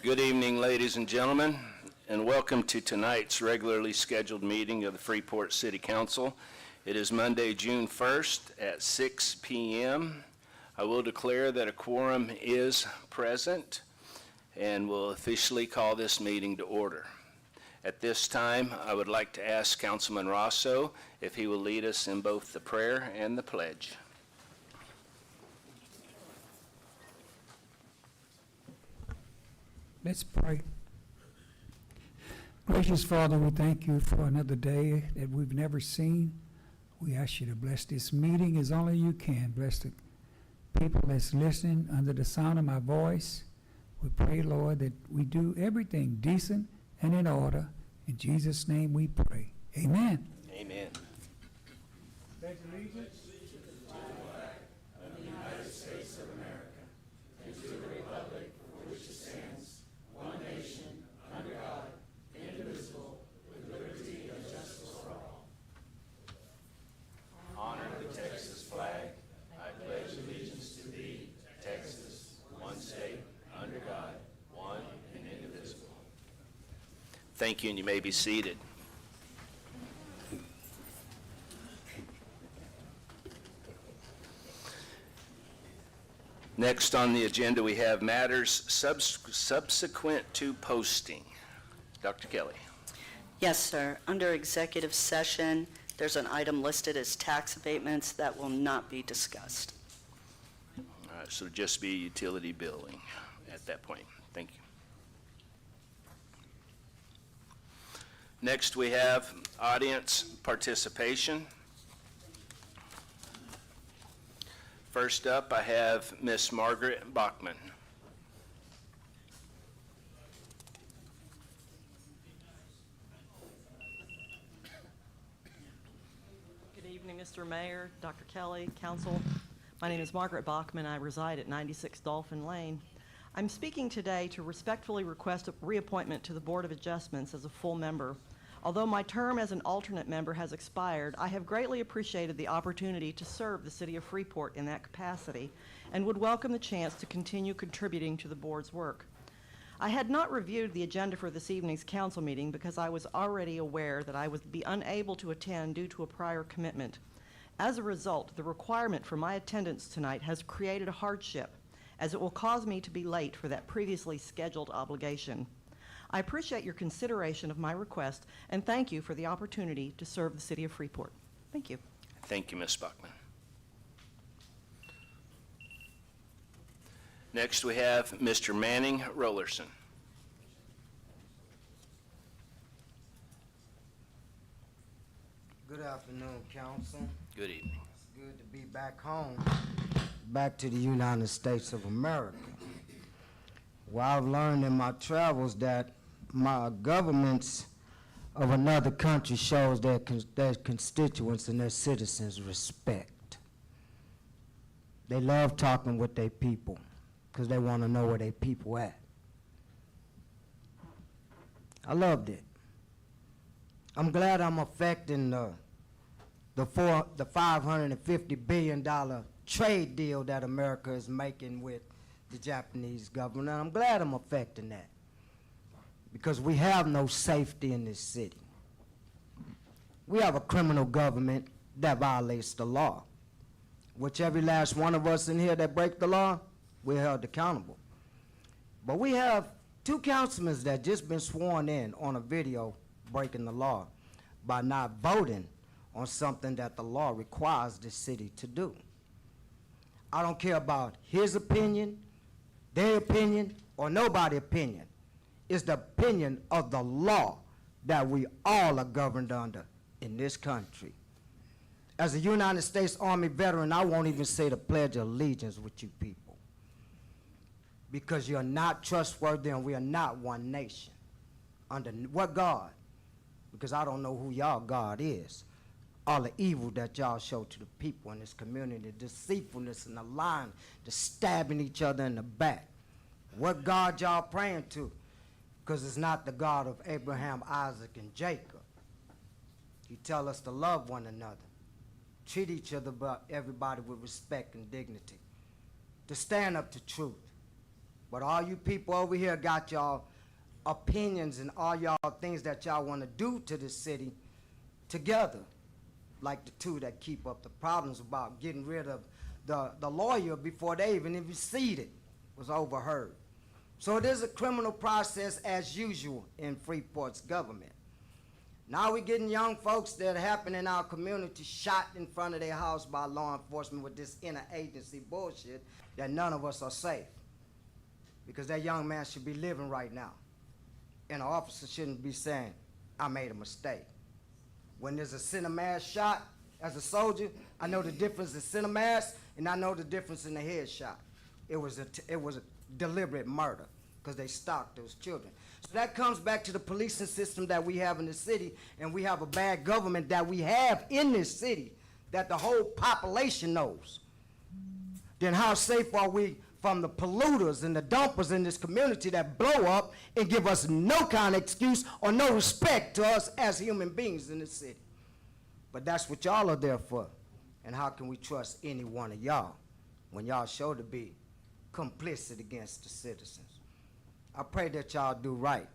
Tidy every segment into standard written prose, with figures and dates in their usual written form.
Good evening, ladies and gentlemen, and welcome to tonight's regularly scheduled meeting of the Freeport City Council. It is Monday, June 1st at 6 p.m. I will declare that a quorum is present and will officially call this meeting to order. At this time, I would like to ask Councilman Rosso if he will lead us in both the prayer and the pledge. Let's pray. Gracious Father, we thank you for another day that we've never seen. We ask you to bless this meeting as only you can. Bless the people that's listening under the sound of my voice. We pray, Lord, that we do everything decent and in order. In Jesus' name we pray. Amen. Amen. Pledge allegiance. Thank you, and you may be seated. Next on the agenda, we have matters subsequent to posting. Dr. Kelly. Yes, sir. Under executive session, there's an item listed as tax abatements that will not be discussed. All right, so just be utility billing at that point. Thank you. Next, we have audience participation. First up, I have Miss Margaret Bachman. Good evening, Mr. Mayor, Dr. Kelly, Council. My name is Margaret Bachman. I reside at 96 Dolphin Lane. I'm speaking today to respectfully request a reappointment to the Board of Adjustments as a full member. Although my term as an alternate member has expired, I have greatly appreciated the opportunity to serve the City of Freeport in that capacity and would welcome the chance to continue contributing to the board's work. I had not reviewed the agenda for this evening's council meeting because I was already aware that I would be unable to attend due to a prior commitment. As a result, the requirement for my attendance tonight has created a hardship, as it will cause me to be late for that previously scheduled obligation. I appreciate your consideration of my request and thank you for the opportunity to serve the City of Freeport. Thank you. Thank you, Ms. Bachman. Next, we have Mr. Manning Rollerson. Good afternoon, Council. Good evening. It's good to be back home, back to the United States of America. Well, I've learned in my travels that my governments of another country shows their constituents and their citizens respect. They love talking with their people because they want to know where their people at. I loved it. I'm glad I'm affecting the $550 billion trade deal that America is making with the Japanese government. And I'm glad I'm affecting that because we have no safety in this city. We have a criminal government that violates the law, which every last one of us in here that break the law, we're held accountable. But we have two councilmen that just been sworn in on a video breaking the law by not voting on something that the law requires the city to do. I don't care about his opinion, their opinion, or nobody's opinion. It's the opinion of the law that we all are governed under in this country. As a United States Army veteran, I won't even say the Pledge of Allegiance with you people because you're not trustworthy and we are not one nation. Under what God? Because I don't know who y'all God is. All the evil that y'all show to the people in this community, the deceitfulness and the lying, the stabbing each other in the back. What God y'all praying to? Because it's not the God of Abraham, Isaac, and Jacob. He tell us to love one another, treat each other, everybody with respect and dignity, to stand up to truth, But all you people over here got y'all opinions and all y'all things that y'all want to do to the city together, like the two that keep up the problems about getting rid of the lawyer before they even seated was overheard. So it is a criminal process as usual in Freeport's government. Now we're getting young folks that happen in our community shot in front of their house by law enforcement with this interagency bullshit that none of us are safe. Because that young man should be living right now. And an officer shouldn't be saying, I made a mistake. When there's a center mass shot, as a soldier, I know the difference in center mass and I know the difference in the headshot. It was a deliberate murder because they stalked those children. So that comes back to the policing system that we have in the city, and we have a bad government that we have in this city that the whole population knows. Then how safe are we from the polluters and the dumpers in this community that blow up and give us no kind of excuse or no respect to us as human beings in the city? But that's what y'all are there for. And how can we trust any one of y'all when y'all show to be complicit against the citizens? I pray that y'all do right,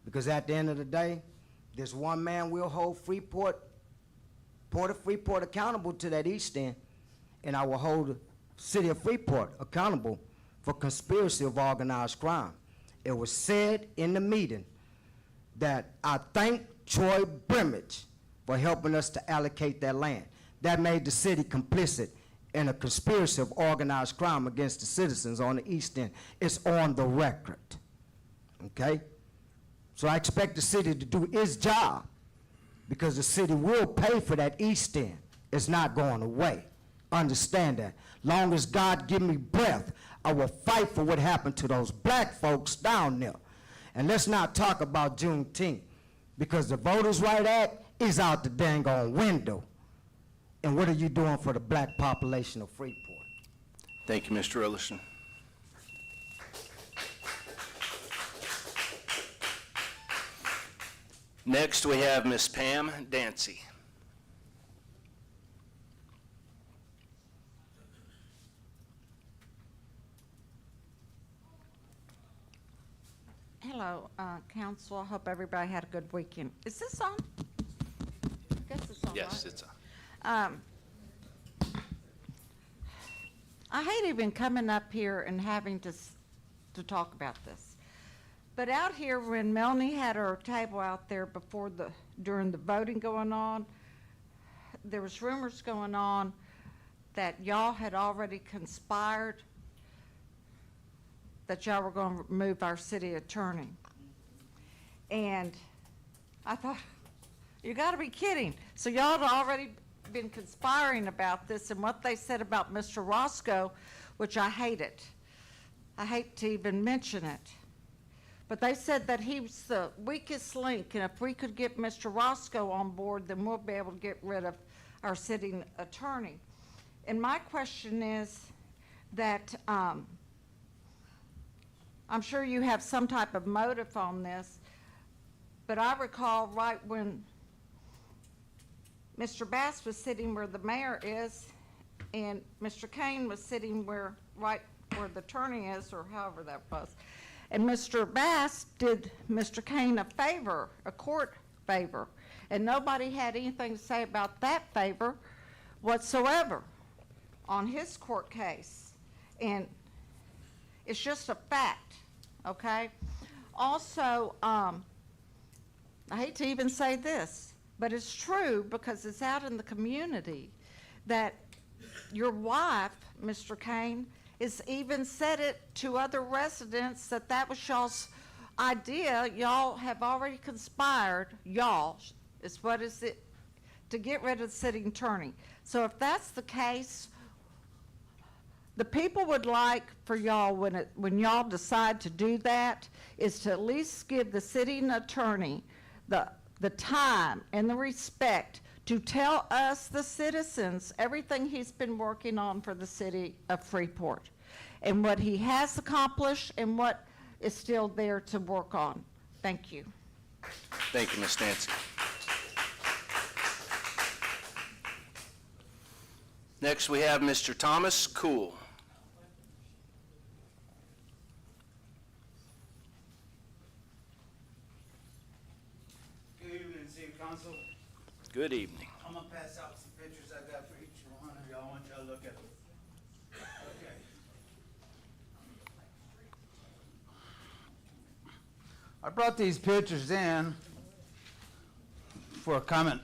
because at the end of the day, this one man will hold Freeport accountable to that East End, and I will hold the city of Freeport accountable for conspiracy of organized crime. It was said in the meeting that I thank Troy Brimage for helping us to allocate that land. That made the city complicit in a conspiracy of organized crime against the citizens on the East End. It's on the record, okay? So I expect the city to do its job, because the city will pay for that East End. It's not going away. Understand that. Long as God give me breath, I will fight for what happened to those black folks down there. And let's not talk about Juneteenth, because the Voters' Right Act is out the dang on window. And what are you doing for the black population of Freeport? Thank you, Mr. Ellison. Next, we have Miss Pam Dancy. Hello, council. I hope everybody had a good weekend. Is this on? I guess it's on, Yes, right? it's on. I hate even coming up here and having to talk about this. But out here, when Melanie had her table out there during the voting going on, there was rumors going on that y'all had already conspired that y'all were going to remove our city attorney. And I thought, you got to be kidding. So y'all had already been conspiring about this, and what they said about Mr. Roscoe, which I hated. I hate to even mention it. But they said that he was the weakest link, and if we could get Mr. Roscoe on board, then we'll be able to get rid of our sitting attorney. And my question is that I'm sure you have some type of motive on this, but I recall right when Mr. Bass was sitting where the mayor is, and Mr. Kane was sitting right where the attorney is, or however that was. And Mr. Bass did Mr. Kane a favor, a court favor, and nobody had anything to say about that favor whatsoever on his court case. And it's just a fact, okay? Also, I hate to even say this, but it's true because it's out in the community that your wife, Mr. Kane, has even said it to other residents that was y'all's idea. Y'all have already conspired, y'all, is what is it, to get rid of the sitting attorney. So if that's the case, the people would like for y'all, when y'all decide to do that, is to at least give the sitting attorney the time and the respect to tell us, the citizens, everything he's been working on for the city of Freeport, and what he has accomplished and what is still there to work on. Thank you. Thank you, Ms. Dancy. Next, we have Mr. Thomas Cool. Council. Good evening. I'm gonna pass out some pictures I got for each one of y'all. I want y'all to look at them. Okay. I brought these pictures in for a comment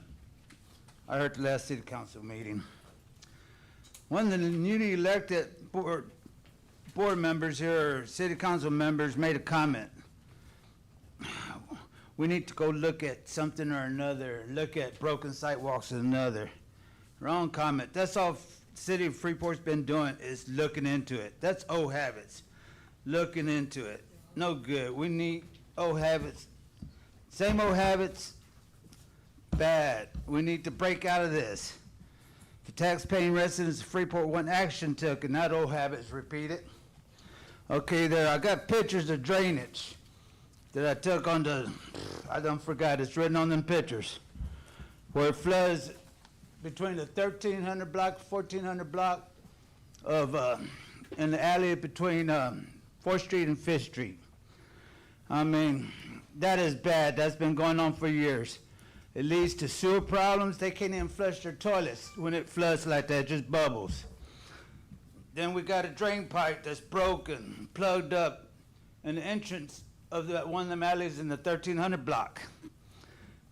I heard at the last city council meeting. One of the newly elected board members here, or city council members, made a comment. We need to go look at something or another, look at broken sidewalks or another. Wrong comment. That's all City of Freeport's been doing, is looking into it. That's old habits, looking into it. No good. We need old habits. Same old habits, bad. We need to break out of this. The tax-paying residents of Freeport want action taken, not old habits repeated. Okay, there, I got pictures of drainage that I took on the, I don't forgot, it's written on them pictures, where it floods between the 1300 block, 1400 block of, in the alley between 4th Street and 5th Street. I mean, that is bad. That's been going on for years. It leads to sewer problems. They can't even flush their toilets when it floods like that, just bubbles. Then we got a drain pipe that's broken, plugged up, in the entrance of one of them alleys in the 1300 block.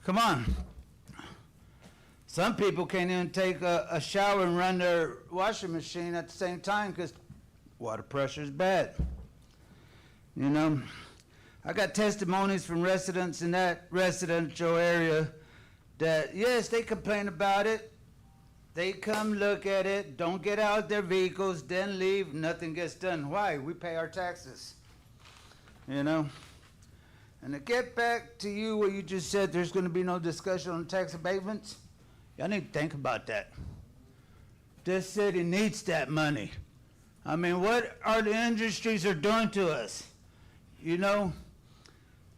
Come on. Some people can't even take a shower and run their washing machine at the same time because water pressure is bad. You know, I got testimonies from residents in that residential area that, yes, they complain about it. They come look at it, don't get out of their vehicles, then leave, nothing gets done. Why? We pay our taxes. You know? And to get back to you, what you just said, there's going to be no discussion on tax abatements. Y'all need to think about that. This city needs that money. I mean, what are the industries are doing to us? You know,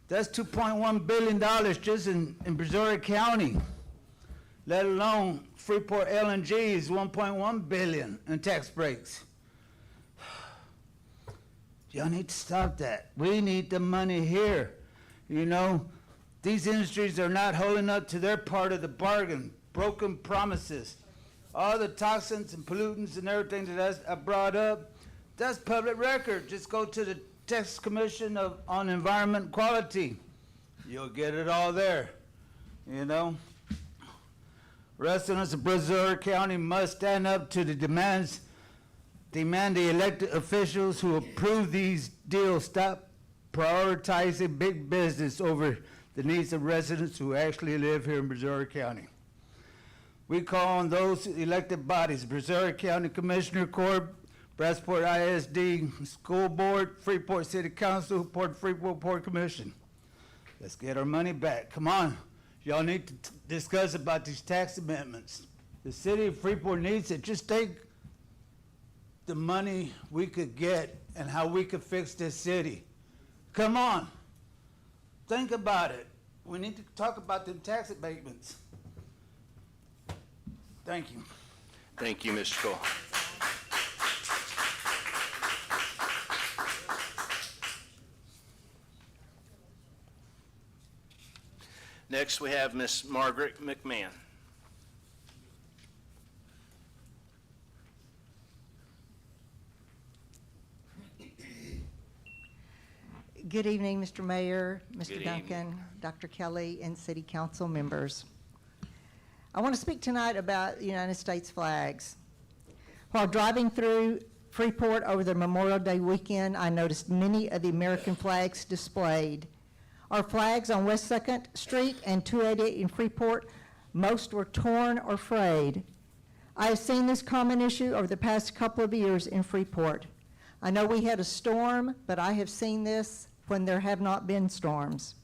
that's $2.1 billion just in Brazoria County, let alone Freeport LNG is $1.1 billion in tax breaks. Y'all need to stop that. We need the money here. You know, these industries are not holding up to their part of the bargain. Broken promises. All the toxins and pollutants and everything that I brought up, that's public record. Just go to the Texas Commission on Environment Quality. You'll get it all there, you know. Residents of Brazoria County must stand up to the demand the elected officials who approve these deals stop prioritizing big business over the needs of residents who actually live here in Brazoria County. We call on those elected bodies, Brazoria County Commissioner Court, Brassport ISD School Board, Freeport City Council, Freeport Port Commission. Let's get our money back. Come on. Y'all need to discuss about these tax amendments. The city of Freeport needs it. Just take the money we could get and how we could fix this city. Come on. Think about it. We need to talk about the tax abatements. Thank you. Thank you, Mr. Cole. Next, we have Miss Margaret McMahon. Good evening, Mr. Mayor, Good Mr. evening. Duncan, Dr. Kelly, and City Council members. I want to speak tonight about the United States flags. While driving through Freeport over the Memorial Day weekend, I noticed many of the American flags displayed. Our flags on West 2nd Street and 288 in Freeport, most were torn or frayed. I have seen this common issue over the past couple of years in Freeport. I know we had a storm, but I have seen this when there have not been storms.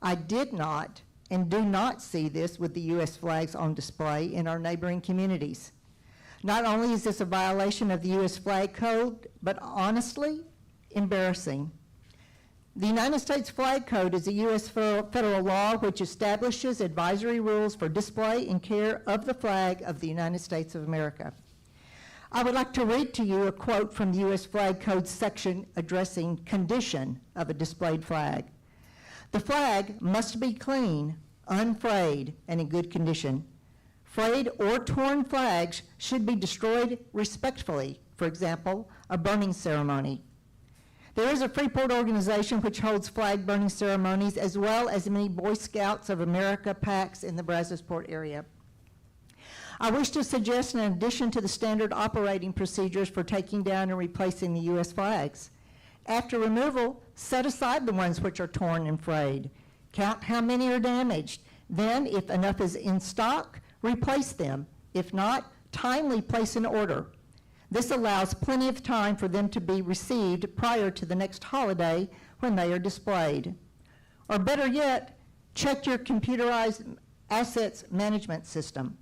I did not and do not see this with the U.S. flags on display in our neighboring communities. Not only is this a violation of the U.S. flag code, but honestly, embarrassing. The United States Flag Code is a U.S. federal law which establishes advisory rules for display and care of the flag of the United States of America. I would like to read to you a quote from the U.S. Flag Code section addressing condition of a displayed flag. The flag must be clean, unfrayed, and in good condition. Frayed or torn flags should be destroyed respectfully, for example, a burning ceremony. There is a Freeport organization which holds flag burning ceremonies, as well as many Boy Scouts of America packs in the Brazosport area. I wish to suggest an addition to the standard operating procedures for taking down and replacing the U.S. flags. After removal, set aside the ones which are torn and frayed. Count how many are damaged. Then, if enough is in stock, replace them. If not, timely place an order. This allows plenty of time for them to be received prior to the next holiday when they are displayed. Or better yet, check your computerized assets management system.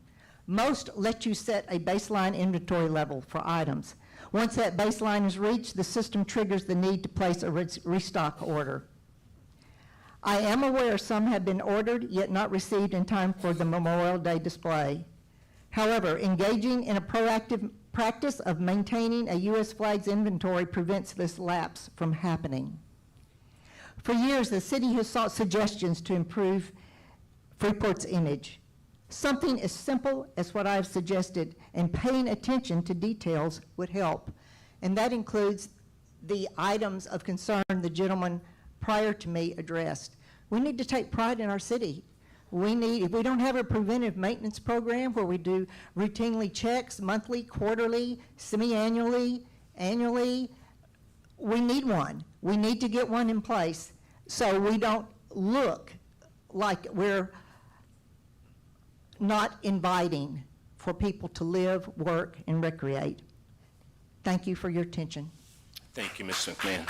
Most let you set a baseline inventory level for items. Once that baseline is reached, the system triggers the need to place a restock order. I am aware some have been ordered yet not received in time for the Memorial Day display. However, engaging in a proactive practice of maintaining a U.S. flag's inventory prevents this lapse from happening. For years, the city has sought suggestions to improve Freeport's image. Something as simple as what I've suggested and paying attention to details would help. And that includes the items of concern the gentleman prior to me addressed. We need to take pride in our city. If we don't have a preventive maintenance program where we do routinely checks, monthly, quarterly, semi-annually, annually, we need one. We need to get one in place so we don't look like we're not inviting for people to live, work, and recreate. Thank you for your attention. Thank you, Ms. McMahon.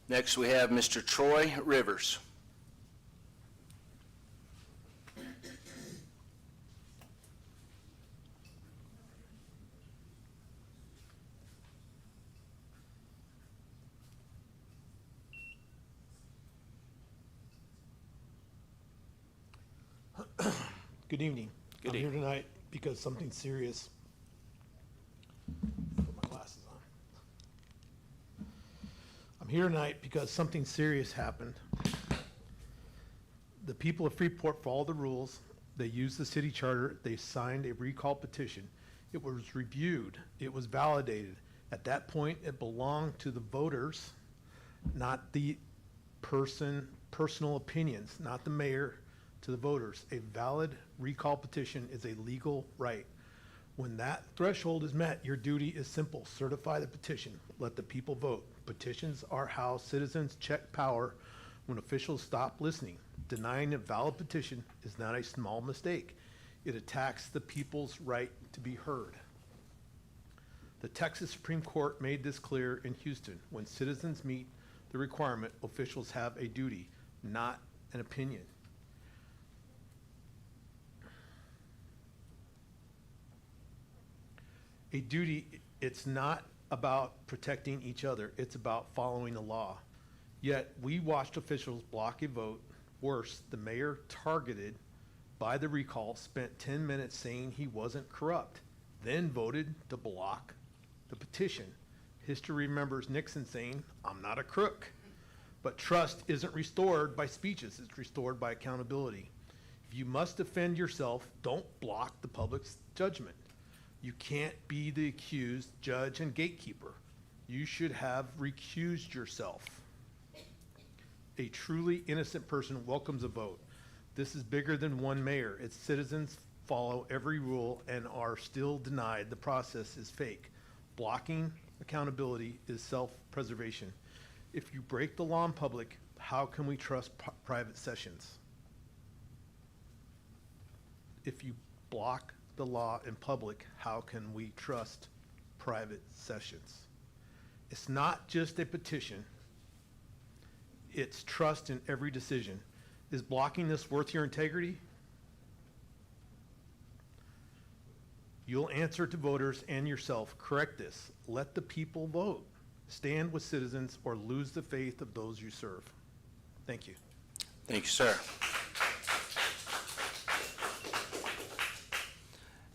Next, we have Mr. Troy Rivers. Good evening. Good I'm here evening. tonight because something serious. Put my glasses on. I'm here tonight because something serious happened. The people of Freeport followed the rules. They used the city charter. They signed a recall petition. It was reviewed. It was validated. At that point, it belonged to the voters, not the personal opinions, not the mayor, to the voters. A valid recall petition is a legal right. When that threshold is met, your duty is simple. Certify the petition. Let the people vote. Petitions are how citizens check power when officials stop listening. Denying a valid petition is not a small mistake. It attacks the people's right to be heard. The Texas Supreme Court made this clear in Houston. When citizens meet the requirement, officials have a duty, not an opinion. A duty, it's not about protecting each other, it's about following the law. Yet, we watched officials block a vote. Worse, the mayor targeted by the recall spent 10 minutes saying he wasn't corrupt, then voted to block the petition. History remembers Nixon saying, "I'm not a crook." But trust isn't restored by speeches, it's restored by accountability. If you must defend yourself, don't block the public's judgment. You can't be the accused, judge, and gatekeeper. You should have recused yourself. A truly innocent person welcomes a vote. This is bigger than one mayor. Its citizens follow every rule and are still denied. The process is fake. Blocking accountability is self-preservation. If you break the law in public, how can we trust private sessions? If you block the law in public, how can we trust private sessions? It's not just a petition. It's trust in every decision. Is blocking this worth your integrity? You'll answer to voters and yourself. Correct this. Let the people vote. Stand with citizens or lose the faith of those you serve. Thank you. Thank you, sir.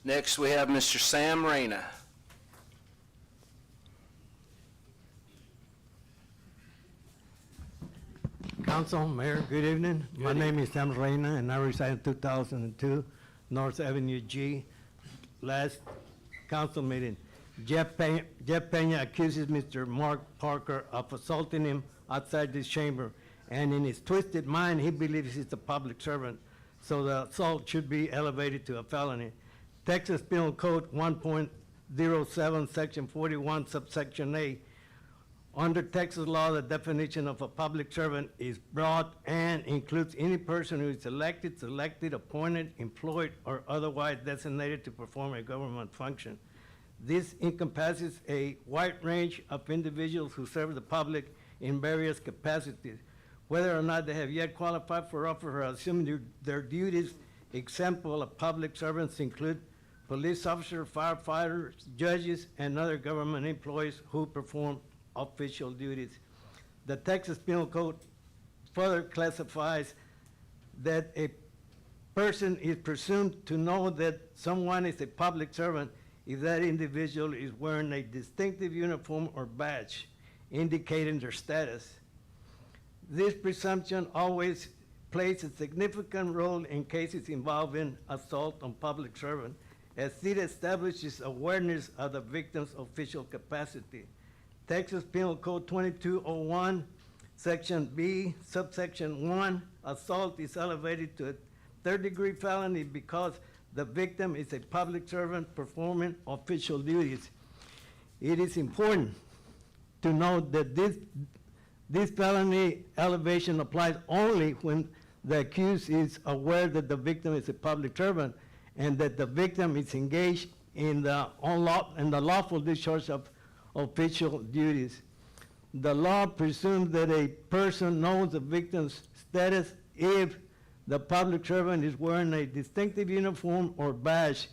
Next, we have Mr. Sam Reyna. Council, Mayor, good evening. My Good name is Sam Reina, and I reside in 2002 North Avenue G. Last council meeting, Jeff Peña accuses Mr. Mark Parker of assaulting him outside this chamber, and in his twisted mind, he believes he's a public servant, so the assault should be elevated to a felony. Texas Penal Code 1.07, Section 41, subsection A. Under Texas law, the definition of a public servant is broad and includes any person who is elected, selected, appointed, employed, or otherwise designated to perform a government function. This encompasses a wide range of individuals who serve the public in various capacities, whether or not they have yet qualified for office or assumed their duties. Example of public servants include police officers, firefighters, judges, and other government employees who perform official duties. The Texas Penal Code further classifies that a person is presumed to know that someone is a public servant if that individual is wearing a distinctive uniform or badge indicating their status. This presumption always plays a significant role in cases involving assault on public servants, as it establishes awareness of the victim's official capacity. Texas Penal Code 2201, Section B, subsection 1, assault is elevated to a third-degree felony because the victim is a public servant performing official duties. It is important to note that this felony elevation applies only when the accused is aware that the victim is a public servant and that the victim is engaged in the lawful discharge of official duties. The law presumes that a person knows the victim's status if the public servant is wearing a distinctive uniform or badge.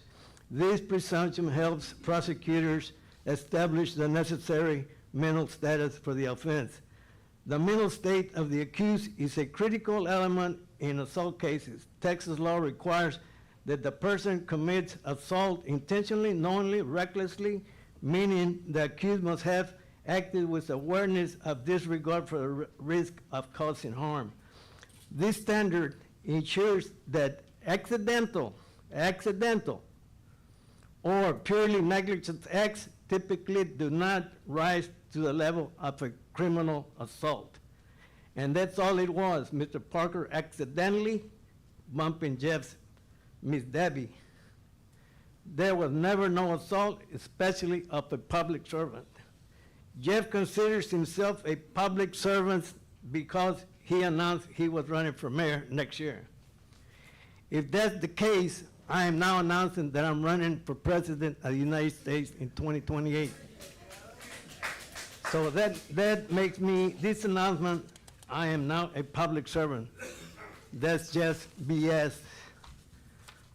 This presumption helps prosecutors establish the necessary mental status for the offense. The mental state of the accused is a critical element in assault cases. Texas law requires that the person commits assault intentionally, knowingly, recklessly, meaning the accused must have acted with awareness of disregard for the risk of causing harm. This standard ensures that accidental or purely negligent acts typically do not rise to the level of a criminal assault. And that's all it was. Mr. Parker accidentally bumping Jeff's Miss Debbie. There was never no assault, especially of a public servant. Jeff considers himself a public servant because he announced he was running for mayor next year. If that's the case, I am now announcing that I'm running for president of the United States in 2028. So that makes me, this announcement, I am now a public servant. That's just BS.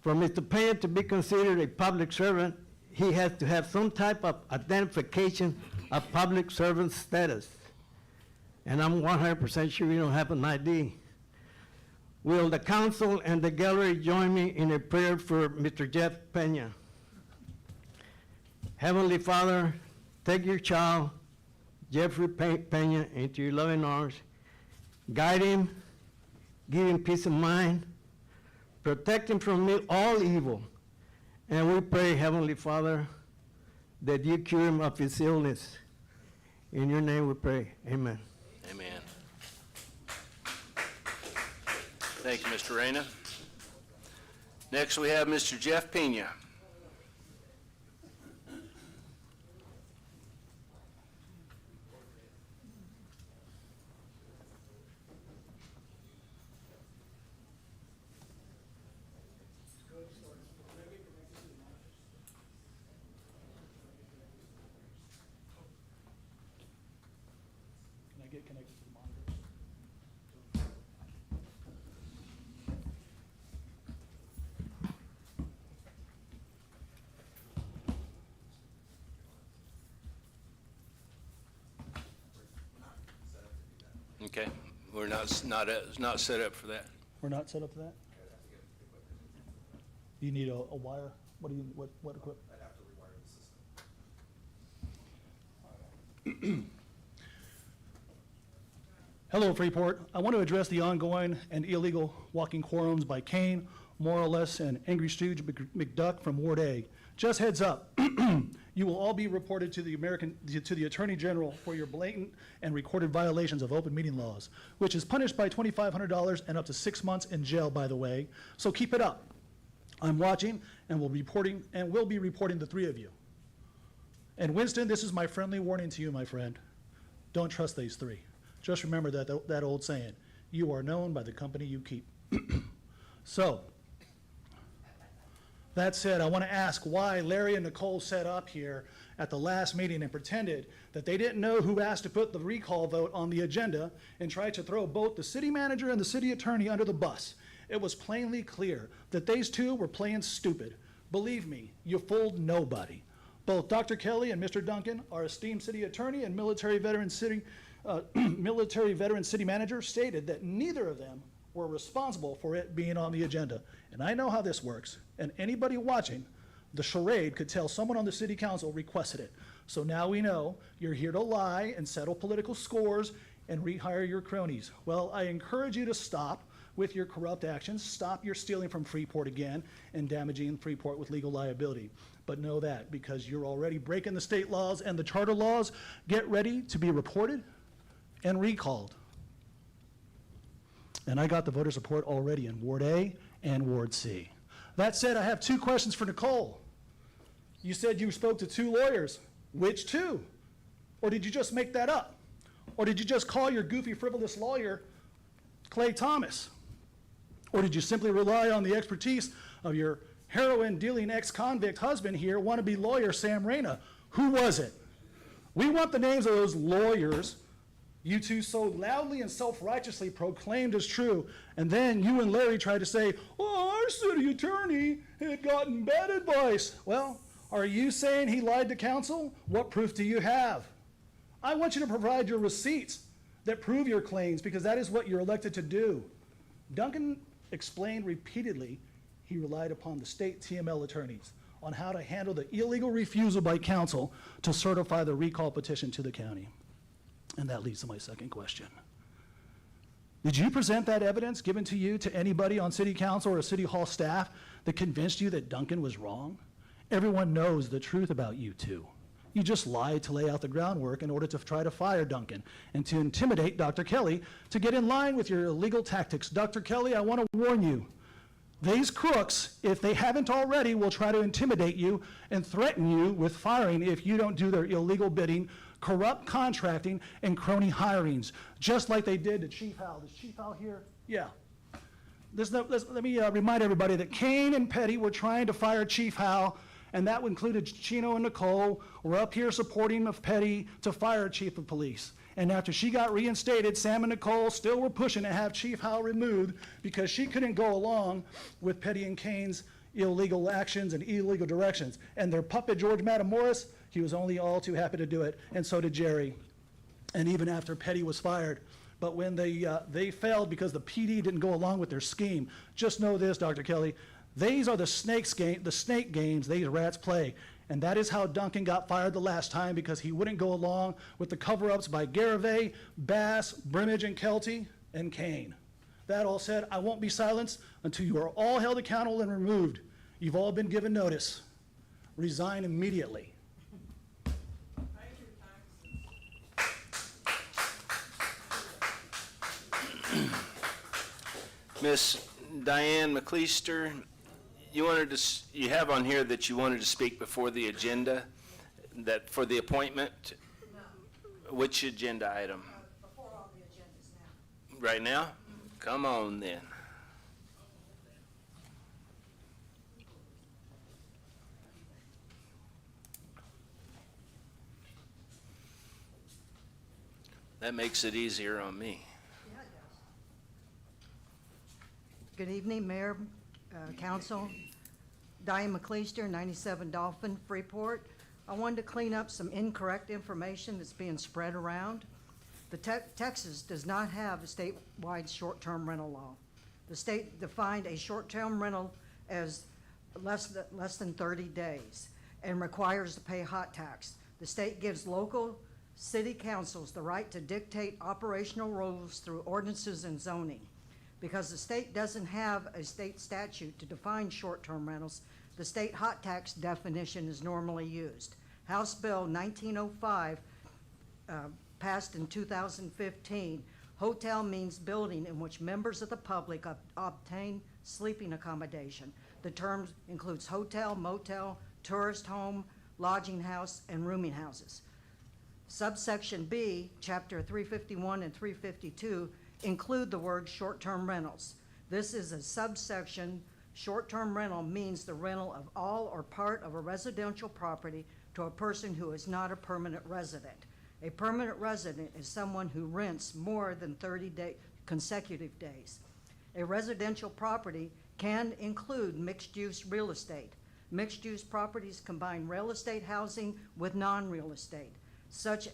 For Mr. Peña to be considered a public servant, he has to have some type of identification of public servant status. And I'm 100% sure you don't have an ID. Will the council and the gallery join me in a prayer for Mr. Jeff Peña? Heavenly Father, take your child, Jeffrey Peña, into your loving arms. Guide him, give him peace of mind, protect him from all evil. And we pray, Heavenly Father, that you cure him of his illness. In your name we pray, amen. Amen. Thank you, Mr. Reyna. Next, we have Mr. Jeff Peña. Can I get connected to the monitor? Okay, we're not set up for that. We're not set up for that? You need a wire? What do you, what equipment? I'd have to rewire the system. Hello, Freeport. I want to address the ongoing and illegal walking quorums by Kane, Morales, and Angry Stooge McDuck from Ward A. Just heads up, you will all be reported to the Attorney General for your blatant and recorded violations of open meeting laws, which is punished by $2,500 and up to 6 months in jail, by the way. So keep it up. I'm watching and will be reporting the three of you. And Winston, this is my friendly warning to you, my friend. Don't trust these three. Just remember that old saying, you are known by the company you keep. So, that said, I want to ask why Larry and Nicole sat up here at the last meeting and pretended that they didn't know who asked to put the recall vote on the agenda and tried to throw both the city manager and the city attorney under the bus. It was plainly clear that these two were playing stupid. Believe me, you fooled nobody. Both Dr. Kelly and Mr. Duncan, our esteemed city attorney and military veteran city manager, stated that neither of them were responsible for it being on the agenda. And I know how this works. And anybody watching the charade could tell someone on the city council requested it. So now we know you're here to lie and settle political scores and rehire your cronies. Well, I encourage you to stop with your corrupt actions, stop your stealing from Freeport again and damaging Freeport with legal liability. But know that because you're already breaking the state laws and the charter laws, get ready to be reported and recalled. And I got the voter support already in Ward A and Ward C. That said, I have two questions for Nicole. You said you spoke to two lawyers. Which two? Or did you just make that up? Or did you just call your goofy, frivolous lawyer Clay Thomas? Or did you simply rely on the expertise of your heroin-dealing ex-convict husband here, wannabe lawyer Sam Reyna? Who was it? We want the names of those lawyers you two so loudly and self-righteously proclaimed as true, and then you and Larry tried to say, oh, our city attorney had gotten bad advice. Well, are you saying he lied to council? What proof do you have? I want you to provide your receipts that prove your claims, because that is what you're elected to do. Duncan explained repeatedly he relied upon the state TML attorneys on how to handle the illegal refusal by council to certify the recall petition to the county. And that leads to my second question. Did you present that evidence given to you to anybody on city council or city hall staff that convinced you that Duncan was wrong? Everyone knows the truth about you two. You just lied to lay out the groundwork in order to try to fire Duncan and to intimidate Dr. Kelly to get in line with your illegal tactics. Dr. Kelly, I want to warn you. These crooks, if they haven't already, will try to intimidate you and threaten you with firing if you don't do their illegal bidding, corrupt contracting, and crony hirings, just like they did to Chief Howell. Is Chief Howell here? Yeah. Let me remind everybody that Kane and Petty were trying to fire Chief Howell, and that included Chino and Nicole were up here supporting of Petty to fire Chief of Police. And after she got reinstated, Sam and Nicole still were pushing to have Chief Howell removed because she couldn't go along with Petty and Kane's illegal actions and illegal directions. And their puppet, George Matamoros, he was only all too happy to do it, and so did Jerry. And even after Petty was fired. But when they failed because the PD didn't go along with their scheme, just know this, Dr. Kelly, these are the snake games these rats play. And that is how Duncan got fired the last time, because he wouldn't go along with the cover-ups by Garavay, Bass, Brimage, and Kelty, and Kane. That all said, I won't be silenced until you are all held accountable and removed. You've all been given notice. Resign immediately. Miss Diane McLeister, you have on here that you wanted to speak before the agenda, that for the appointment? No. Which agenda item? Before all the agendas now. Right now? Come on then. That makes it easier on me. Yeah, it does. Good evening, Mayor, Council. Diane McLeister, 97 Dolphin, Freeport. I wanted to clean up some incorrect information that's being spread around. Texas does not have a statewide short-term rental law. The state defined a short-term rental as less than 30 days and requires to pay hot tax. The state gives local city councils the right to dictate operational rules through ordinances and zoning. Because the state doesn't have a state statute to define short-term rentals, the state hot tax definition is normally used. House Bill 1905, passed in 2015, hotel means building in which members of the public obtain sleeping accommodation. The term includes hotel, motel, tourist home, lodging house, and rooming houses. Subsection B, Chapter 351 and 352 include the word short-term rentals. This is a subsection. Short-term rental means the rental of all or part of a residential property to a person who is not a permanent resident. A permanent resident is someone who rents more than 30 consecutive days. A residential property can include mixed-use real estate. Mixed-use properties combine real estate housing with non-real estate, such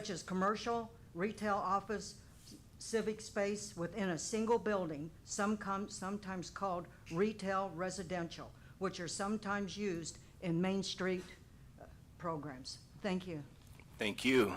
as commercial, retail, office, civic space within a single building, sometimes called retail residential, which are sometimes used in Main Street programs. Thank you. Thank you.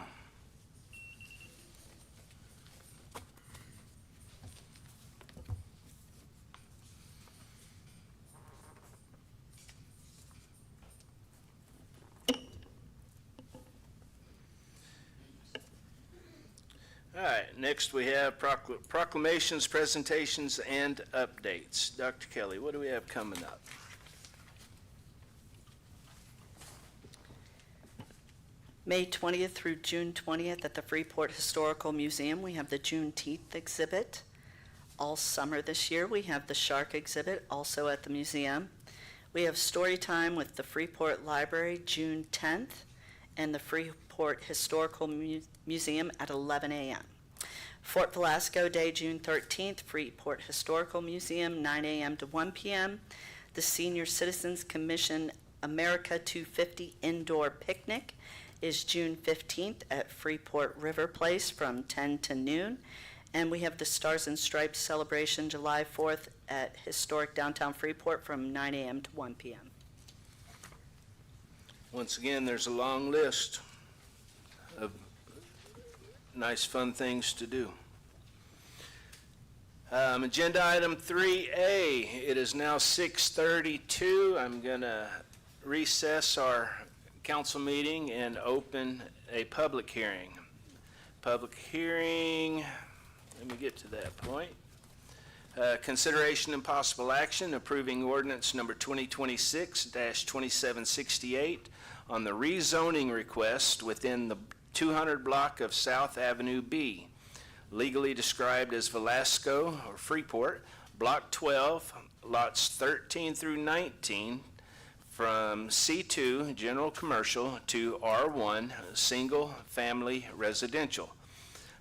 All right, next we have proclamations, presentations, and updates. Dr. Kelly, what do we have coming up? May 20th through June 20th at the Freeport Historical Museum, we have the Juneteenth exhibit. All summer this year, we have the Shark exhibit, also at the museum. We have story time with the Freeport Library, June 10th, and the Freeport Historical Museum at 11 a.m. Fort Velasco Day, June 13th, Freeport Historical Museum, 9 a.m. to 1 p.m. The Senior Citizens Commission America 250 Indoor Picnic is June 15th at Freeport River Place from 10 to noon. And we have the Stars and Stripes celebration July 4th at historic downtown Freeport from 9 a.m. to 1 p.m. Once again, there's a long list of nice, fun things to do. Agenda item 3A. It is now 6:32. I'm going to recess our council meeting and open a public hearing. Public hearing, let me get to that point. Consideration and possible action approving ordinance number 2026-2768 on the rezoning request within the 200 block of South Avenue B, legally described as Velasco or Freeport, Block 12, lots 13 through 19, from C2, general commercial, to R1, single family residential,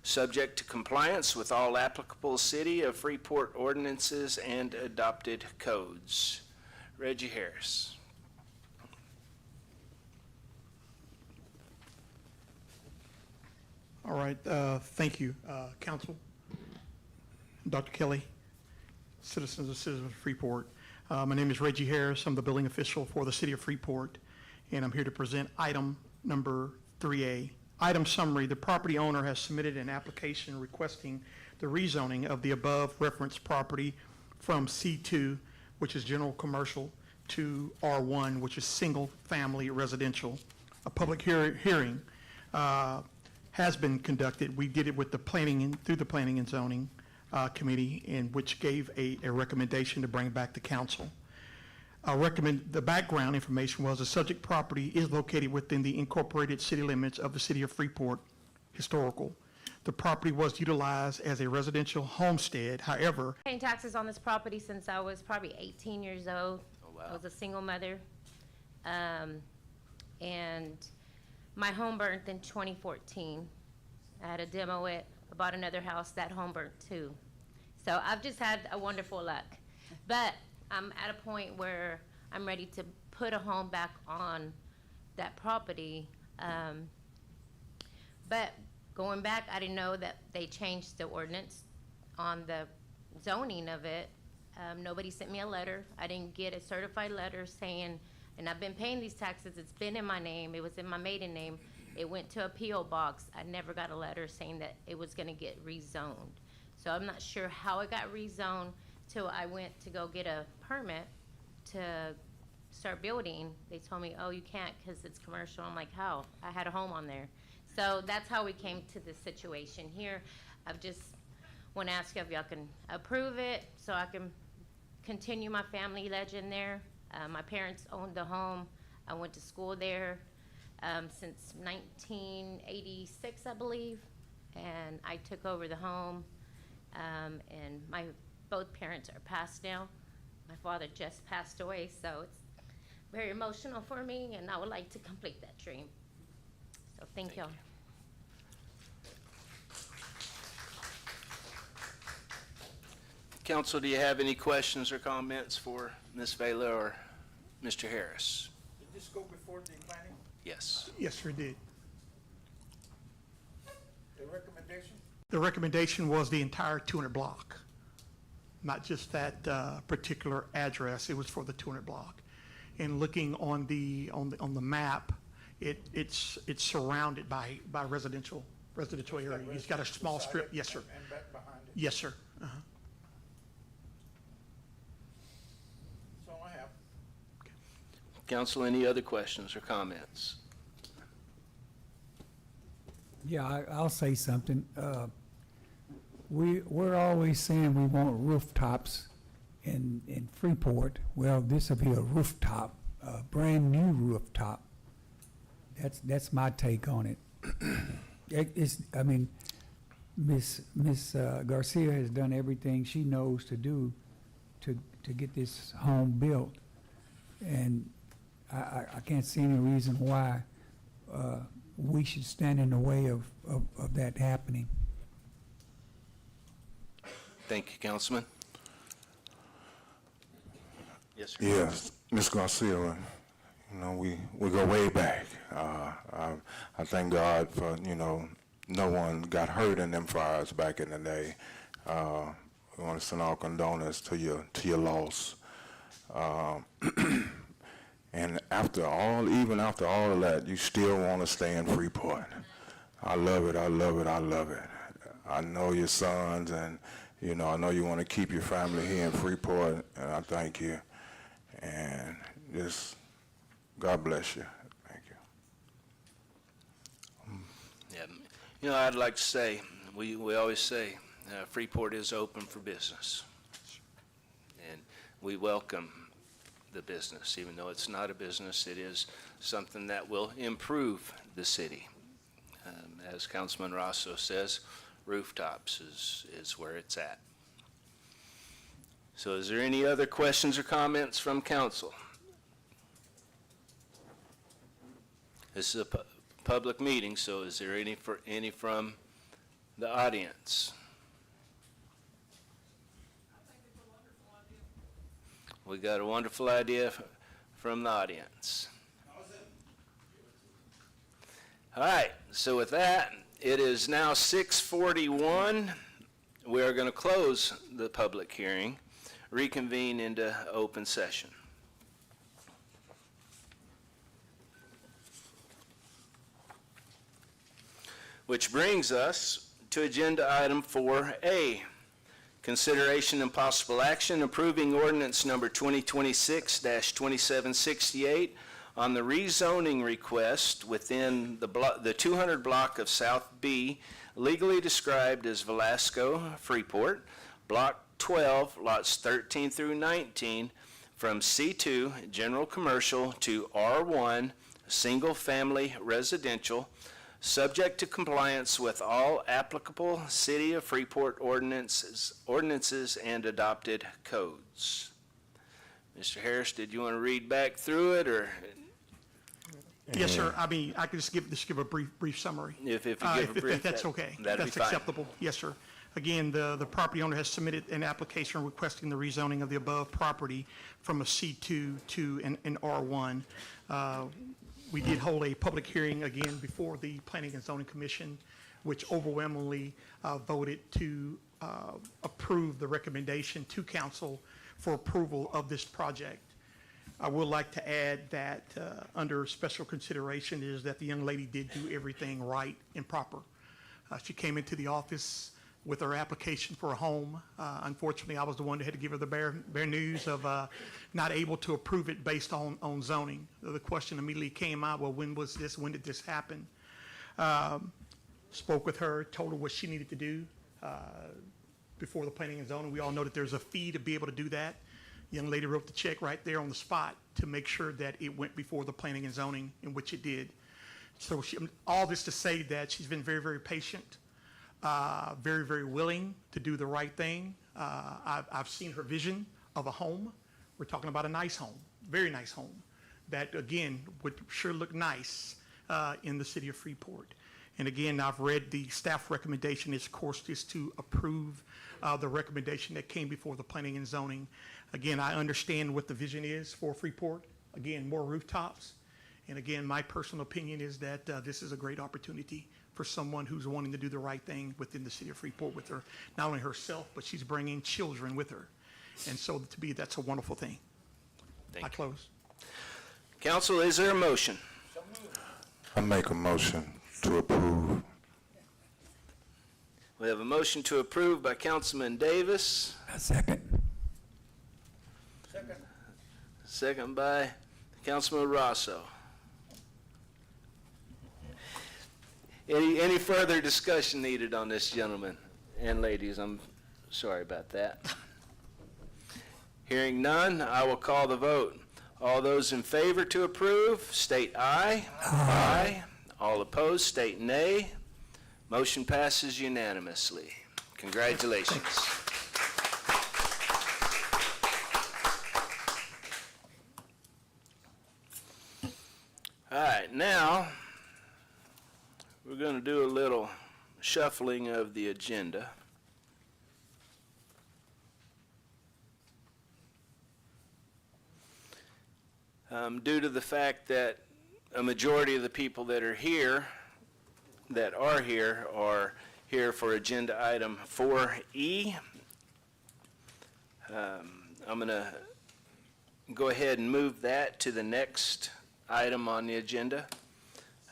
subject to compliance with all applicable City of Freeport ordinances and adopted codes. Reggie Harris. All right, thank you, Council, Dr. Kelly, citizens of Freeport. My name is Reggie Harris. I'm the billing official for the City of Freeport, and I'm here to present item number 3A. Item summary: the property owner has submitted an application requesting the rezoning of the above referenced property from C2, which is general commercial, to R1, which is single family residential. A public hearing has been conducted. We did it with the through the Planning and Zoning Committee, in which gave a recommendation to bring back to council. The background information was the subject property is located within the incorporated city limits of the City of Freeport Historical. The property was utilized as a residential homestead. However, Paying taxes on this property since I was probably 18 years old. Oh, wow. I was a single mother. And my home burnt in 2014. I had to demo it. I bought another house, that home burnt too. So I've just had a wonderful luck. But I'm at a point where I'm ready to put a home back on that property. But going back, I didn't know that they changed the ordinance on the zoning of it. Nobody sent me a letter. I didn't get a certified letter saying, and I've been paying these taxes, it's been in my name, it was in my maiden name, It went to a P.O. box. I never got a letter saying that it was gonna get rezoned. So I'm not sure how it got rezoned till I went to go get a permit to start building. They told me, oh, you can't because it's commercial. I'm like, how? I had a home on there. So that's how we came to this situation here. I've just want to ask if y'all can approve it so I can continue my family legend there. My parents owned the home. I went to school there since 1986, I believe, and I took over the home. And my both parents are passed now. My father just passed away, so it's very emotional for me, and I would like to complete that dream. So thank y'all. Council, do you have any questions or comments for Ms. Vela or Mr. Harris? Did this go before the planning? Yes. Yes, sir, it did. The recommendation? The recommendation was the entire 200 block, not just that particular address. It was for the 200 block. And looking on the map, it's surrounded by residential area. He's got a small strip. Yes, sir. And back behind it. Yes, sir. Uh-huh. That's all I have. Council, any other questions or comments? Yeah, I'll say something. We're always saying we want rooftops in Freeport. Well, this will be a rooftop, a brand-new rooftop. That's my take on it. I mean, Miss Garcia has done everything she knows to do to get this home built. And I can't see any reason why we should stand in the way of that happening. Thank you, Councilman. Yes, sir. Yes, Ms. Garcia, you know, we go way back. I thank God for, you know, no one got hurt in them fires back in the day. We want to send our condolences to your loss. And even after all of that, you still want to stay in Freeport. I love it, I love it, I love it. I know your sons, and, you know, I know you want to keep your family here in Freeport, and I thank you. And just, God bless you. Thank you. Yeah, you know, I'd like to say, we always say, Freeport is open for business. And we welcome the business. Even though it's not a business, it is something that will improve the city. As Councilman Rosso says, rooftops is where it's at. So is there any other questions or comments from council? This is a public meeting, so is there any from the audience? We got a wonderful idea from the audience. All right, so with that, it is now 6:41. We are going to close the public hearing, reconvene into open session. Which brings us to agenda item 4A, consideration and possible action approving ordinance number 2026-2768 on the rezoning request within the 200 block of South B, legally described as Velasco, Freeport, Block 12, lots 13 through 19, from C2, general commercial, to R1, single family residential, subject to compliance with all applicable City of Freeport ordinances and adopted codes. Mr. Harris, did you want to read back through it, or? Yes, sir. I mean, I could just give a brief summary. If you give a brief, If that's okay. that'd be That's fine. acceptable. Yes, sir. Again, the property owner has submitted an application requesting the rezoning of the above property from a C2 to an R1. We did hold a public hearing again before the Planning and Zoning Commission, which overwhelmingly voted to approve the recommendation to council for approval of this project. I would like to add that under special consideration is that the young lady did do everything right and proper. She came into the office with her application for a home. Unfortunately, I was the one that had to give her the bare news of not able to approve it based on zoning. The question immediately came out, well, when was this? When did this happen? Spoke with her, told her what she needed to do before the planning and zoning. We all know that there's a fee to be able to do that. Young lady wrote the check right there on the spot to make sure that it went before the planning and zoning, in which it did. So all this to say that she's been very, very patient, very, very willing to do the right thing. I've seen her vision of a home. We're talking about a nice home, very nice home, that again would sure look nice in the city of Freeport. And again, I've read the staff recommendation, of course, is to approve the recommendation that came before the planning and zoning. Again, I understand what the vision is for Freeport. Again, more rooftops. And again, my personal opinion is that this is a great opportunity for someone who's wanting to do the right thing within the city of Freeport with her, not only herself, but she's bringing children with her. And so to me, that's a wonderful thing. Thank I you. close. Council, is there a motion? I make a motion to approve. We have a motion to approve by Councilman Davis, A second. second by Councilman Rosso. Any further discussion needed on this, gentlemen and ladies? I'm sorry about that. Hearing none, I will call the vote. All those in favor to approve, state aye. Aye. All opposed, state nay. Motion passes unanimously. Congratulations. All right, now, we're going to do a little shuffling of the agenda. Due to the fact that a majority of the people that are here are here for agenda item 4E. I'm going to go ahead and move that to the next item on the agenda.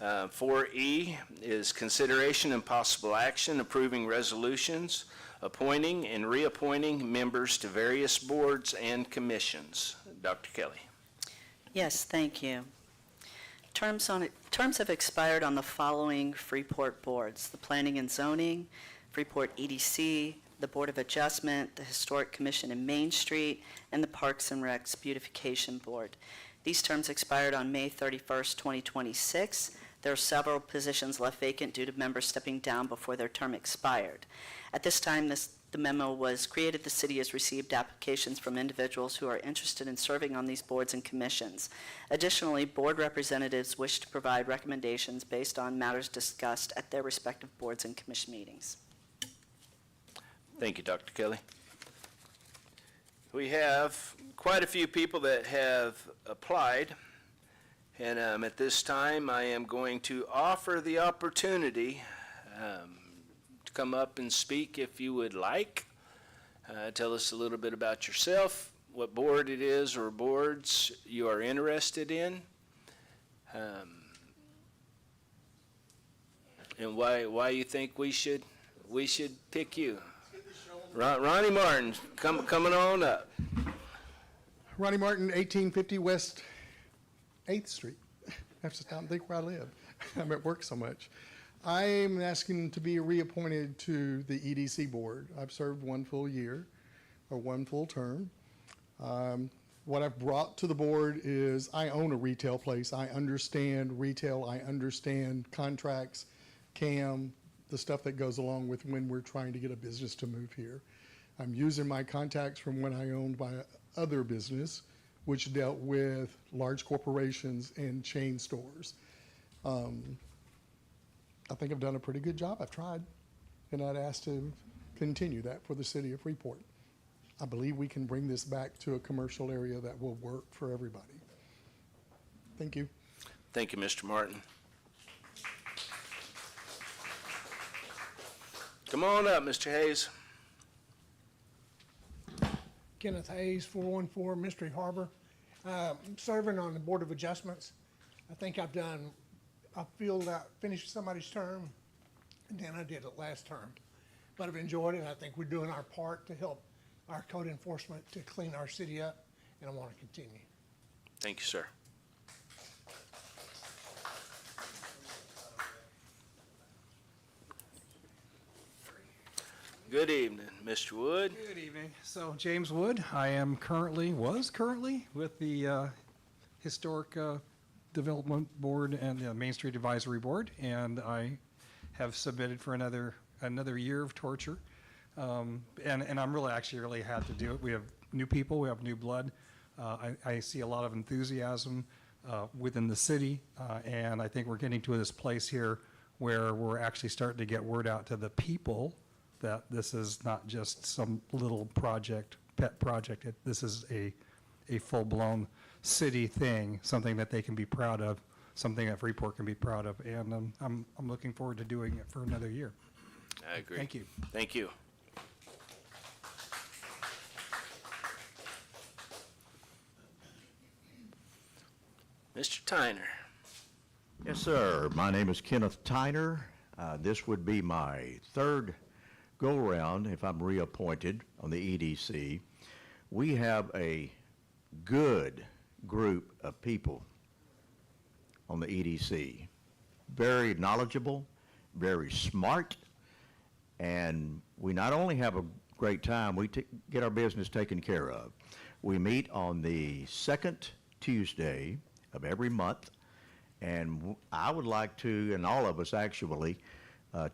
4E is consideration and possible action approving resolutions, appointing and reappointing members to various boards and commissions. Dr. Kelly. Yes, thank you. Terms have expired on the following Freeport boards: the Planning and Zoning, Freeport EDC, the Board of Adjustment, the Historic Commission in Main Street, and the Parks and Recs Beautification Board. These terms expired on May 31st, 2026. There are several positions left vacant due to members stepping down before their term expired. At this time, the memo was created. The city has received applications from individuals who are interested in serving on these boards and commissions. Additionally, board representatives wish to provide recommendations based on matters discussed at their respective boards and commission meetings. Thank you, Dr. Kelly. We have quite a few people that have applied, and at this time, I am going to offer the opportunity to come up and speak if you would like. Tell us a little bit about yourself, what board it is or boards you are interested in, and why you think we should pick you. Ronnie Martin, coming on up. Ronnie Martin, 1850 West 8th Street. I have to stop and think where I live. I'm at work so much. I'm asking to be reappointed to the EDC board. I've served one full year, or one full term. What I've brought to the board is I own a retail place. I understand retail. I understand contracts, CAM, the stuff that goes along with when we're trying to get a business to move here. I'm using my contacts from when I owned my other business, which dealt with large corporations and chain stores. I think I've done a pretty good job. I've tried, and I'd ask to continue that for the city of Freeport. I believe we can bring this back to a commercial area that will work for everybody. Thank you. Thank you, Mr. Martin. Come on up, Mr. Hayes. Kenneth Hayes, 414 Mystery Harbor. Serving on the Board of Adjustments. I think I finished somebody's term, and then I did it last term. But I've enjoyed it. I think we're doing our part to help our code enforcement to clean our city up, and I want to continue. Thank you, sir. Good evening, Mr. Wood. Good evening. So James Wood, I am was currently with the Historic Development Board and the Main Street Advisory Board, and I have submitted for another year of torture. And I'm really had to do it. We have new people, we have new blood. I see a lot of enthusiasm within the city, and I think we're getting to this place here where we're actually starting to get word out to the people that this is not just some little project, pet project. This is a full-blown city thing, something that they can be proud of, something that Freeport can be proud of, and I'm looking forward to doing it for another year. I agree. Thank you. Thank you. Mr. Tyner. Yes, sir. My name is Kenneth Tyner. This would be my third go-around if I'm reappointed on the EDC. We have a good group of people on the EDC. Very knowledgeable, very smart, and we not only have a great time, we get our business taken care of. We meet on the second Tuesday of every month, and I would like to, and all of us actually,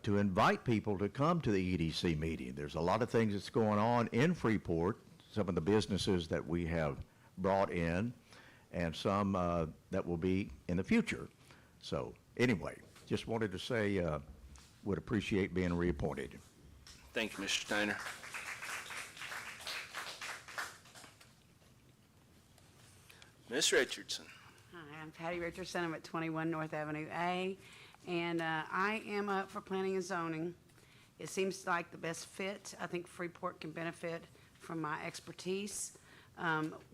to invite people to come to the EDC meeting. There's a lot of things that's going on in Freeport, some of the businesses that we have brought in, and some that will be in the future. So anyway, just wanted to say would appreciate being reappointed. Thank you, Mr. Tyner. Ms. Richardson. Hi, I'm Patty Richardson. I'm at 21 North Avenue A, and I am up for planning and zoning. It seems like the best fit. I think Freeport can benefit from my expertise.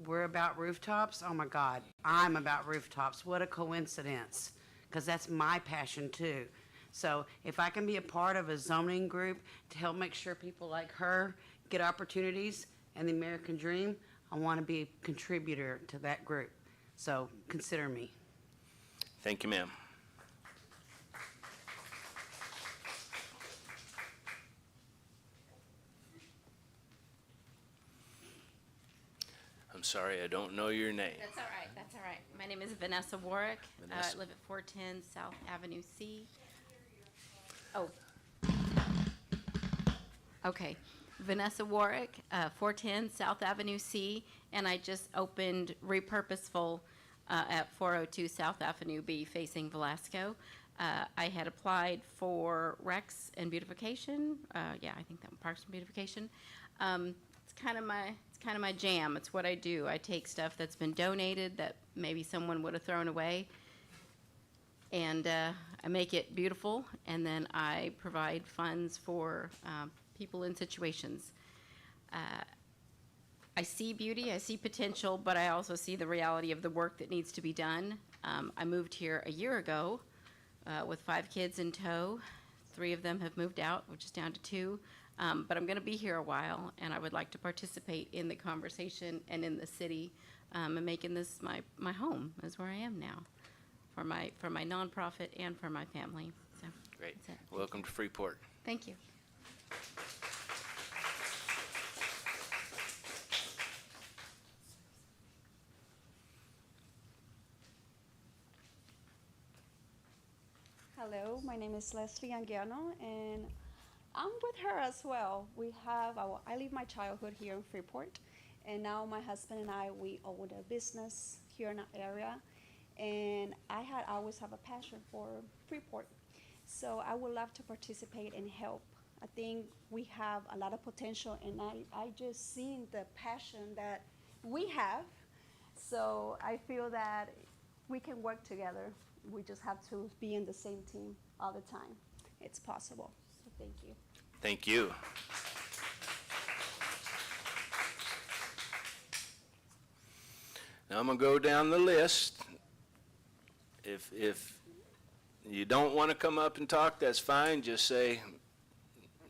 We're about rooftops. Oh my God, I'm about rooftops. What a coincidence, because that's my passion too. So if I can be a part of a zoning group to help make sure people like her get opportunities and the American dream, I want to be a contributor to that group. So consider me. Thank you, ma'am. I'm sorry, I don't know your name. That's all right, that's all right. My name is Vanessa Warwick. Vanessa. I live at 410 South Avenue C. Oh. Okay. Vanessa Warwick, 410 South Avenue C, and I just opened Repurposeful at 402 South Avenue B facing Velasco. I had applied for Rex and beautification. Yeah, I think that Parks and Beautification. It's kind of my jam. It's what I do. I take stuff that's been donated that maybe someone would have thrown away, and I make it beautiful, and then I provide funds for people in situations. I see beauty, I see potential, but I also see the reality of the work that needs to be done. I moved here a year ago with 5 kids in tow. 3 of them have moved out, which is down to 2. But I'm going to be here a while, and I would like to participate in the conversation and in the city, and making this my home is where I am now, for my nonprofit and for my family. So Great. that's it. Welcome to Freeport. Thank you. Hello, my name is Leslie Anguiano, and I'm with her as well. I live my childhood here in Freeport, and now my husband and I, we own a business here in our area, and I always have a passion for Freeport. So I would love to participate and help. I think we have a lot of potential, and I just seen the passion that we have. So I feel that we can work together. We just have to be in the same team all the time. It's possible. So thank you. Thank you. Now I'm gonna go down the list. If you don't want to come up and talk, that's fine. Just say,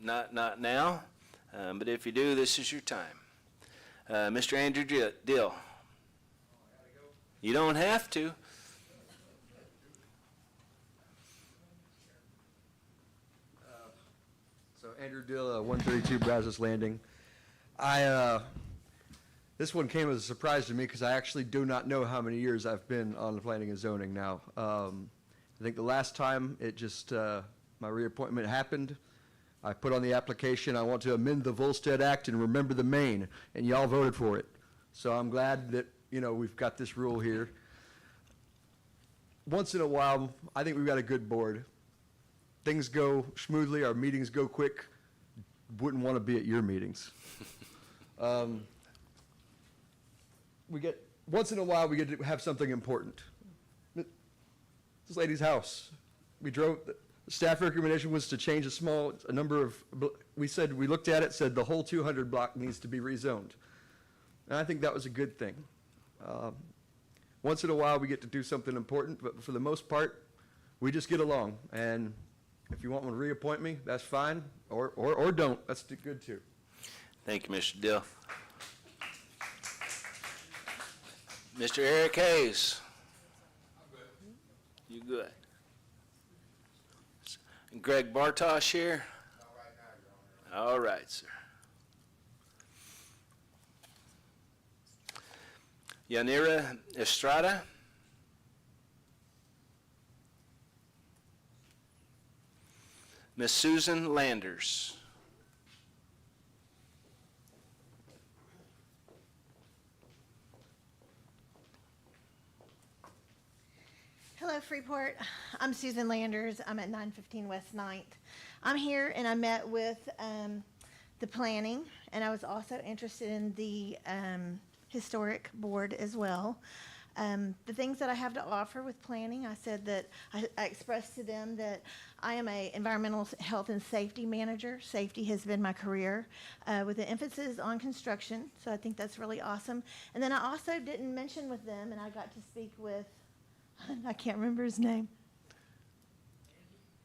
not now. But if you do, this is your time. Mr. Andrew Dill. You don't have to. So Andrew Dill, 132 Brazos Landing. This one came as a surprise to me because I actually do not know how many years I've been on the planning and zoning now. I think the last time my reappointment happened, I put on the application, I want to amend the Volstead Act and remember the Maine, and y'all voted for it. So I'm glad that, we've got this rule here. Once in a while, I think we've got a good board. Things go smoothly, our meetings go quick. Wouldn't want to be at your meetings. Once in a while, we get to have something important. This lady's house. The staff recommendation was to change a number of, we looked at it, said the whole 200 block needs to be rezoned. And I think that was a good thing. Once in a while, we get to do something important, but for the most part, we just get along. And if you want to reappoint me, that's fine, or don't. That's good too. Thank you, Mr. Dill. Mr. Eric Hayes. You good? Greg Bartosh here? All right, sir. Yanira Estrada? Miss Susan Landers? Hello, Freeport. I'm Susan Landers. I'm at 915 West 9th. I'm here and I met with the planning, and I was also interested in the historic board as well. The things that I have to offer with planning, I said that I expressed to them that I am a environmental health and safety manager. Safety has been my career with an emphasis on construction, so I think that's really awesome. And then I also didn't mention with them, and I got to speak with, I can't remember his name.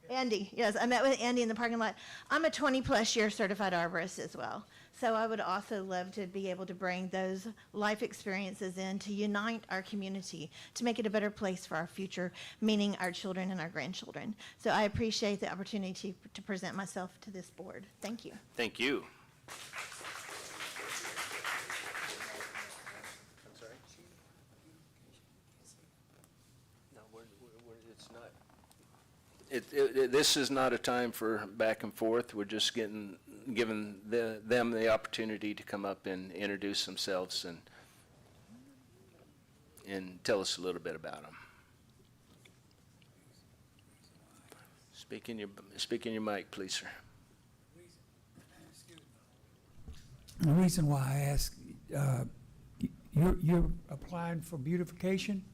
Andy, yes, I met with Andy in the parking lot. I'm a 20-plus year certified arborist as well. So I would also love to be able to bring those life experiences in to unite our community, to make it a better place for our future, meaning our children and our grandchildren. So I appreciate the opportunity to present myself to this board. Thank you. Thank you. This is not a time for back and forth. We're just giving them the opportunity to come up and introduce themselves and tell us a little bit about them. Speak in your mic, please, sir. The reason why I ask, you're applying for beautification?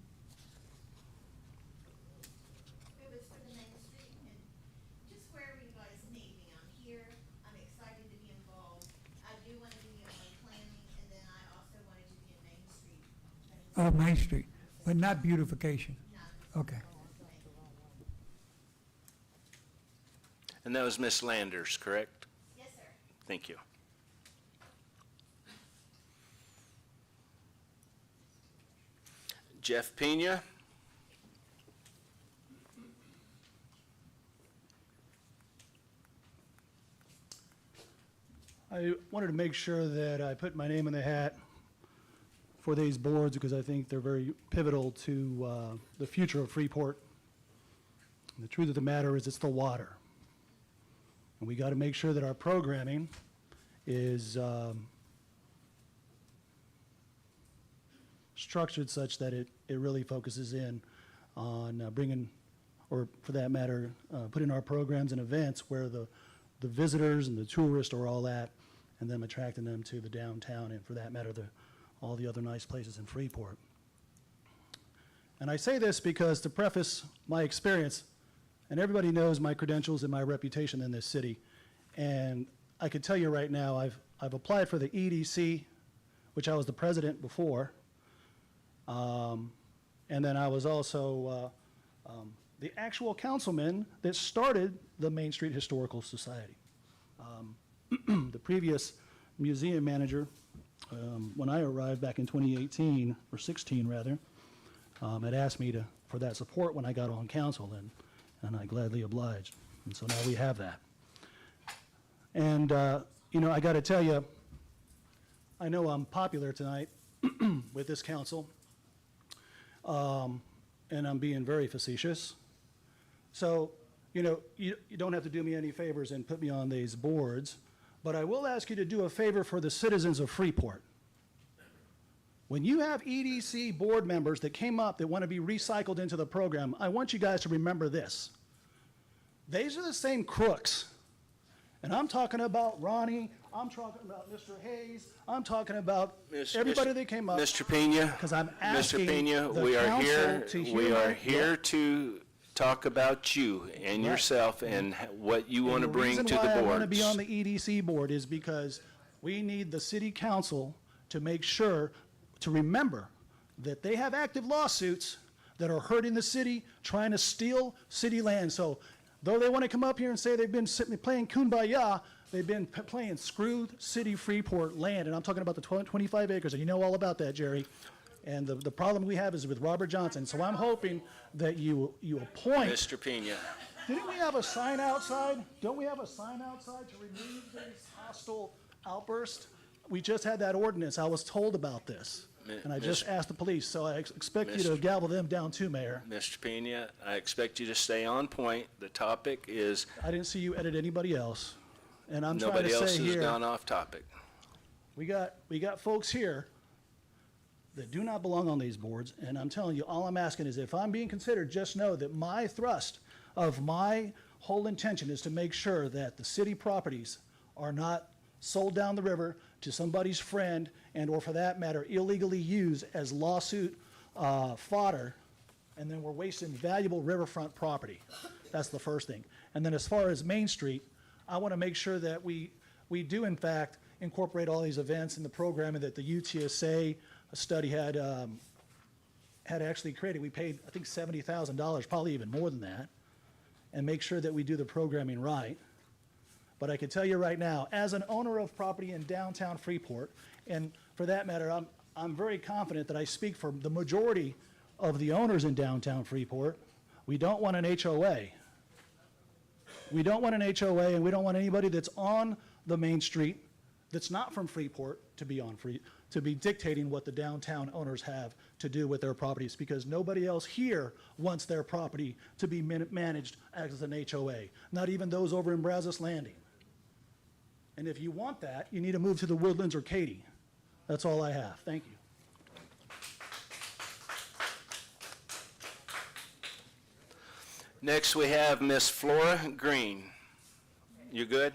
Oh, Main Street, but not beautification? Okay. And that was Miss Landers, correct? Yes, sir. Thank you. Jeff Pena? I wanted to make sure that I put my name in the hat for these boards because I think they're very pivotal to the future of Freeport. And the truth of the matter is it's the water. And we got to make sure that our programming is structured such that it really focuses in on bringing, or for that matter, putting our programs and events where the visitors and the tourists are all at, and then attracting them to the downtown and, for that matter, all the other nice places in Freeport. And I say this because to preface my experience, and everybody knows my credentials and my reputation in this city, and I can tell you right now, I've applied for the EDC, which I was the president before. And then I was also the actual councilman that started the Main Street Historical Society. The previous museum manager, when I arrived back in 2018, or 16 rather, had asked me for that support when I got on council, and I gladly obliged. And so now we have that. And, I got to tell you, I know I'm popular tonight with this council, and I'm being very facetious. So, you don't have to do me any favors and put me on these boards, but I will ask you to do a favor for the citizens of Freeport. When you have EDC board members that came up that want to be recycled into the program, I want you guys to remember this. These are the same crooks. And I'm talking about Ronnie, I'm talking about Mr. Hayes, I'm talking about everybody that came up. Mr. Pena, Because I'm Mr. asking Pena, the we are council here, to hear we are my- here to talk about you and Right. yourself and what you want to bring to the The reason why I want to boards. be on the EDC board is because we need the city council to make sure, to remember that they have active lawsuits that are hurting the city, trying to steal city land. So though they want to come up here and say they've been playing Kumbaya, they've been playing screwed city Freeport land. And I'm talking about the 25 acres, and you know all about that, Jerry. And the problem we have is with Robert Johnson. So I'm hoping that you appoint. Mr. Pena, Didn't we have a sign outside? Don't we have a sign outside to remove these hostile outbursts? We just had that ordinance. I was told about this. And I just asked the police, so I expect you to Mr. gavel them down too, Mayor. Mr. Pena, I expect you to stay on point. The topic is, I didn't see you edit anybody else. And I'm trying nobody to else say has here, gone off topic. we got folks here that do not belong on these boards. And I'm telling you, all I'm asking is if I'm being considered, just know that my thrust of my whole intention is to make sure that the city properties are not sold down the river to somebody's friend and, or for that matter, illegally used as lawsuit fodder, and then we're wasting valuable riverfront property. That's the first thing. And then as far as Main Street, I want to make sure that we do in fact incorporate all these events in the program, and that the UTSA study had actually created. We paid, I think, $70,000, probably even more than that, and make sure that we do the programming right. But I can tell you right now, as an owner of property in downtown Freeport, and for that matter, I'm very confident that I speak for the majority of the owners in downtown Freeport, we don't want an HOA. We don't want an HOA, and we don't want anybody that's on the main street that's not from Freeport to be dictating what the downtown owners have to do with their properties, because nobody else here wants their property to be managed as an HOA, not even those over in Brazos Landing. And if you want that, you need to move to the Woodlands or Katy. That's all I have. Thank you. Next, we have Miss Flora Green. You good?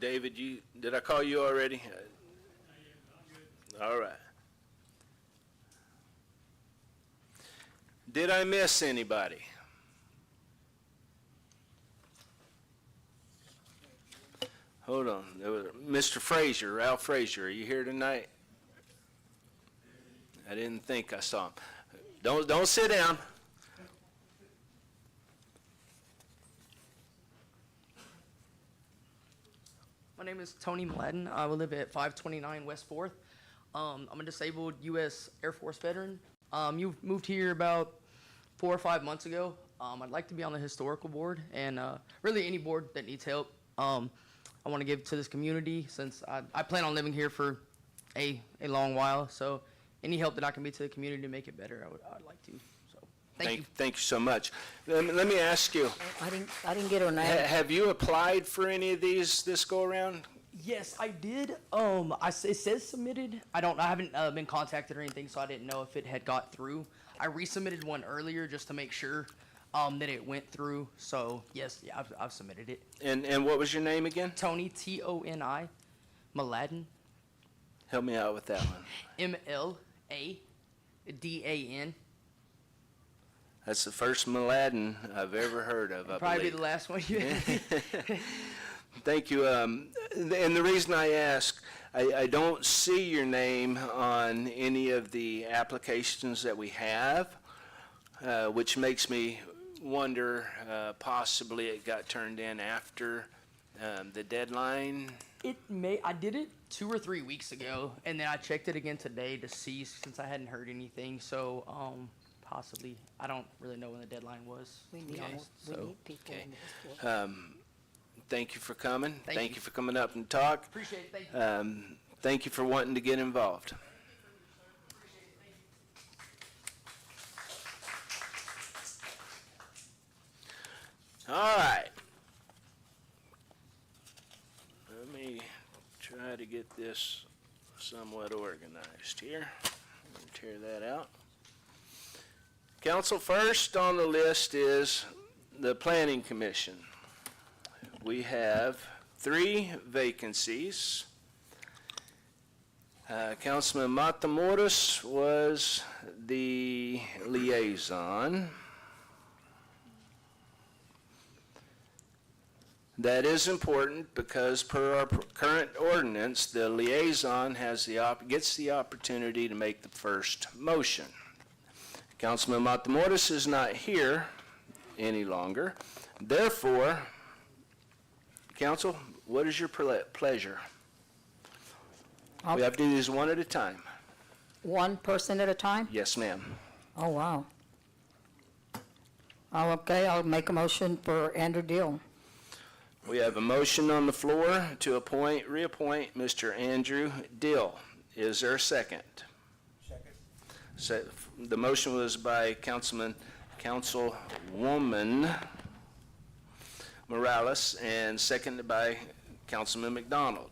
David, did I call you already? All right. Did I miss anybody? Hold on. There was Mr. Frazier, Ralph Frazier. Are you here tonight? I didn't think I saw him. Don't sit down. My name is Tony Mladen. I live at 529 West 4th. I'm a disabled U.S. Air Force veteran. You moved here about 4 or 5 months ago. I'd like to be on the historical board, and really any board that needs help. I want to give to this community, since I plan on living here for a long while. So any help that I can be to the community to make it better, I'd like to. So thank you. Thank you so much. Let me ask you. I didn't get her name. Have you applied for any of these this go around? Yes, I did. It says submitted. I haven't been contacted or anything, so I didn't know if it had got through. I resubmitted one earlier just to make sure that it went through. So yes, yeah, I've submitted it. And what was your name again? Tony, Toni, Mladen. Help me out with that one. Mladan. That's the first Mladen I've ever heard of, I Probably believe. the last one. Thank you. And the reason I ask, I don't see your name on any of the applications that we have, which makes me wonder, possibly it got turned in after the deadline. I did it 2 or 3 weeks ago, and then I checked it again today to see, since I hadn't heard anything, so, possibly, I don't really know when the deadline was. We need, Okay, we so- need people okay. in this board. Thank you for coming. Thank you. For coming up and talk. Appreciate it, thank you. Thank you for wanting to get involved. All right. Let me try to get this somewhat organized here. Tear that out. Council, first on the list is the Planning Commission. We have 3 vacancies. Councilman Matamoros was the liaison. That is important because per our current ordinance, the liaison gets the opportunity to make the first motion. Councilman Matamoros is not here any longer. Therefore, council, what is your pleasure? We have to do these one at a time. One person at a time? Yes, ma'am. Oh, wow. Oh, okay, I'll make a motion for Andrew Deal. We have a motion on the floor to reappoint Mr. Andrew Dill. Is there a second? Second. The motion was by Councilwoman Morales and seconded by Councilman McDonald.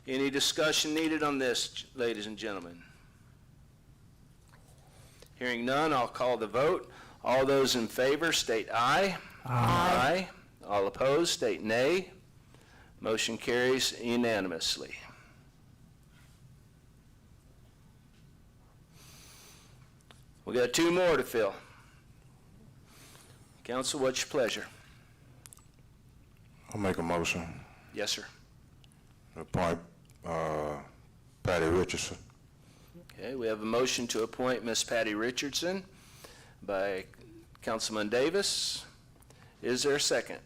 Any discussion needed on this, ladies and gentlemen? Hearing none, I'll call the vote. All those in favor state aye. Aye. All opposed state nay. Motion carries unanimously. We got 2 more to fill. Council, what's your pleasure? I'll make a motion Yes, sir. to appoint Patty Richardson. Okay, we have a motion to appoint Miss Patty Richardson by Councilman Davis. Is there a second?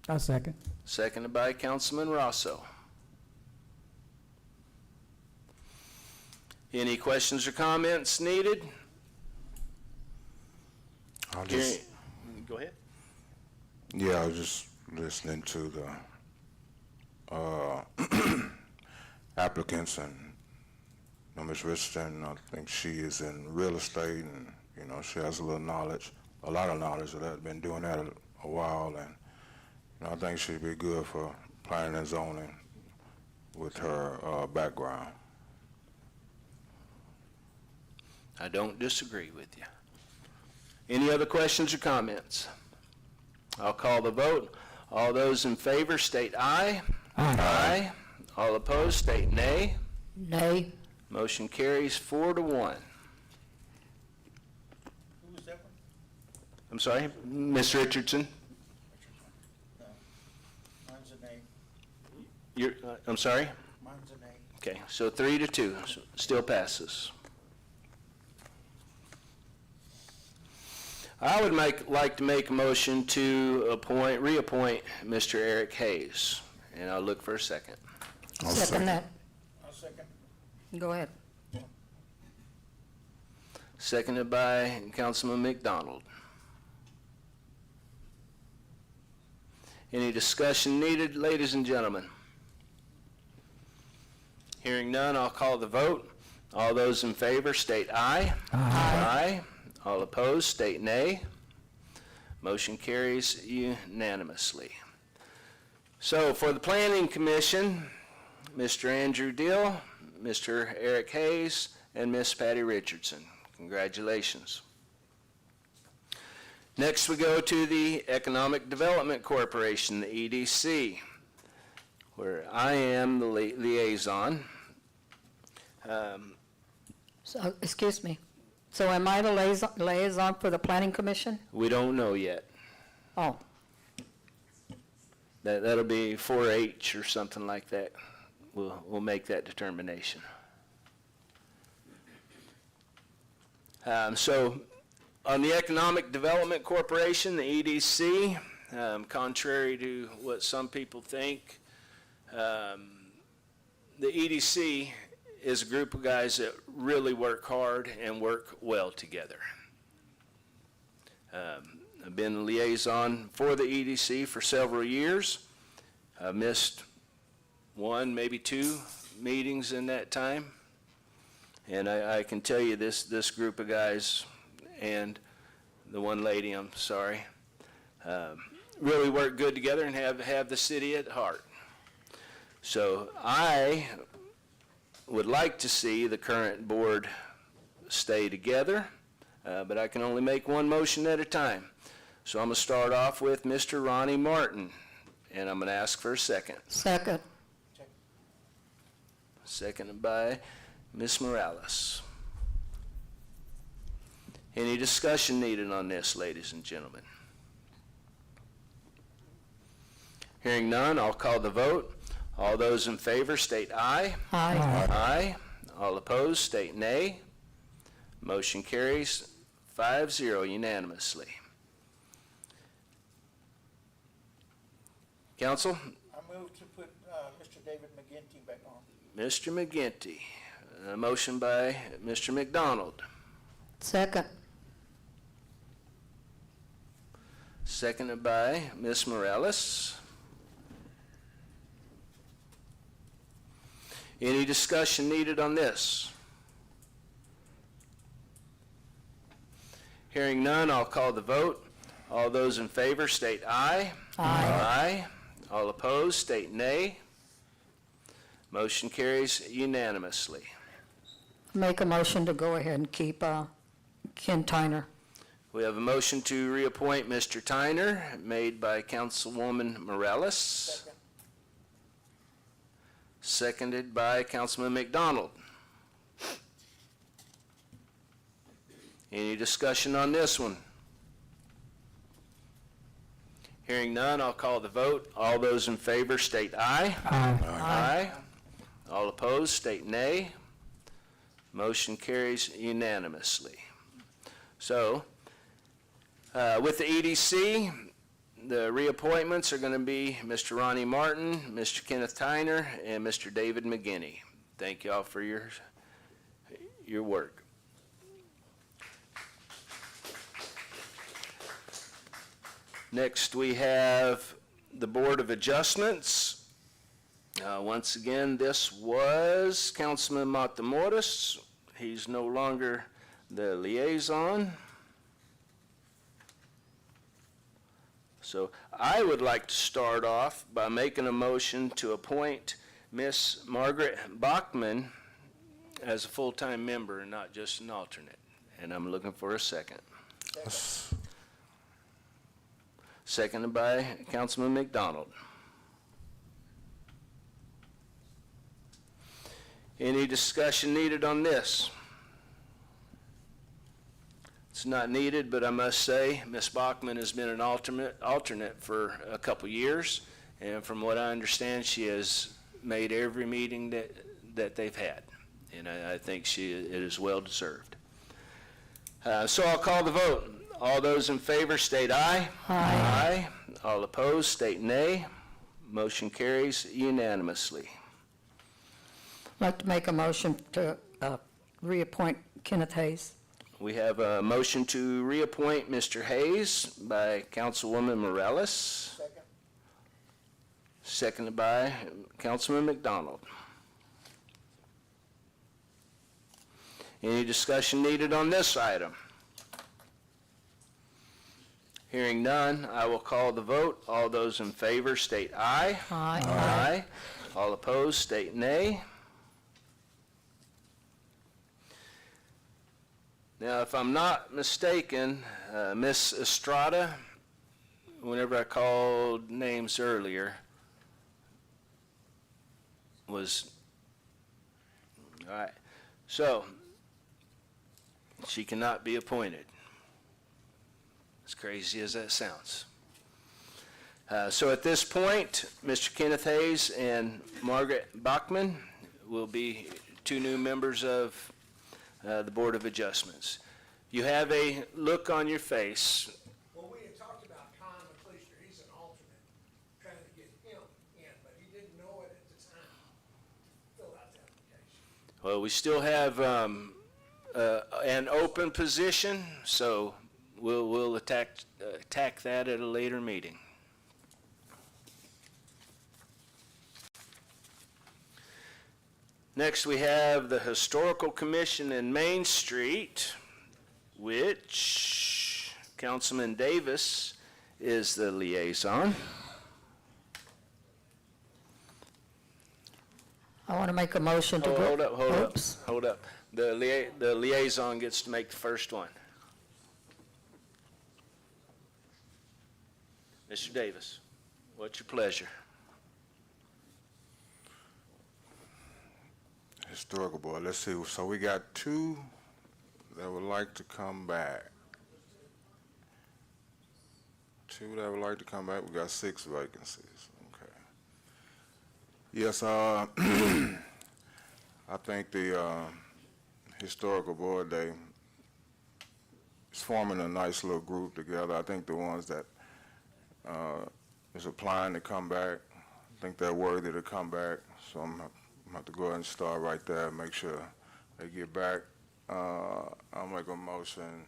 I'll second. Seconded by Councilman Rosso. Any questions or comments needed? I'll just, Go ahead. yeah, I was just listening to the applicants, and Ms. Richardson, I think she is in real estate, and, you know, she has a lot of knowledge of that, been doing that a while, and, you know, I think she'd be good for planning and zoning with her background. I don't disagree with you. Any other questions or comments? I'll call the vote. All those in favor state aye. Aye. All opposed state nay. Nay. Motion carries 4-1. I'm sorry, Ms. Richardson? Mine's a nay. I'm sorry? Mine's a nay. Okay, so 3-2, still passes. I would like to make a motion to reappoint Mr. Eric Hayes, and I'll look for a second. Second that. I'll second. Go ahead. Seconded by Councilman McDonald. Any discussion needed, ladies and gentlemen? Hearing none, I'll call the vote. All those in favor state aye. Aye. All opposed state nay. Motion carries unanimously. So for the Planning Commission, Mr. Andrew Dill, Mr. Eric Hayes, and Miss Patty Richardson. Congratulations. Next, we go to the Economic Development Corporation, the EDC, where I am the liaison. So, excuse me. So am I the liaison for the Planning Commission? We don't know yet. Oh, That'll be 4-H or something like that. We'll make that determination. So on the Economic Development Corporation, the EDC, contrary to what some people think, the EDC is a group of guys that really work hard and work well together. I've been a liaison for the EDC for several years. I missed one, maybe two meetings in that time. And I can tell you this group of guys and the one lady, I'm sorry, really work good together and have the city at heart. So I would like to see the current board stay together, but I can only make one motion at a time. So I'm going to start off with Mr. Ronnie Martin, and I'm going to ask for a second. second. Seconded by Ms. Morales. Any discussion needed on this, ladies and gentlemen? Hearing none, I'll call the vote. All those in favor state aye. Aye. Aye. All opposed state nay. Motion carries 5-0 unanimously. Council? I move to put Mr. David McGinty back on. Mr. McGinty. A motion by Mr. McDonald. Second. Seconded by Ms. Morales. Any discussion needed on this? Hearing none, I'll call the vote. All those in favor state aye. Aye. Aye. All opposed state nay. Motion carries unanimously. Make a motion to go ahead and keep Ken Tyner. We have a motion to reappoint Mr. Tyner, made by Councilwoman Morales. Seconded by Councilman McDonald. Any discussion on this one? Hearing none, I'll call the vote. All those in favor state aye. Aye. Aye. All opposed state nay. Motion carries unanimously. So, with the EDC, the reappointments are going to be Mr. Ronnie Martin, Mr. Kenneth Tyner, and Mr. David McGinney. Thank you all for your work. Next, we have the Board of Adjustments. Once again, this was Councilman Matamoros. He's no longer the liaison. So I would like to start off by making a motion to appoint Miss Margaret Bachman as a full-time member and not just an alternate. And I'm looking for a second. Seconded by Councilman McDonald. Any discussion needed on this? It's not needed, but I must say, Ms. Bachman has been an alternate for a couple years, and from what I understand, she has made every meeting that they've had, and I think it is well deserved. So I'll call the vote. All those in favor state aye. Aye. Aye. All opposed state nay. Motion carries unanimously. I'd like to make a motion to reappoint Kenneth Hayes. We have a motion to reappoint Mr. Hayes by Councilwoman Morales. Second. Seconded by Councilman McDonald. Any discussion needed on this item? Hearing none, I will call the vote. All those in favor state aye. Aye. Aye. All opposed state nay. Now, if I'm not mistaken, Miss Estrada, whenever I called names earlier, was, all right, so she cannot be appointed. As crazy as that sounds. So at this point, Mr. Kenneth Hayes and Margaret Bachman will be two new members of the Board of Adjustments. You have a look on your face. Well, we had talked about Con McLeister, he's an alternate, trying to get him in, but he didn't know it at the time. Fill out the application. Well, we still have an open position, so we'll attack that at a later meeting. Next, we have the Historical Commission in Main Street, which Councilman Davis is the liaison. I want to make a motion to go. Hold up. The liaison gets to make the first one. Mr. Davis, what's your pleasure? Historical Board, let's see, so we got two that would like to come back. Two that would like to come back, we got 6 vacancies, okay. Yes, I think the Historical Board, is forming a nice little group together. I think the ones that is applying to come back, I think they're worthy to come back, so I'm gonna have to go ahead and start right there, make sure they get back. I'll make a motion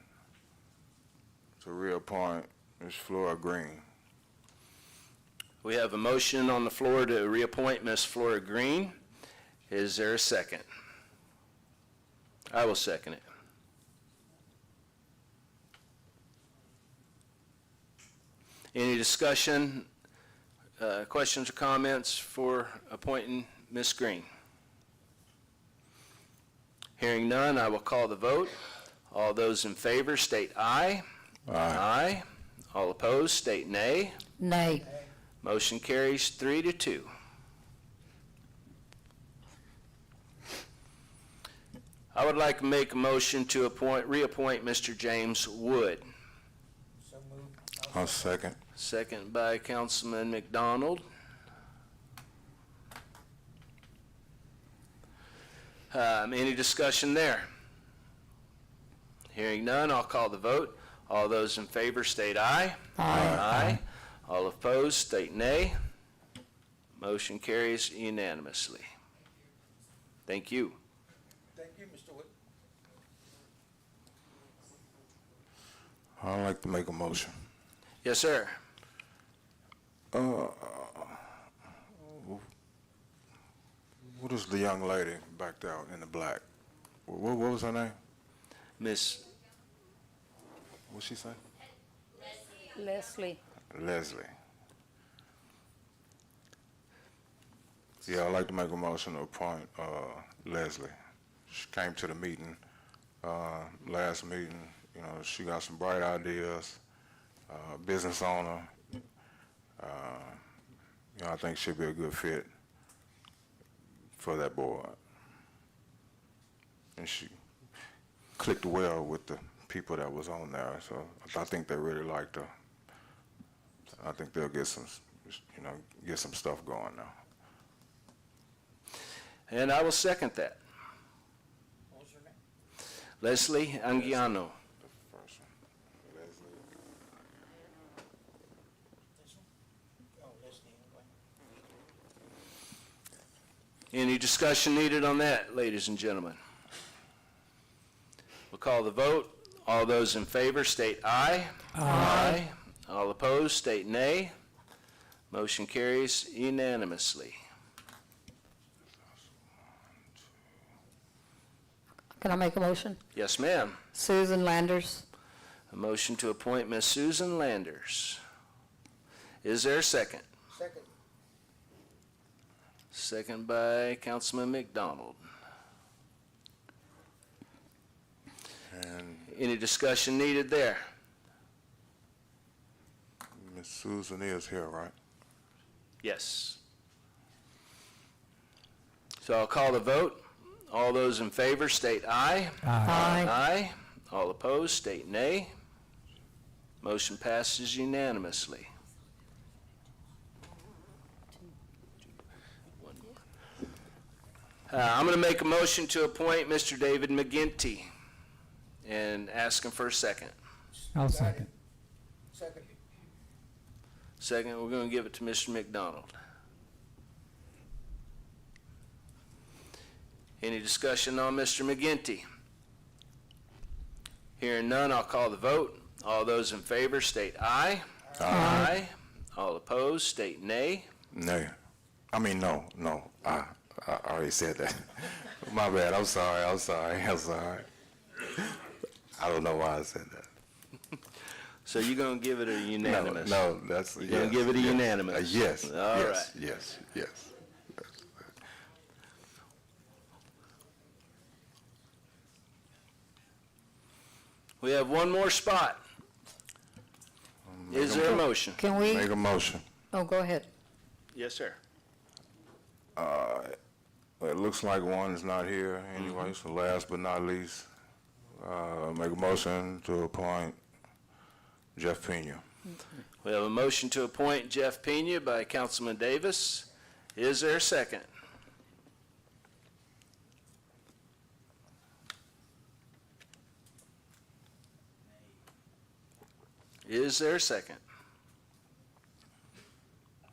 to reappoint Ms. Flora Green. We have a motion on the floor to reappoint Ms. Flora Green. Is there a second? I will second it. Any discussion, questions or comments for appointing Ms. Green? Hearing none, I will call the vote. All those in favor state aye. Aye. All opposed state nay. Nay. Motion carries 3-2. I would like to make a motion to reappoint Mr. James Wood. So moved. I'll second. Second by Councilman McDonald. Any discussion there? Hearing none, I'll call the vote. All those in favor state aye. Aye. All opposed state nay. Motion carries unanimously. Thank you. Thank you, Mr. Wood. I'd like to make a motion. Yes, sir. What is the young lady back there in the black? What was her name? Miss, What'd she say? Leslie. Leslie. Yeah, I'd like to make a motion to appoint Leslie. She came to the meeting, last meeting. You know, she got some bright ideas, business owner. You know, I think she'll be a good fit for that board. And she clicked well with the people that was on there, so I think they really liked her. I think they'll get some, get some stuff going now. and I will second that. What was her name? Leslie Anguiano. The first one, Leslie. This one? Oh, Leslie Anguiano. Any discussion needed on that, ladies and gentlemen? We'll call the vote. All those in favor state aye. Aye. All opposed state nay. Motion carries unanimously. Can I make a motion? Yes, ma'am. Susan Landers. A motion to appoint Ms. Susan Landers. Is there a second? Second. Second by Councilman McDonald. And Any discussion needed there? Miss Susan is here, right? Yes. So I'll call the vote. All those in favor state aye. Aye. Aye. All opposed state nay. Motion passes unanimously. I'm going to make a motion to appoint Mr. David McGinty and ask him for a second. I'll second. Second. Second, we're going to give it to Mr. McDonald. Any discussion on Mr. McGinty? Hearing none, I'll call the vote. All those in favor state aye. Aye. All opposed state nay. Nay. I mean, no. I already said that. My bad. I'm sorry. I don't know why I said that. So you're going to give it a unanimous? No, that's... You're going to give it a unanimous? Yes. All yes, right. Yes. We have one more spot. Is there a motion? Can we? Make a motion. Oh, go ahead. Yes, sir. It looks like one is not here anyway, so last but not least, make a motion to appoint Jeff Pena. We have a motion to appoint Jeff Pena by Councilman Davis. Is there a second? Is there a second?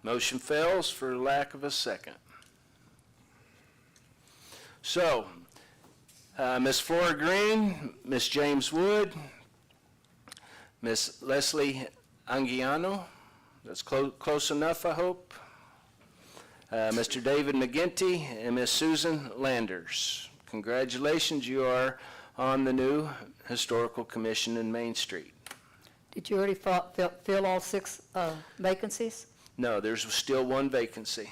Motion fails for lack of a second. So, Ms. Flora Green, Ms. James Wood, Ms. Leslie Anguiano, that's close enough, I hope. Mr. David McGinty and Ms. Susan Landers. Congratulations, you are on the new Historical Commission in Main Street. Did you already fill all 6 vacancies? No, there's still one vacancy.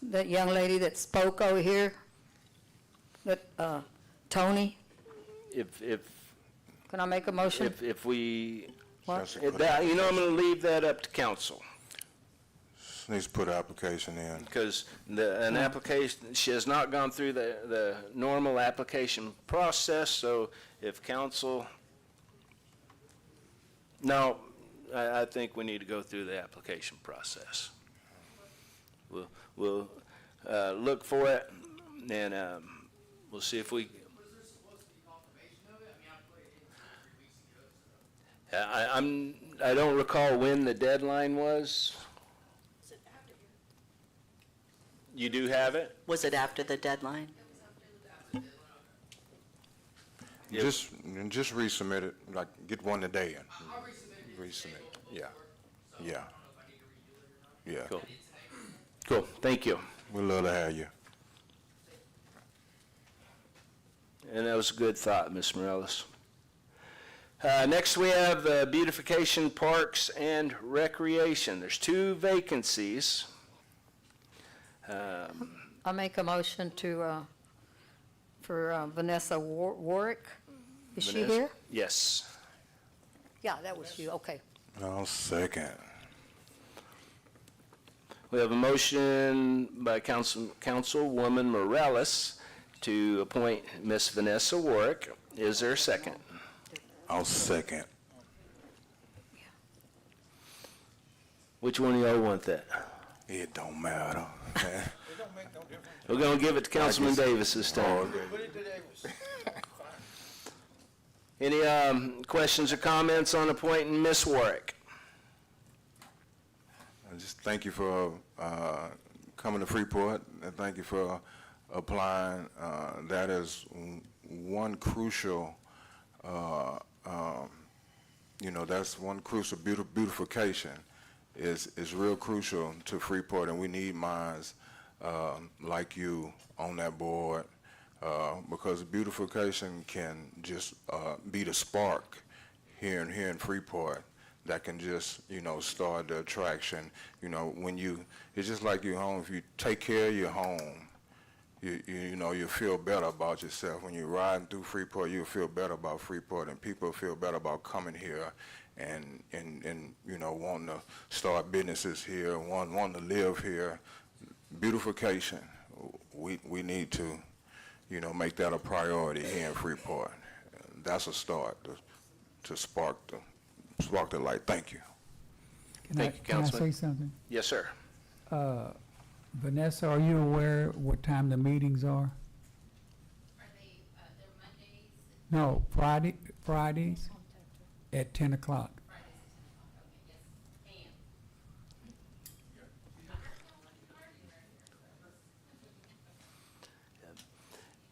That young lady that spoke over here, that, Tony, If can I make a motion? if we, What? I'm going to leave that up to council. Just needs to put an application in. Because an application, she has not gone through the normal application process, so if council, no, I think we need to go through the application process. We'll look for it, and we'll see if we. I don't recall when the deadline was. You do have it? Was it after the deadline? Just resubmit it, like, get one today and resubmit. Yeah. Cool, thank you. We'd love to have you. And that was a good thought, Ms. Morales. Next, we have Beautification, Parks, and Recreation. There's 2 vacancies. I make a motion to, for Vanessa Warwick. Is she Vanessa? here? Yes. Yeah, that was you, okay. I'll second. We have a motion by Councilwoman Morales to appoint Miss Vanessa Warwick. Is there a second? I'll second. Which one of y'all want that? It don't matter. We're going to give it to Councilman Davis this time. Put it to Davis. Any questions or comments on appointing Miss Warwick? I just thank you for coming to Freeport, and thank you for applying. That is one crucial, that's one crucial beautification is real crucial to Freeport, and we need minds like you on that board, because beautification can just be the spark here in Freeport that can just, start the attraction. It's just like your home. If you take care of your home, you feel better about yourself. When you're riding through Freeport, you'll feel better about Freeport, and people feel better about coming here and wanting to start businesses here, wanting to live here. Beautification, we need to, make that a priority here in Freeport. That's a start to spark the light. Thank you. Thank you, Can I Councilman. say something? Yes, sir. Vanessa, are you aware what time the meetings are? No, Fridays at 10 o'clock.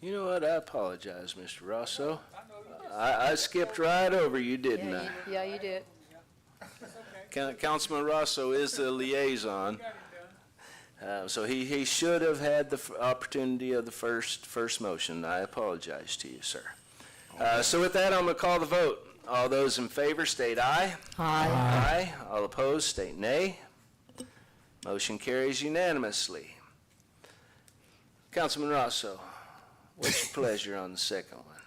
You know what? I apologize, Mr. Rosso. I skipped right over you, didn't I? Yeah, you did. Councilman Rosso is the liaison. So he should have had the opportunity of the first motion. I apologize to you, sir. So with that, I'm going to call the vote. All those in favor state aye. Aye. Aye. All opposed state nay. Motion carries unanimously. Councilman Rosso, what's your pleasure on the second one?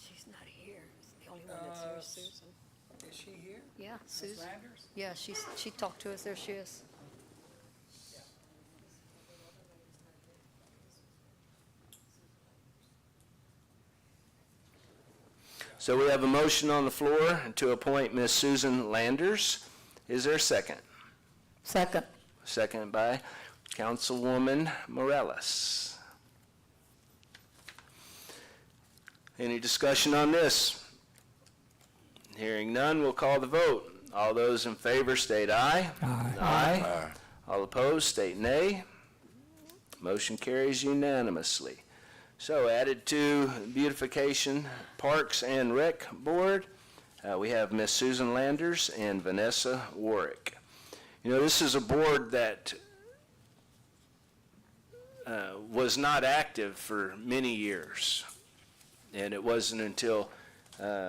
She's not here. The only one that's here is Susan. Is she here? Yeah, Susan. Yeah, she talked to us. There she is. So we have a motion on the floor to appoint Ms. Susan Landers. Is there a second? Second. Second by Councilwoman Morales. Any discussion on this? Hearing none, we'll call the vote. All those in favor state aye. Aye. Aye. All opposed state nay. Motion carries unanimously. So added to Beautification, Parks and Rec Board, we have Miss Susan Landers and Vanessa Warwick. You know, this is a board that was not active for many years. And it wasn't until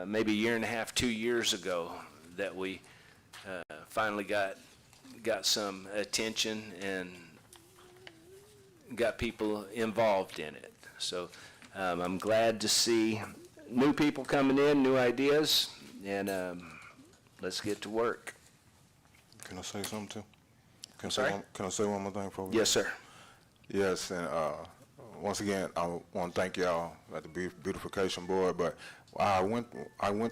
maybe a year and a half, 2 years ago that we finally got some attention and got people involved in it. So I'm glad to see new people coming in, new ideas, and let's get to work. Can I say something too? Sorry? Can I say one more thing before we? Yes, sir. Yes, and once again, I want to thank y'all at the Beautification Board, but I went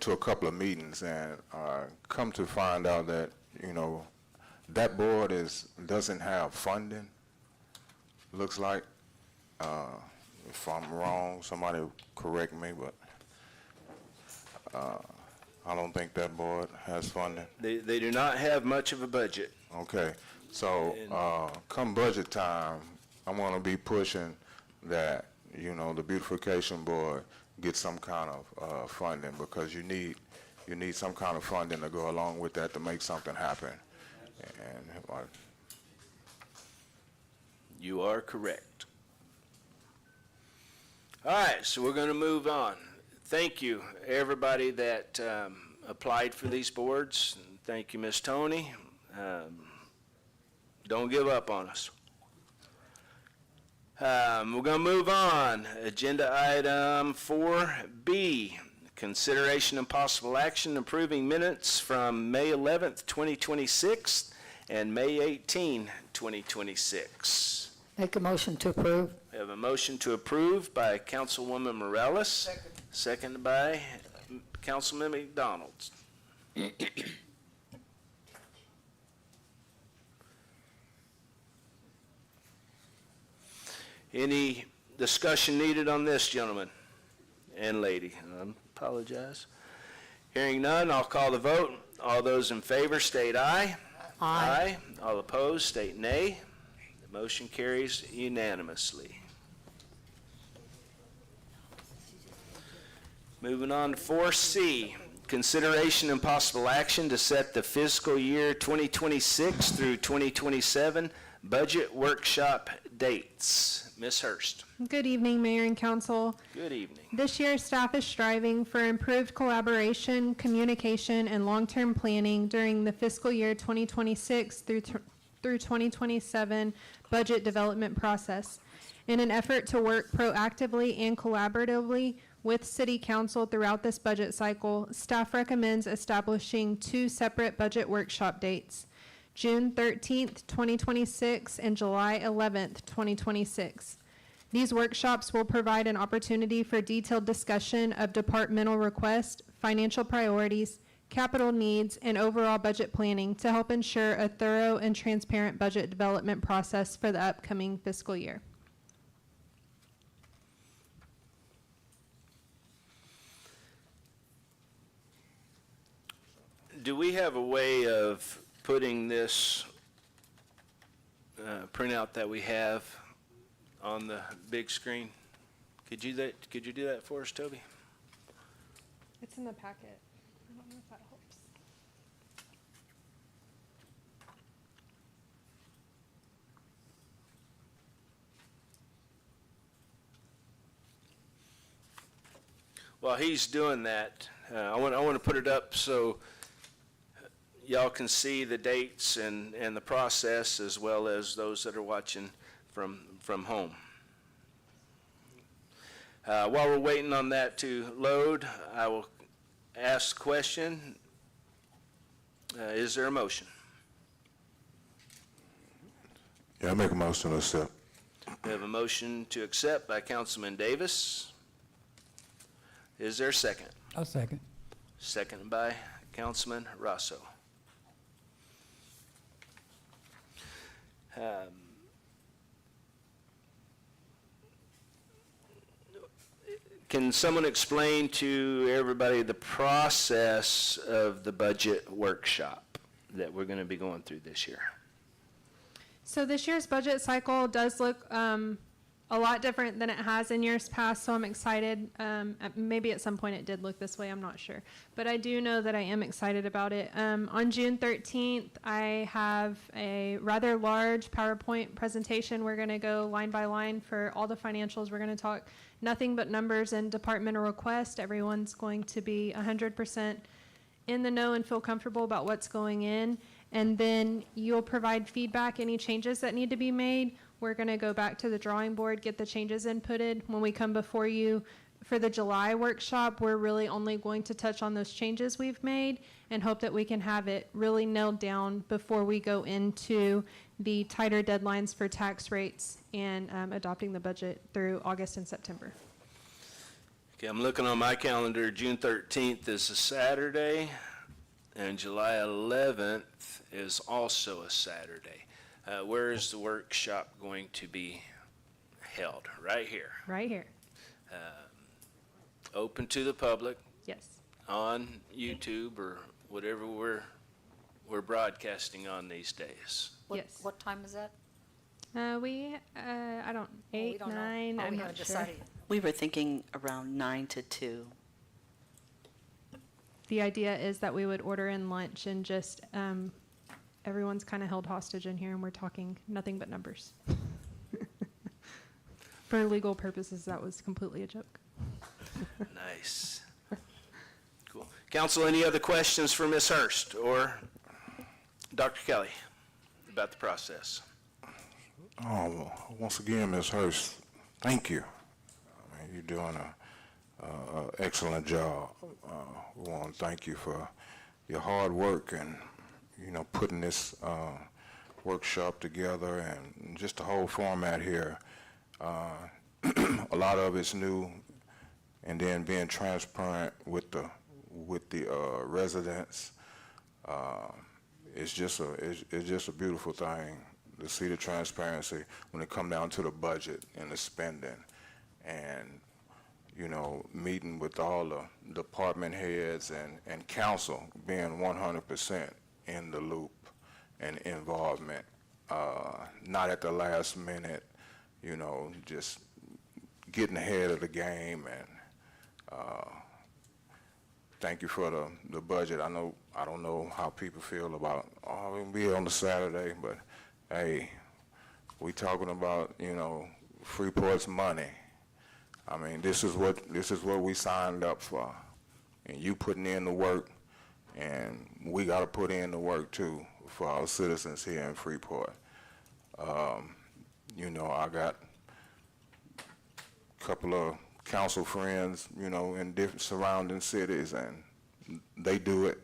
to a couple of meetings and come to find out that, you know, that board doesn't have funding, looks like. If I'm wrong, somebody correct me, but I don't think that board has funding. They do not have much of a budget. Okay, so come budget time, I'm going to be pushing that, you know, the Beautification Board get some kind of funding, because you need some kind of funding to go along with that to make something happen. And You are correct. All right, so we're going to move on. Thank you, everybody that applied for these boards. Thank you, Ms. Tony. Don't give up on us. We're going to move on. Agenda item 4B, consideration and possible action approving minutes from May 11th, 2026 and May 18, 2026. Make a motion to approve. We have a motion to approve by Councilwoman Morales. Second by Councilman McDonald. Any discussion needed on this, gentleman and lady? I apologize. Hearing none, I'll call the vote. All those in favor state aye. Aye. All opposed state nay. The motion carries unanimously. Moving on to 4C, consideration and possible action to set the fiscal year 2026 through 2027 budget workshop dates. Ms. Hurst. Good evening, Mayor and Council. Good evening. This year, staff is striving for improved collaboration, communication, and long-term planning during the fiscal year 2026 through 2027 budget development process. In an effort to work proactively and collaboratively with City Council throughout this budget cycle, staff recommends establishing 2 separate budget workshop dates, June 13th, 2026 and July 11th, 2026. These workshops will provide an opportunity for detailed discussion of departmental requests, financial priorities, capital needs, and overall budget planning to help ensure a thorough and transparent budget development process for the upcoming fiscal year. Do we have a way of putting this printout that we have on the big screen? Could you do that for us, Toby? It's in the packet. I don't know if that helps. While he's doing that, I want to put it up so y'all can see the dates and the process, as well as those that are watching from home. While we're waiting on that to load, I will ask the question. Is there a motion? Yeah, I make a motion to accept. We have a motion to accept by Councilman Davis. Is there a second? I'll second. Second by Councilman Rosso. Can someone explain to everybody the process of the budget workshop that we're going to be going through this year? So this year's budget cycle does look a lot different than it has in years past, so I'm excited. Maybe at some point it did look this way, I'm not sure. But I do know that I am excited about it. On June 13th, I have a rather large PowerPoint presentation. We're going to go line by line for all the financials. We're going to talk nothing but numbers and departmental request. Everyone's going to be 100% in the know and feel comfortable about what's going in. And then you'll provide feedback, any changes that need to be made. We're going to go back to the drawing board, get the changes inputted. When we come before you for the July workshop, we're really only going to touch on those changes we've made and hope that we can have it really nailed down before we go into the tighter deadlines for tax rates and adopting the budget through August and September. Okay, I'm looking on my calendar. June 13th is a Saturday, and July 11th is also a Saturday. Where is the workshop going to be held? Right here. Right here. Open to the public Yes. on YouTube or whatever we're broadcasting on these days. Yes. What time is that? I don't, we 8, don't know. 9, Oh, I'm we not haven't sure. decided. We were thinking around 9 to 2. The idea is that we would order in lunch and just, everyone's kind of held hostage in here and we're talking nothing but numbers. For legal purposes, that was completely a joke. Nice. Cool. Council, any other questions for Ms. Hurst or Dr. Kelly about the process? Oh, once again, Ms. Hurst, thank you. I mean, you're doing an excellent job. We want to thank you for your hard work and, putting this workshop together and just the whole format here. A lot of it's new, and then being transparent with the residents. It's just a beautiful thing to see the transparency when it come down to the budget and the spending, and meeting with all the department heads and council being 100% in the loop and involvement, not at the last minute, just getting ahead of the game. And thank you for the budget. I don't know how people feel about, we can be on the Saturday, but hey, we talking about, Freeport's money. I mean, this is what we signed up for, and you putting in the work, and we got to put in the work too for our citizens here in Freeport. I got a couple of council friends, in different surrounding cities, and they do it.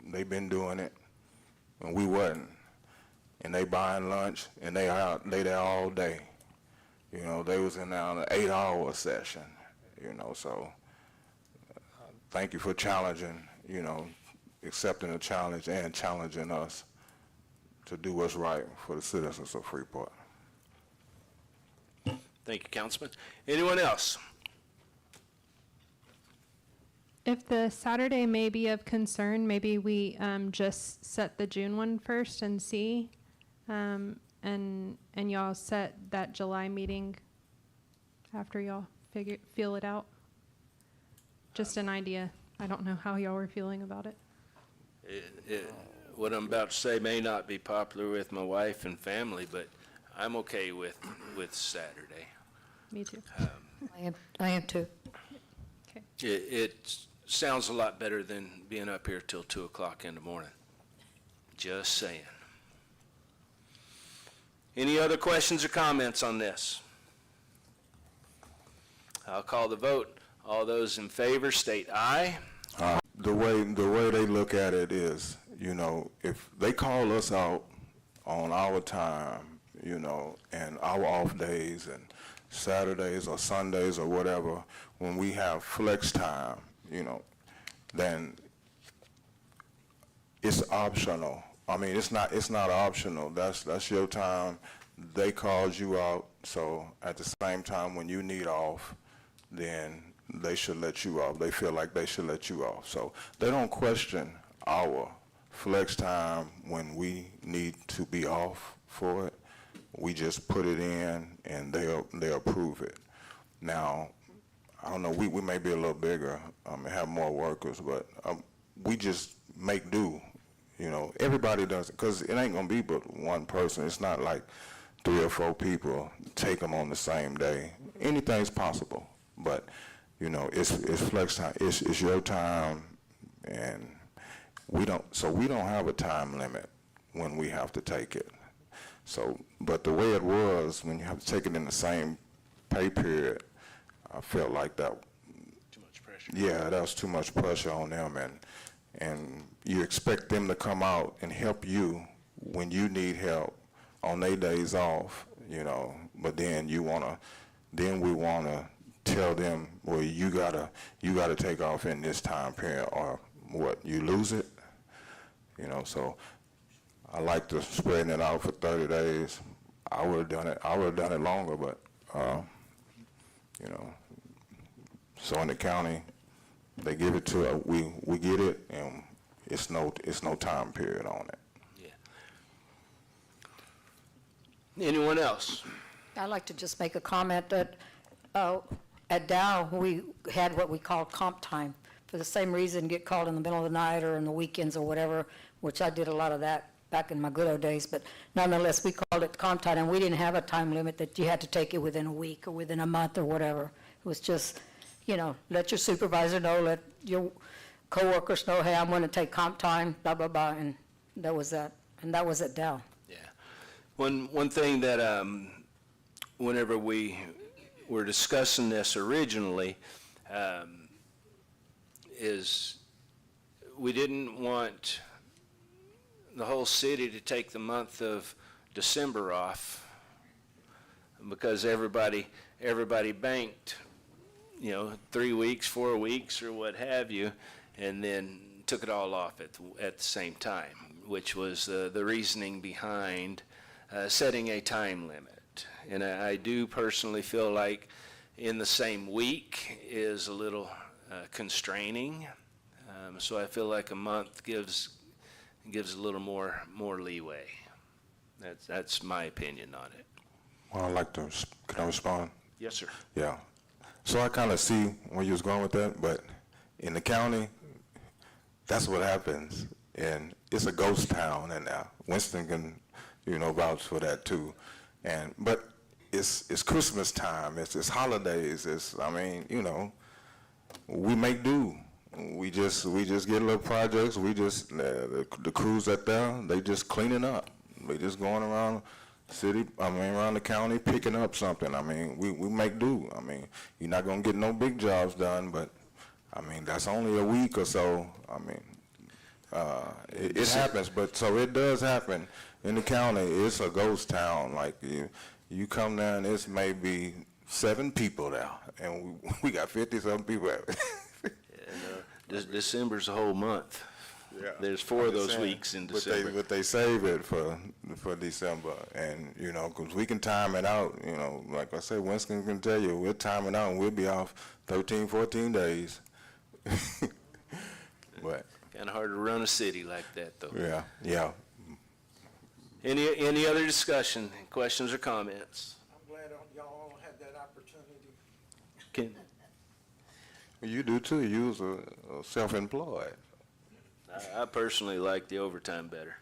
They've been doing it, and we wasn't. And they buying lunch, and they there all day. They was in there on an 8-hour session, so thank you for challenging, accepting the challenge and challenging us to do what's right for the citizens of Freeport. Thank you, Councilman. Anyone else? If the Saturday may be of concern, maybe we just set the June one first and see, and y'all set that July meeting after y'all feel it out. Just an idea. I don't know how y'all were feeling about it. What I'm about to say may not be popular with my wife and family, but I'm okay with Saturday. Me too. I am too. It sounds a lot better than being up here till 2 o'clock in the morning. Just saying. Any other questions or comments on this? I'll call the vote. All those in favor state aye. The way they look at it is, you know, if they call us out on our time, you know, and our off days and Saturdays or Sundays or whatever, when we have flex time, you know, then it's optional. I mean, it's not optional. That's your time. They called you out, so at the same time when you need off, then they should let you off. They feel like they should let you off. So they don't question our flex time when we need to be off for it. We just put it in and they'll approve it. Now, I don't know, we may be a little bigger and have more workers, but we just make do. You know, everybody does it, because it ain't gonna be but one person. It's not like 3 or 4 people take them on the same day. Anything's possible, but you know, it's flex time. It's your time, and we don't have a time limit when we have to take it. So, but the way it was, when you have to take it in the same pay period, I felt like that. Too much pressure. Yeah, that was too much pressure on them, and you expect them to come out and help you when you need help on their days off, you know. But then we wanna tell them, well, you gotta take off in this time period, or what, you lose it, you know. So I like to spreading it out for 30 days. I would have done it longer, but you know. So in the county, they give it to us, we get it, and it's no time period on it. Yeah. Anyone else? I'd like to just make a comment that at Dow, we had what we call comp time. For the same reason, get called in the middle of the night or in the weekends or whatever, which I did a lot of that back in my good old days, but nonetheless, we called it comp time, and we didn't have a time limit that you had to take it within a week or within a month or whatever. It was just, you know, let your supervisor know, let your coworkers know, hey, I'm going to take comp time, blah, blah, blah, and that was that. And that was at Dow. Yeah. One thing that whenever we were discussing this originally, is we didn't want the whole city to take the month of December off, because everybody banked, you know, 3 weeks, 4 weeks, or what have you, and then took it all off at the same time, which was the reasoning behind setting a time limit. And I do personally feel like in the same week is a little constraining. So I feel like a month gives a little more leeway. That's my opinion on it. Well, can I respond? Yes, sir. Yeah. So I kind of see where you was going with that, but in the county, that's what happens. And it's a ghost town, and Winston can, you know, vouch for that too. But it's Christmas time, it's holidays, I mean, you know, we make do. We just get little projects. We just the crews out there, they just cleaning up. They just going around around the county picking up something. I mean, we make do. I mean, you're not gonna get no big jobs done, but I mean, that's only a week or so. I mean, it happens, but so it does happen in the county. It's a ghost town. Like you come down, it's maybe 7 people there, and we got 50-something people. December's a whole month. Yeah. There's 4 of those weeks in December. But they save it for December, and you know, because we can time it out. You know, like I said, Winston can tell you, we'll time it out, and we'll be off 13, 14 days. but, Kind of hard to run a city like that, though. yeah. Any other discussion, questions or comments? I'm glad y'all all had that opportunity. Can, You do too, you was a self-employed. I personally like the overtime better.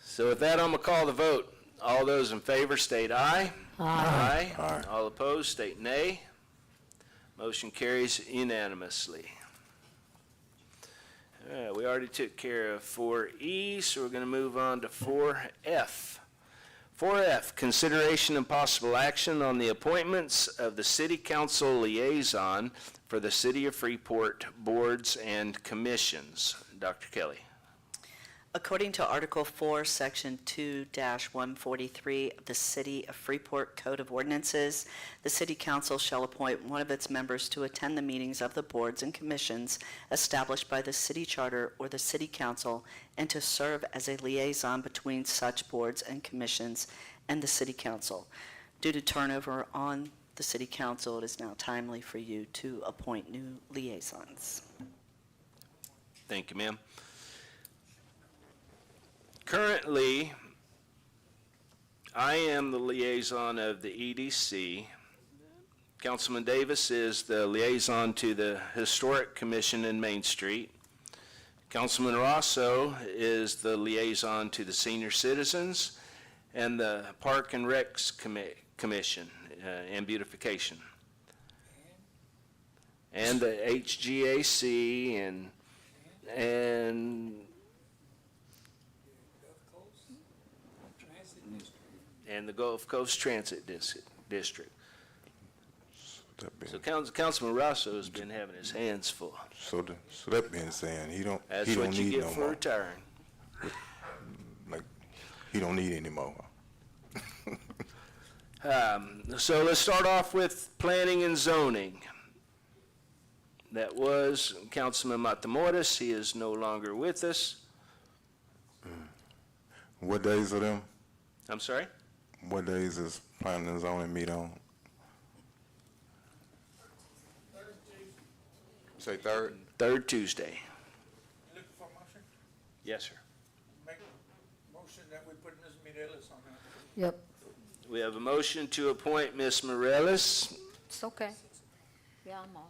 So with that, I'm gonna call the vote. All those in favor state aye. Aye. Aye. All opposed state nay. Motion carries unanimously. All right, we already took care of 4E, so we're gonna move on to 4F. 4F, consideration and possible action on the appointments of the city council liaison for the City of Freeport boards and commissions. Dr. Kelly. According to Article 4, Section 2-143 of the City of Freeport Code of Ordinances, the City Council shall appoint one of its members to attend the meetings of the boards and commissions established by the city charter or the City Council and to serve as a liaison between such boards and commissions and the City Council. Due to turnover on the City Council, it is now timely for you to appoint new liaisons. Thank you, ma'am. Currently, I am the liaison of the EDC. Councilman Davis is the liaison to the Historic Commission in Main Street. Councilman Rosso is the liaison to the Senior Citizens and the Park and Recs Commission and Beautification. And the HGAC and the Gulf Coast Transit District. So Councilman Rosso has been having his hands full. So that being said, he don't That's need no more. what you get for retiring. Like, he don't need any more. So let's start off with planning and zoning. That was Councilman Matamoros. He is no longer with us. What days are them? I'm sorry? What days is planning and zoning meet on? Say third? Third Tuesday. Looking for a motion? Yes, sir. Make a motion that we put Ms. Mireles on that. Yep, We have a motion to appoint Ms. Morales. it's okay. Yeah, I'm off.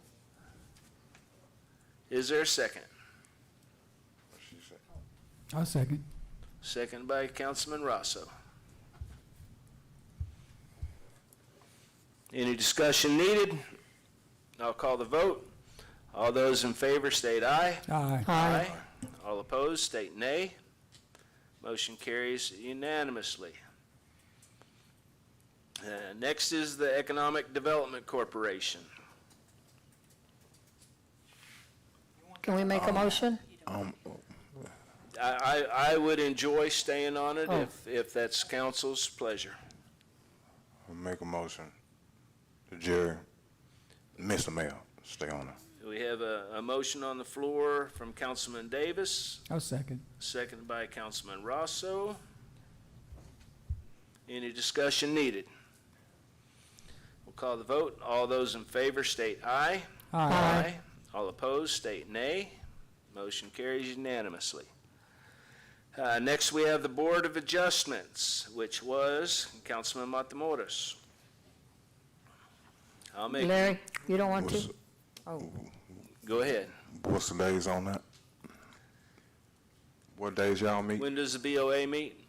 Is there a second? I'll second. Second by Councilman Rosso. Any discussion needed? I'll call the vote. All those in favor state aye. Aye. Aye. All opposed state nay. Motion carries unanimously. Next is the Economic Development Corporation. Can we make a motion? I would enjoy staying on it Oh. if that's council's pleasure. I'll make a motion. Jerry, Mr. Mayor, stay on it. We have a motion on the floor from Councilman Davis, I'll second. seconded by Councilman Rosso. Any discussion needed? We'll call the vote. All those in favor state aye. Aye. All opposed state nay. Motion carries unanimously. Next, we have the Board of Adjustments, which was Councilman Matamoros. I'll make, Larry, you don't want to? What's- Oh, go ahead. What's the days on that? What days y'all meet? When does the BOA meet?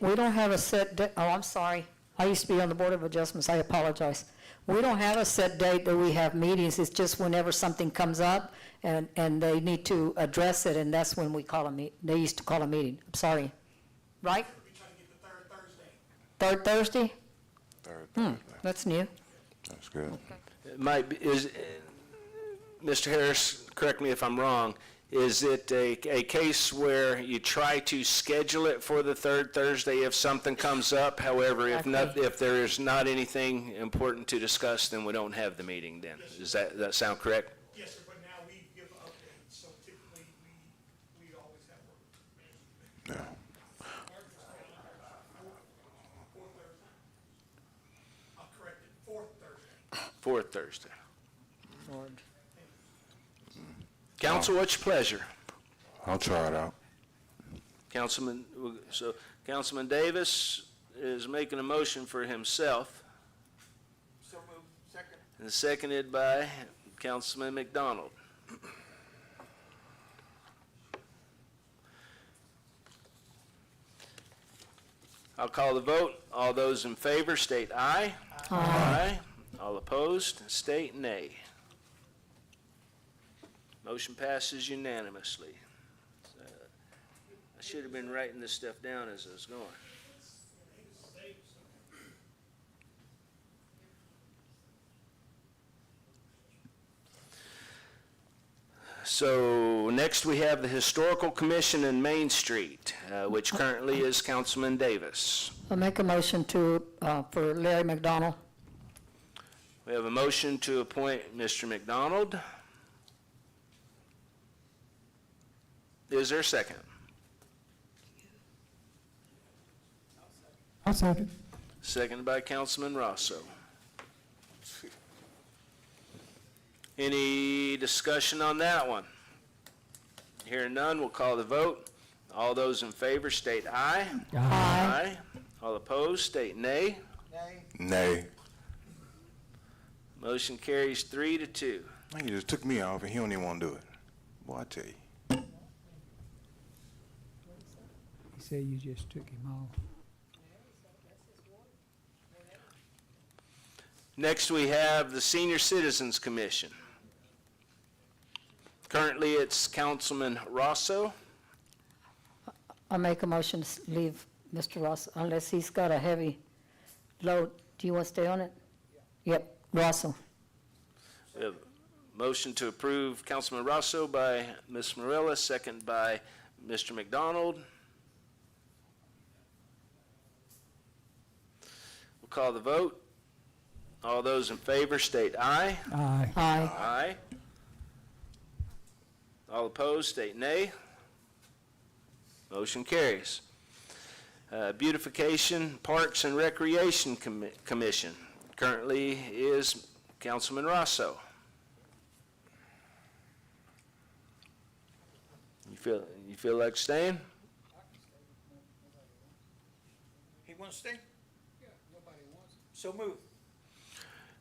we don't have a set date, oh, I'm sorry. I used to be on the Board of Adjustments, I apologize. We don't have a set date that we have meetings, it's just whenever something comes up and they need to address it, and that's when we call a they used to call a meeting, I'm sorry. Right? We try to get the third Thursday. Third Thursday? Third Thursday. That's new. That's good. It might be, Mr. Harris, correct me if I'm wrong, is it a case where you try to schedule it for the third Thursday if something comes up? However, if there is not anything important to discuss, then we don't have the meeting then. Does that sound correct? Yes, sir, but now we give updates, so typically we always have work. Yeah. Fourth Thursday. I'll correct it, Fourth Thursday. Council, what's your pleasure? I'll try it out. Councilman Davis is making a motion for himself. So moved. Second. And seconded by Councilman McDonald. I'll call the vote. All those in favor state aye. Aye. All opposed state nay. Motion passes unanimously. I should have been writing this stuff down as I was going. So next we have the Historical Commission in Main Street, which currently is Councilman Davis. I'll make a motion to, for Larry McDonald. We have a motion to appoint Mr. McDonald. Is there a second? I'll second. Seconded by Councilman Rosso. Any discussion on that one? Hearing none, we'll call the vote. All those in favor state aye. Aye. All opposed state nay. Nay. Motion carries 3-2. Man, you just took me off and he don't even want to do it. Boy, I tell you. He said you just took him off. Next, we have the Senior Citizens Commission. Currently, it's Councilman Rosso. I'll make a motion to leave Mr. Ross, unless he's got a heavy load. Do you want to stay on it? Yep, Rosso. We have a motion to approve Councilman Rosso by Ms. Marilla, second by Mr. McDonald. We'll call the vote. All those in favor state aye. Aye. Aye. Aye. All opposed state nay. Motion carries. Beautification, Parks and Recreation Commission currently is Councilman Rosso. You feel like staying? He wants to stay? Yeah, nobody wants it. So moved.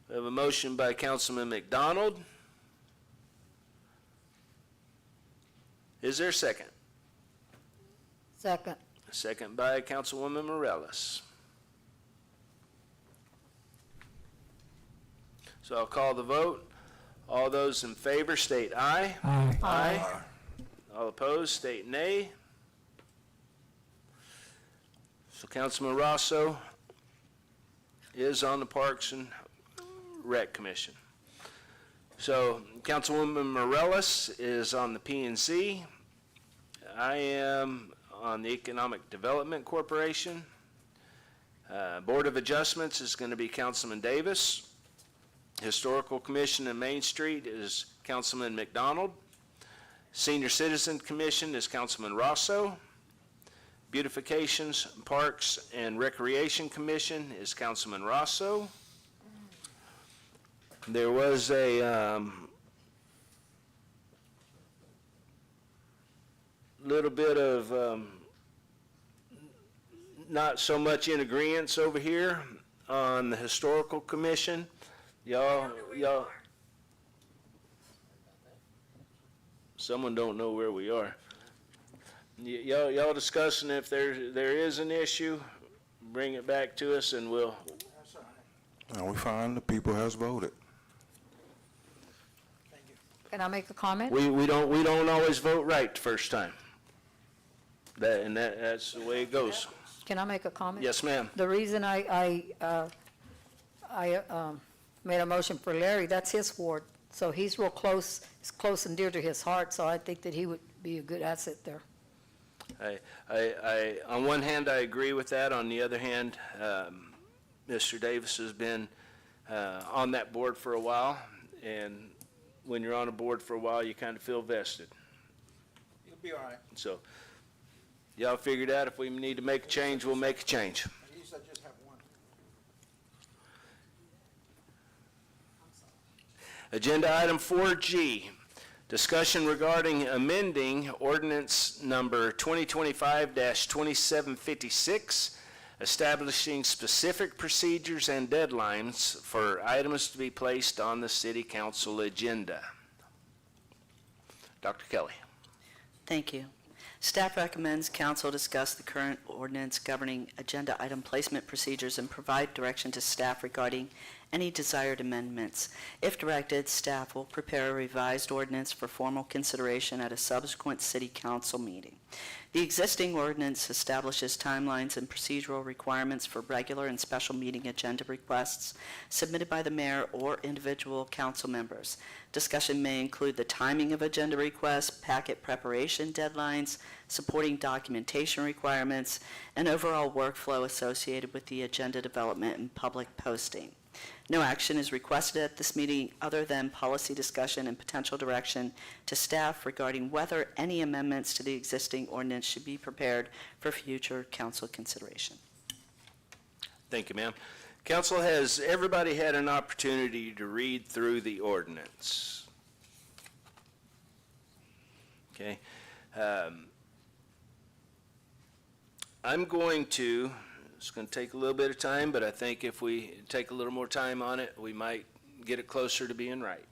We have a motion by Councilman McDonald. Is there a second? Second. A second by Councilwoman Morales. So I'll call the vote. All those in favor state aye. Aye. Aye. All opposed state nay. So Councilman Rosso is on the Parks and Rec Commission. So Councilwoman Morales is on the P&Z. I am on the Economic Development Corporation. Board of Adjustments is going to be Councilman Davis. Historical Commission in Main Street is Councilman McDonald. Senior Citizen Commission is Councilman Rosso. Beautifications, Parks, and Recreation Commission is Councilman Rosso. There was a little bit of not so much in agreeance over here on the Historical Commission. Y'all, someone don't know where we are. Y'all discussing if there is an issue, bring it back to us and we'll. And we find the people has voted. Can I make a comment? We don't always vote right the first time. That's the way it goes. Can I make a comment? Yes, ma'am. The reason I made a motion for Larry, that's his ward. So he's real close, it's close and dear to his heart, so I think that he would be a good asset there. On one hand, I agree with that. On the other hand, Mr. Davis has been on that board for a while, and when you're on a board for a while, you kind of feel vested. You'll be all right. So y'all figured out if we need to make a change, we'll make a change. At least I just have one. Agenda item 4G, discussion regarding amending ordinance number 2025-2756, establishing specific procedures and deadlines for items to be placed on the city council agenda. Dr. Kelly. Thank you. Staff recommends council discuss the current ordinance governing agenda item placement procedures and provide direction to staff regarding any desired amendments. If directed, staff will prepare a revised ordinance for formal consideration at a subsequent city council meeting. The existing ordinance establishes timelines and procedural requirements for regular and special meeting agenda requests submitted by the mayor or individual council members. Discussion may include the timing of agenda requests, packet preparation deadlines, supporting documentation requirements, and overall workflow associated with the agenda development and public posting. No action is requested at this meeting other than policy discussion and potential direction to staff regarding whether any amendments to the existing ordinance should be prepared for future council consideration. Thank you, ma'am. Council, has everybody had an opportunity to read through the ordinance? Okay. I'm going to, it's going to take a little bit of time, but I think if we take a little more time on it, we might get it closer to being right.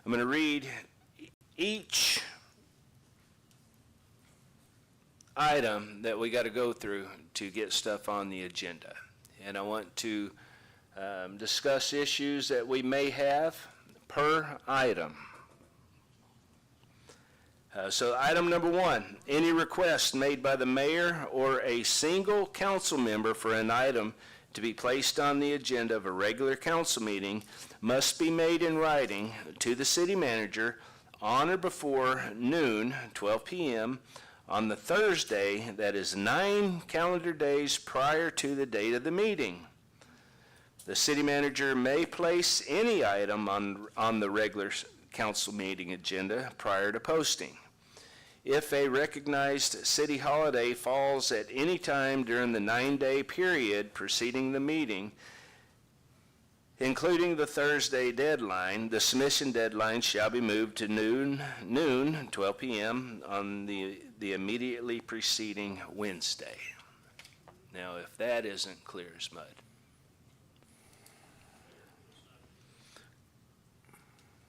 I'm going to read each item that we got to go through to get stuff on the agenda. And I want to discuss issues that we may have per item. So item number 1, any request made by the mayor or a single council member for an item to be placed on the agenda of a regular council meeting must be made in writing to the city manager on or before noon, 12 p.m., on the Thursday that is 9 calendar days prior to the date of the meeting. The city manager may place any item on the regular council meeting agenda prior to posting. If a recognized city holiday falls at any time during the 9-day period preceding the meeting, including the Thursday deadline, the submission deadline shall be moved to noon, 12 p.m. on the immediately preceding Wednesday. Now, if that isn't clear as mud.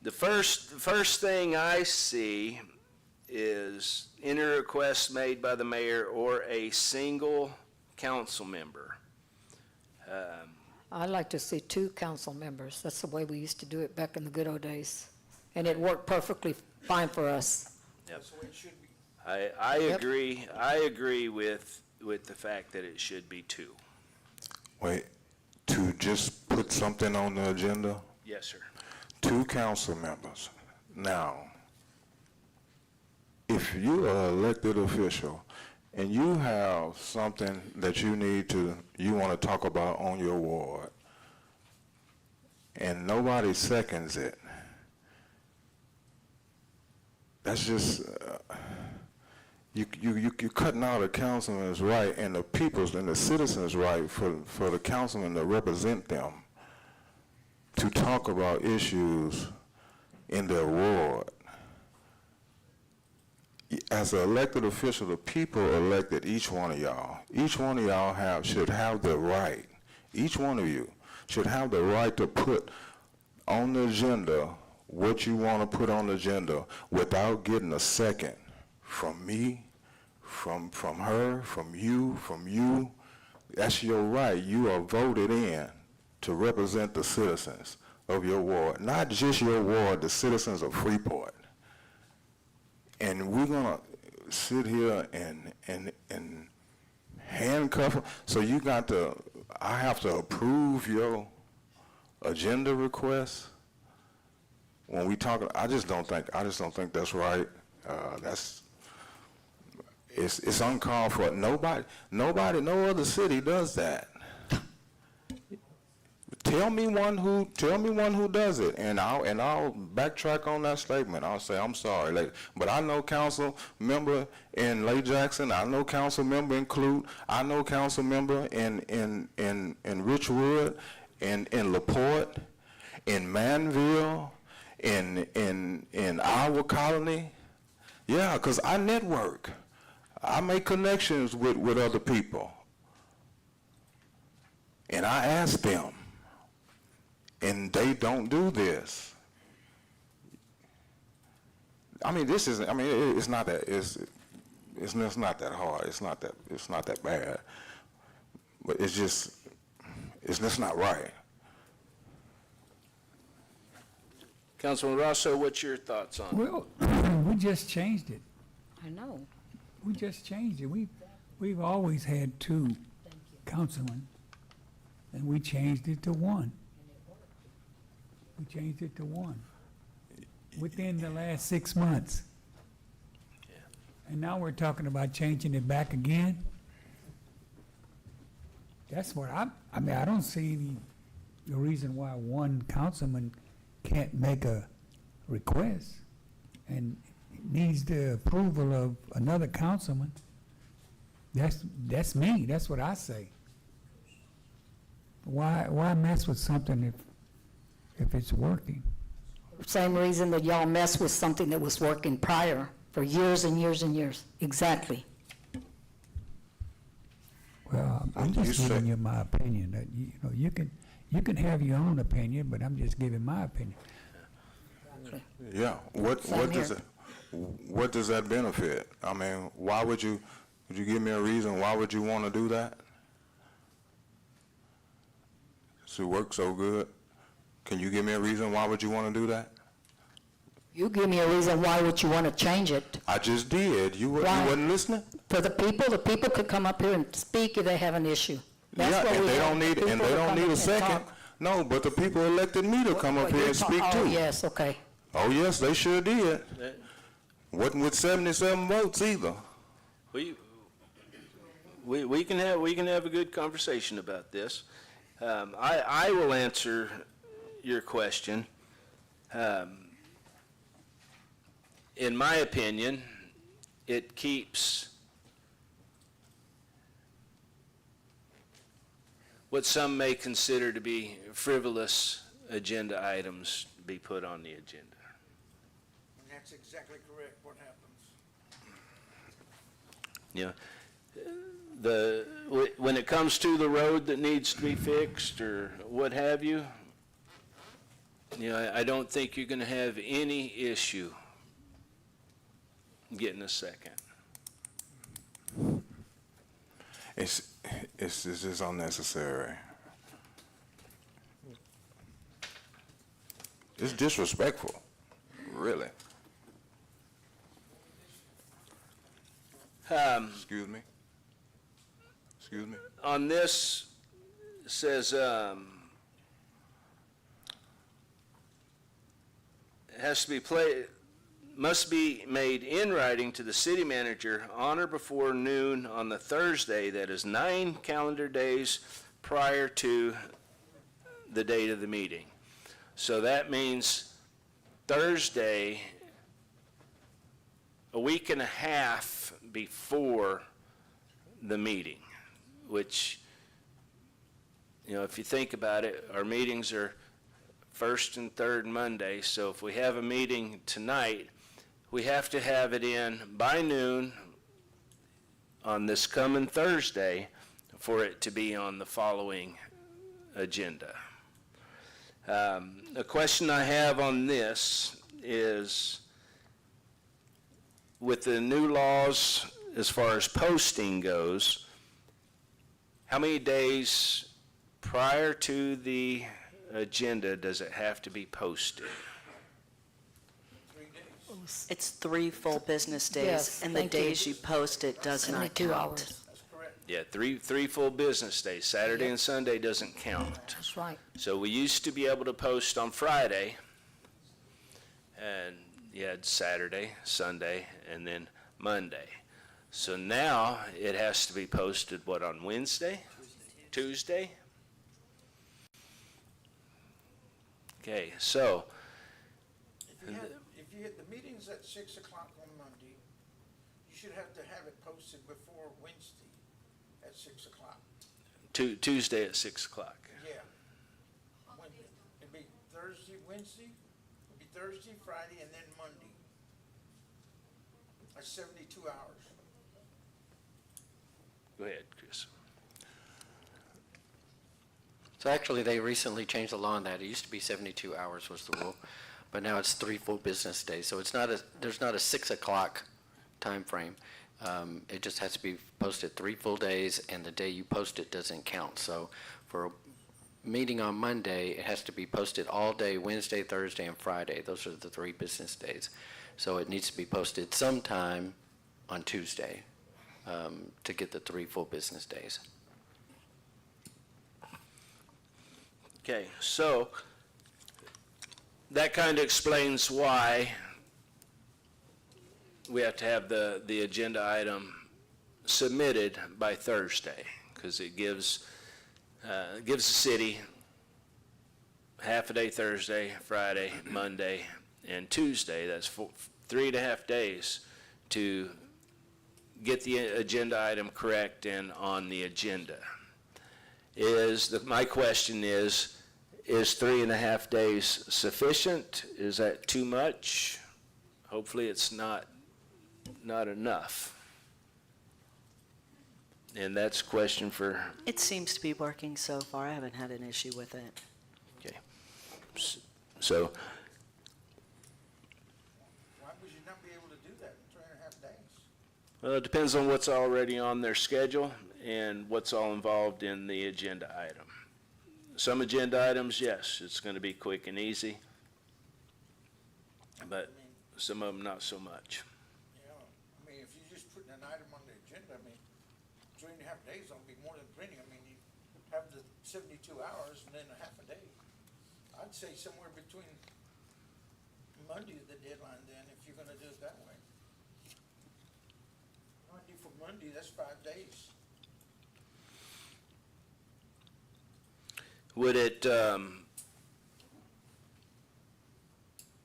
The first thing I see is any request made by the mayor or a single council member. I'd like to see 2 council members. That's the way we used to do it back in the good old days. And it worked perfectly fine for us. Yep. I agree. I agree with the fact that it should be 2. Wait, to just put something on the agenda? Yes, sir. 2 council members. Now, if you're an elected official and you have something that you want to talk about on your ward, and nobody seconds it, that's just, you're cutting out a councilman's right and the people's and the citizens' right for the councilman to represent them, to talk about issues in their ward. As an elected official, the people elected each one of y'all. Each one of y'all should have the right, each one of you should have the right to put on the agenda what you want to put on the agenda without getting a second from me, from her, from you. That's your right. You are voted in to represent the citizens of your ward, not just your ward, the citizens of Freeport. And we're gonna sit here and handcuff them. So I have to approve your agenda request when we talk. I just don't think that's right. It's uncalled for. Nobody, no other city does that. Tell me one who does it, and I'll backtrack on that statement. I'll say I'm sorry later. But I know council member in Lake Jackson. I know council member in Clute. I know council member in Richwood, in LaPorte, in Manville, in our colony, yeah, because I network. I make connections with other people. And I ask them, and they don't do this. I mean, this isn't, I mean, it's not that, it's not that hard. It's not that bad. But it's just not right. Councilman Rosso, what's your thoughts on it? Well, we just changed it. I know. We just changed it. We've always had 2 councilmen, and we changed it to 1. We changed it to 1 within the last 6 months. And now we're talking about changing it back again. That's what I mean, I don't see any reason why 1 councilman can't make a request and needs the approval of another councilman. That's me. That's what I say. Why mess with something if it's working? Same reason that y'all mess with something that was working prior for years and years and years. Exactly. Well, I'm just giving you my opinion. That you can have your own opinion, but I'm just giving my opinion. Yeah. What does that benefit? I mean, why would you give me a reason? Why would you want to do that? It works so good. Can you give me a reason why would you want to do that? You give me a reason why would you want to change it. I just did. You wasn't listening? For the people could come up here and speak if they have an issue. That's Yeah, what and we they want, don't the need, people and to they come don't need up a and second. talk. No, but the people elected me to come up here and speak Oh, too. yes, okay. Oh, yes, they sure did. Wasn't with 77 votes either. We can have a good conversation about this. I will answer your question. In my opinion, it keeps what some may consider to be frivolous agenda items be put on the agenda. And that's exactly correct, what happens. Yeah. When it comes to the road that needs to be fixed or what have you, I don't think you're going to have any issue getting a second. It's just unnecessary. It's disrespectful, really. Excuse me. On this, it says, must be made in writing to the city manager on or before noon on the Thursday that is 9 calendar days prior to the date of the meeting. So that means Thursday, a week and a half before the meeting, which, if you think about it, our meetings are first and third Monday, so if we have a meeting tonight, we have to have it in by noon on this coming Thursday for it to be on the following agenda. A question I have on this is, with the new laws as far as posting goes, how many days prior to the agenda does it have to be posted? It's 3 full business days, Yes, and the thank you. days you post it does not 72 count. hours. Yeah, three full business days. Saturday and Sunday doesn't count. That's right. So we used to be able to post on Friday, and you had Saturday, Sunday, and then Monday. So now it has to be posted, on Wednesday? Tuesday? Okay, so, If you had the meetings at 6 o'clock on Monday, you should have to have it posted before Wednesday at 6 o'clock. Tuesday at 6 o'clock. Yeah. It'd be Thursday, Wednesday, it'd be Thursday, Friday, and then Monday. That's 72 hours. Go ahead, Chris. So actually, they recently changed the law on that. It used to be 72 hours was the rule, but now it's 3 full business days. So it's not there's not a 6 o'clock time frame. It just has to be posted 3 full days, and the day you post it doesn't count. So for a meeting on Monday, it has to be posted all day, Wednesday, Thursday, and Friday. Those are the 3 business days. So it needs to be posted sometime on Tuesday to get the 3 full business days. Okay, so that kind of explains why we have to have the agenda item submitted by Thursday, because it gives the city half a day Thursday, Friday, Monday, and Tuesday. That's 3.5 days to get the agenda item correct and on the agenda. My question is 3.5 days sufficient? Is that too much? Hopefully it's not enough. And that's a question for, It seems to be working so far. I haven't had an issue with it. okay. So, Why would you not be able to do that in 3.5 days? well, it depends on what's already on their schedule and what's all involved in the agenda item. Some agenda items, yes, it's going to be quick and easy, but some of them not so much. Yeah, I mean, if you're just putting an item on the agenda, I mean, 3.5 days will be more than plenty. I mean, you have the 72 hours and then a half a day. I'd say somewhere between Monday is the deadline then, if you're gonna do it that way. Monday for Monday, that's 5 days. Would it,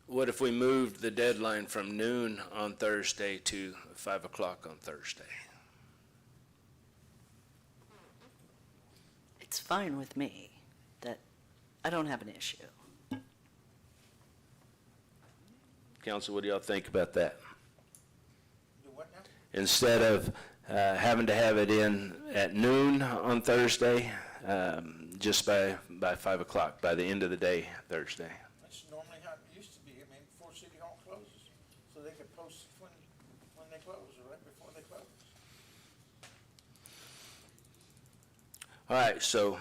what if we moved the deadline from noon on Thursday to 5 o'clock on Thursday? It's fine with me. That I don't have an issue. Council, what do y'all think about that? Do what now? Instead of having to have it in at noon on Thursday, just by 5 o'clock, by the end of the day Thursday. That's normally how it used to be. I mean, before City Hall closes, so they could post it when they close, or right before they close. All right, so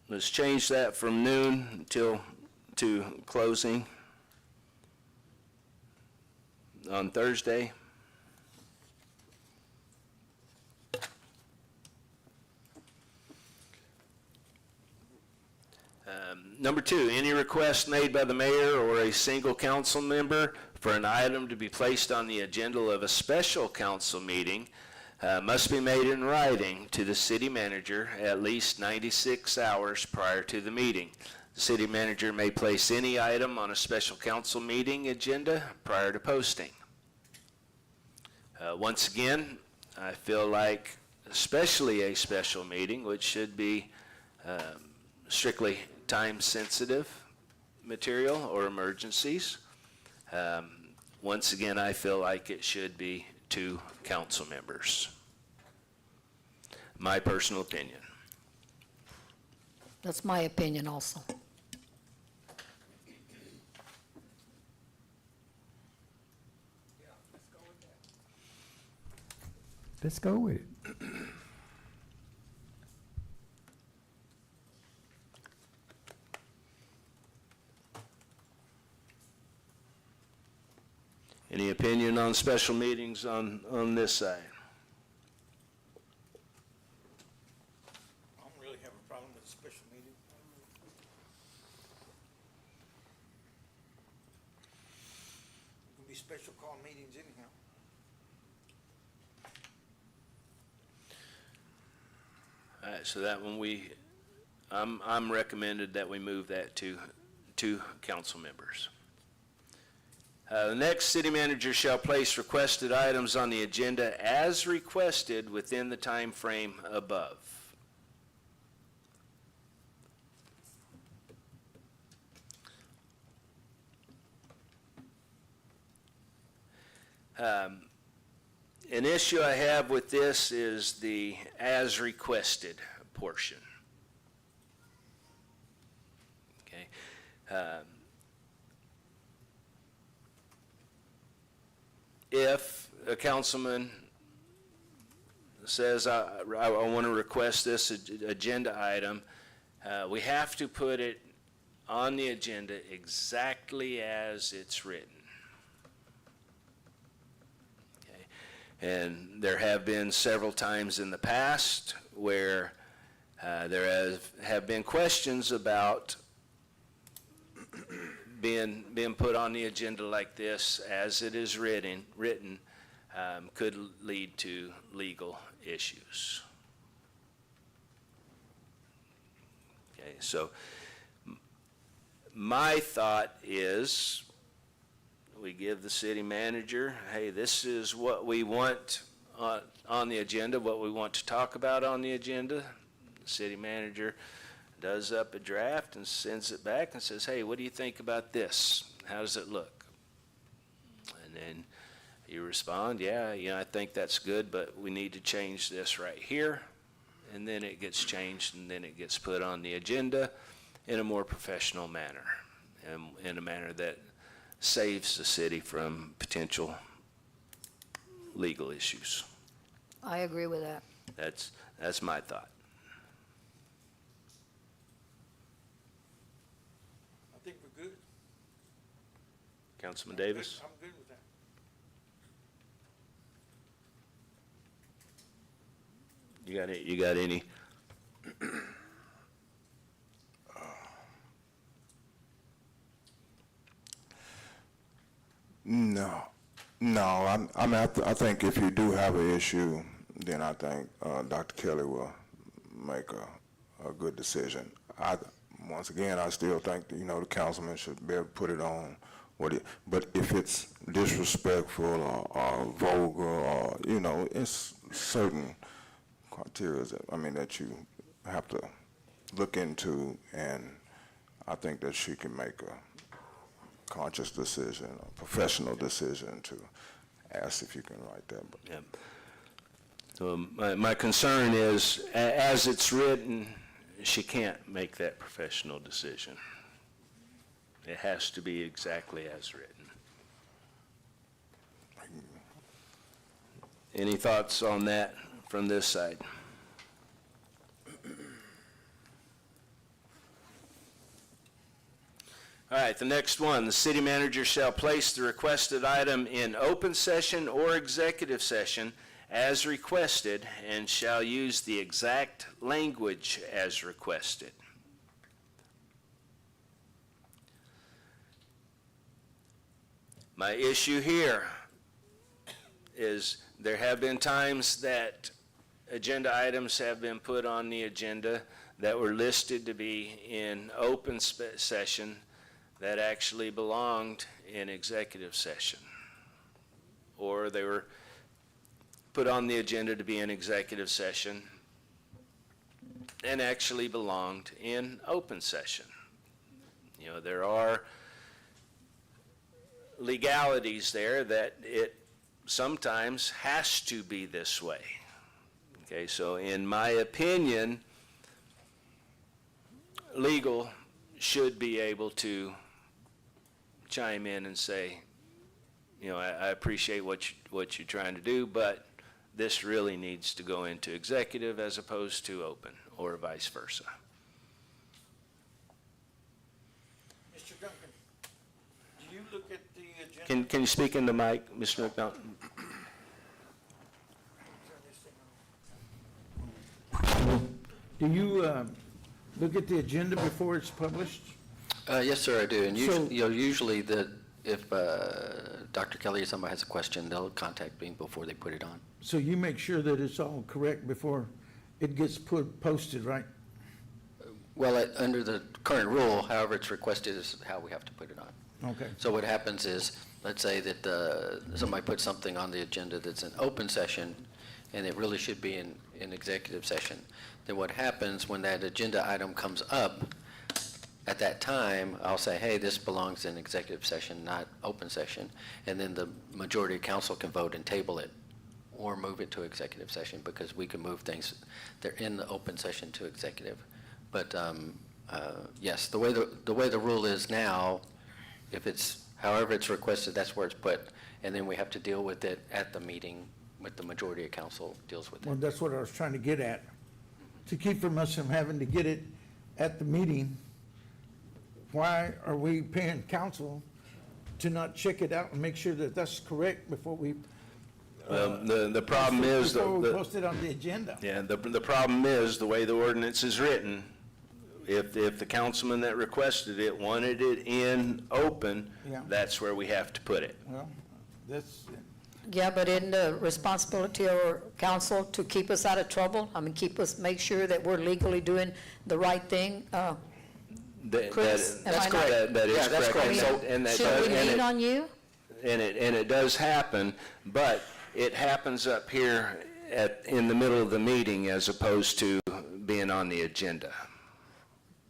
let's change that from noon to closing on Thursday. Number 2, any request made by the mayor or a single council member for an item to be placed on the agenda of a special council meeting must be made in writing to the city manager at least 96 hours prior to the meeting. The city manager may place any item on a special council meeting agenda prior to posting. Once again, I feel like especially a special meeting, which should be strictly time-sensitive material or emergencies, once again, I feel like it should be 2 council members. My personal opinion. That's my opinion also. Let's go with it. Any opinion on special meetings on this side? I don't really have a problem with a special meeting. It can be special call meetings anyhow. All right, so that one I'm recommended that we move that to 2 council members. The next, city manager shall place requested items on the agenda as requested within the time frame above. An issue I have with this is the as requested portion. Okay. If a councilman says, I want to request this agenda item, we have to put it on the agenda exactly as it's written. Okay. And there have been several times in the past where there have been questions about being put on the agenda like this as it is written could lead to legal issues. Okay, so my thought is we give the city manager, hey, this is what we want on the agenda, what we want to talk about on the agenda. The city manager does up a draft and sends it back and says, hey, what do you think about this? How does it look? And then you respond, yeah, I think that's good, but we need to change this right here. And then it gets changed, and then it gets put on the agenda in a more professional manner, and in a manner that saves the city from potential legal issues. I agree with that. That's my thought. I think we're good. Councilman Davis? I'm good with that. You got any? No. I think if you do have an issue, then I think Dr. Kelly will make a good decision. Once again, I still think that, the councilman should be able to put it on but if it's disrespectful or vulgar or, it's certain criteria that you have to look into, and I think that she can make a conscious decision, a professional decision to ask if you can write that. Yeah. So my concern is, as it's written, she can't make that professional decision. It has to be exactly as written. Any thoughts on that from this side? All right, the next one, the city manager shall place the requested item in open session or executive session as requested and shall use the exact language as requested. My issue here is there have been times that agenda items have been put on the agenda that were listed to be in open session that actually belonged in executive session. Or they were put on the agenda to be in executive session and actually belonged in open session. There are legalities there that it sometimes has to be this way. Okay, so in my opinion, legal should be able to chime in and say, I appreciate what you're trying to do, but this really needs to go into executive as opposed to open, or vice versa. Mr. Duncan, do you look at the agenda? Can you speak in the mic, Mr. McDonald? Do you look at the agenda before it's published? Yes, sir, I do. And So- usually if Dr. Kelly or somebody has a question, they'll contact me before they put it on. So you make sure that it's all correct before it gets posted, right? Well, under the current rule, however it's requested is how we have to put it on. Okay. So what happens is, let's say that somebody puts something on the agenda that's an open session, and it really should be in executive session. Then what happens when that agenda item comes up, at that time, I'll say, hey, this belongs in executive session, not open session, and then the majority of council can vote and table it or move it to executive session, because we can move things, they're in the open session to executive. But yes, the way the rule is now, if it's, however it's requested, that's where it's put, and then we have to deal with it at the meeting, with the majority of council deals with it. Well, that's what I was trying to get at. To keep from us from having to get it at the meeting, why are we paying council to not check it out and make sure that that's correct before we? The problem is, Before we post it on the agenda. yeah, the problem is, the way the ordinance is written, if the councilman that requested it wanted it in open, Yeah. that's where we have to put it. Well, that's, Yeah, but isn't the responsibility of our council to keep us out of trouble? I mean, make sure that we're legally doing the right thing? Chris, am I not- That is Yeah, that's correct. correct. And that Should does- we and lean it- on you? And it does happen, but it happens up here in the middle of the meeting as opposed to being on the agenda.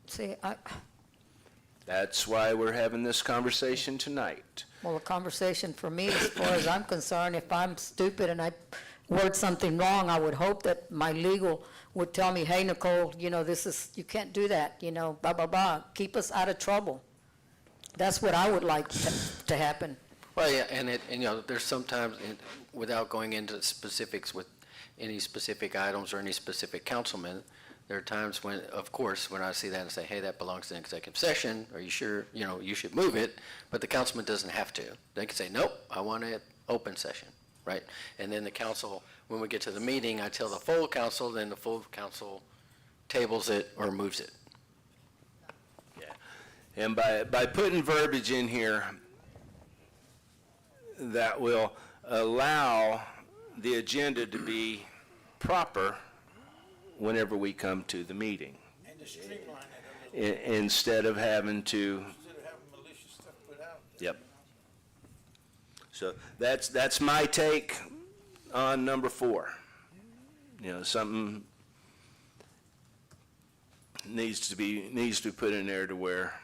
See, That's why we're having this conversation tonight. well, the conversation for me, as far as I'm concerned, if I'm stupid and I word something wrong, I would hope that my legal would tell me, hey, Nicole, you can't do that, blah, blah, blah. Keep us out of trouble. That's what I would like to happen. Well, yeah, and there's sometimes, without going into specifics with any specific items or any specific councilman, there are times when, of course, when I see that and say, hey, that belongs in executive session, are you sure, you should move it, but the councilman doesn't have to. They can say, nope, I want it open session, right? And then the council, when we get to the meeting, I tell the full council, then the full council tables it or moves it. Yeah. And by putting verbiage in here that will allow the agenda to be proper whenever we come to the meeting, And to streamline it a little, instead of having to, instead of having malicious stuff put out. yep. So that's my take on number 4. Something needs to be put in there to where,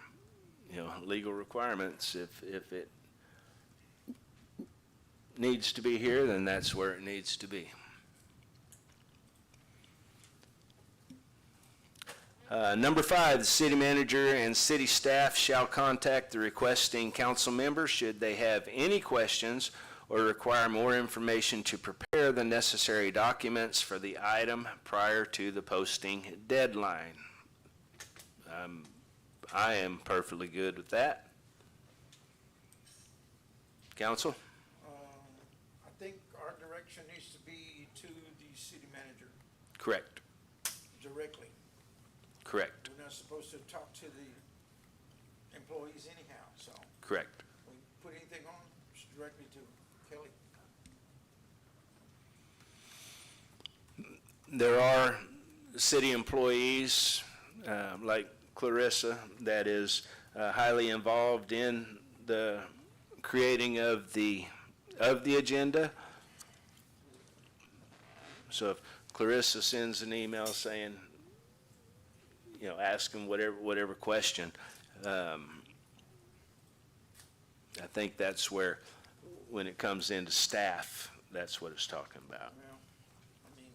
legal requirements, if it needs to be here, then that's where it needs to be. Number 5, the city manager and city staff shall contact the requesting council member should they have any questions or require more information to prepare the necessary documents for the item prior to the posting deadline. I am perfectly good with that. Council? I think our direction needs to be to the city manager Correct. directly. Correct. We're not supposed to talk to the employees anyhow, so Correct. we put anything on, just directly to Kelly. There are city employees, like Clarissa, that is highly involved in the creating of the agenda. So if Clarissa sends an email saying, asking whatever question, I think that's where, when it comes into staff, that's what it's talking about. Well, I mean,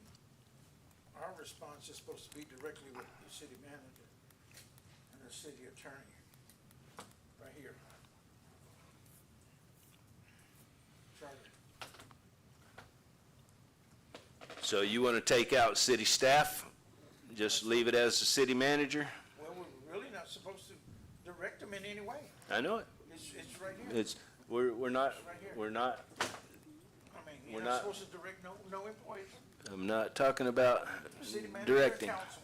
our response is supposed to be directly with the city manager and the city attorney, right here. Charlie. So you want to take out city staff? Just leave it as the city manager? Well, we're really not supposed to direct them in any way. I know it. It's right here. We're not, It's right here. we're not, I mean, we're you're not- not supposed to direct no employees. I'm not talking about City manager or directing. council.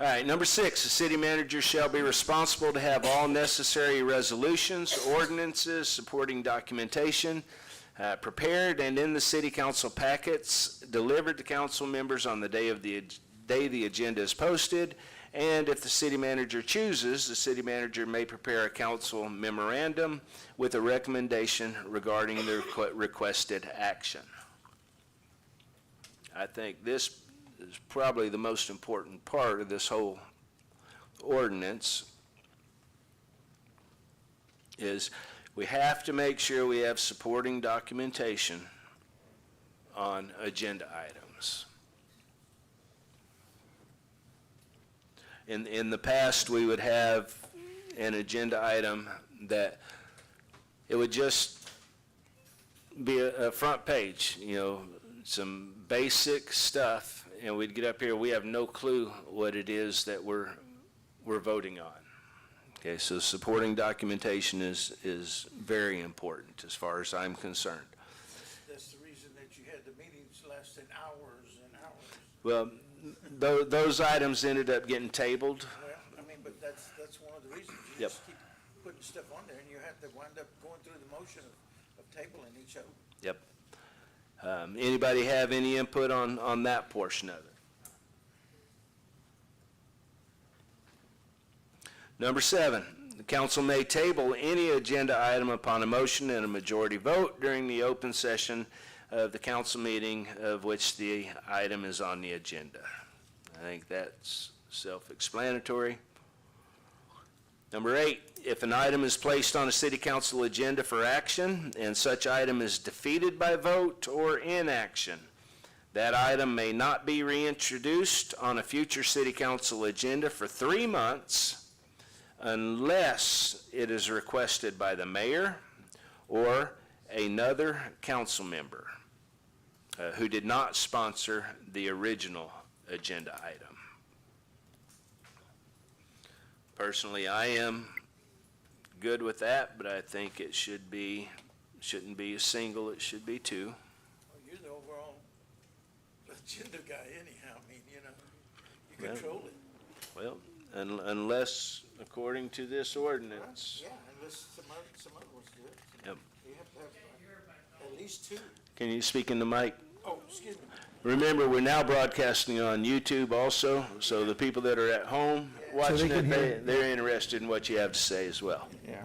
All right, number 6, the city manager shall be responsible to have all necessary resolutions, ordinances, supporting documentation prepared and in the city council packets delivered to council members on the day the agenda is posted. And if the city manager chooses, the city manager may prepare a council memorandum with a recommendation regarding the requested action. I think this is probably the most important part of this whole ordinance, is we have to make sure we have supporting documentation on agenda items. In the past, we would have an agenda item that it would just be a front page, some basic stuff, and we'd get up here, we have no clue what it is that we're voting on. Okay, so supporting documentation is very important as far as I'm concerned. That's the reason that you had the meetings lasting hours and hours. Well, those items ended up getting tabled. Well, I mean, but that's one of the reasons. You Yep. just keep putting stuff on there, and you have to wind up going through the motion of tabling each other. Yep. Anybody have any input on that portion of it? Number 7, the council may table any agenda item upon a motion and a majority vote during the open session of the council meeting of which the item is on the agenda. I think that's self-explanatory. Number 8, if an item is placed on a city council agenda for action and such item is defeated by vote or inaction, that item may not be reintroduced on a future city council agenda for 3 months unless it is requested by the mayor or another council member who did not sponsor the original agenda item. Personally, I am good with that, but I think it shouldn't be a single, it should be 2. Well, you're the overall agenda guy anyhow, I mean, you control it. Well, unless, according to this ordinance, Yeah, unless some other ones do it. Yep. You have to have at least 2. Can you speak in the mic? Oh, excuse me. Remember, we're now broadcasting on YouTube also, so the people that are at home watching can hear. it, they're interested in what you have to say as well. Yeah.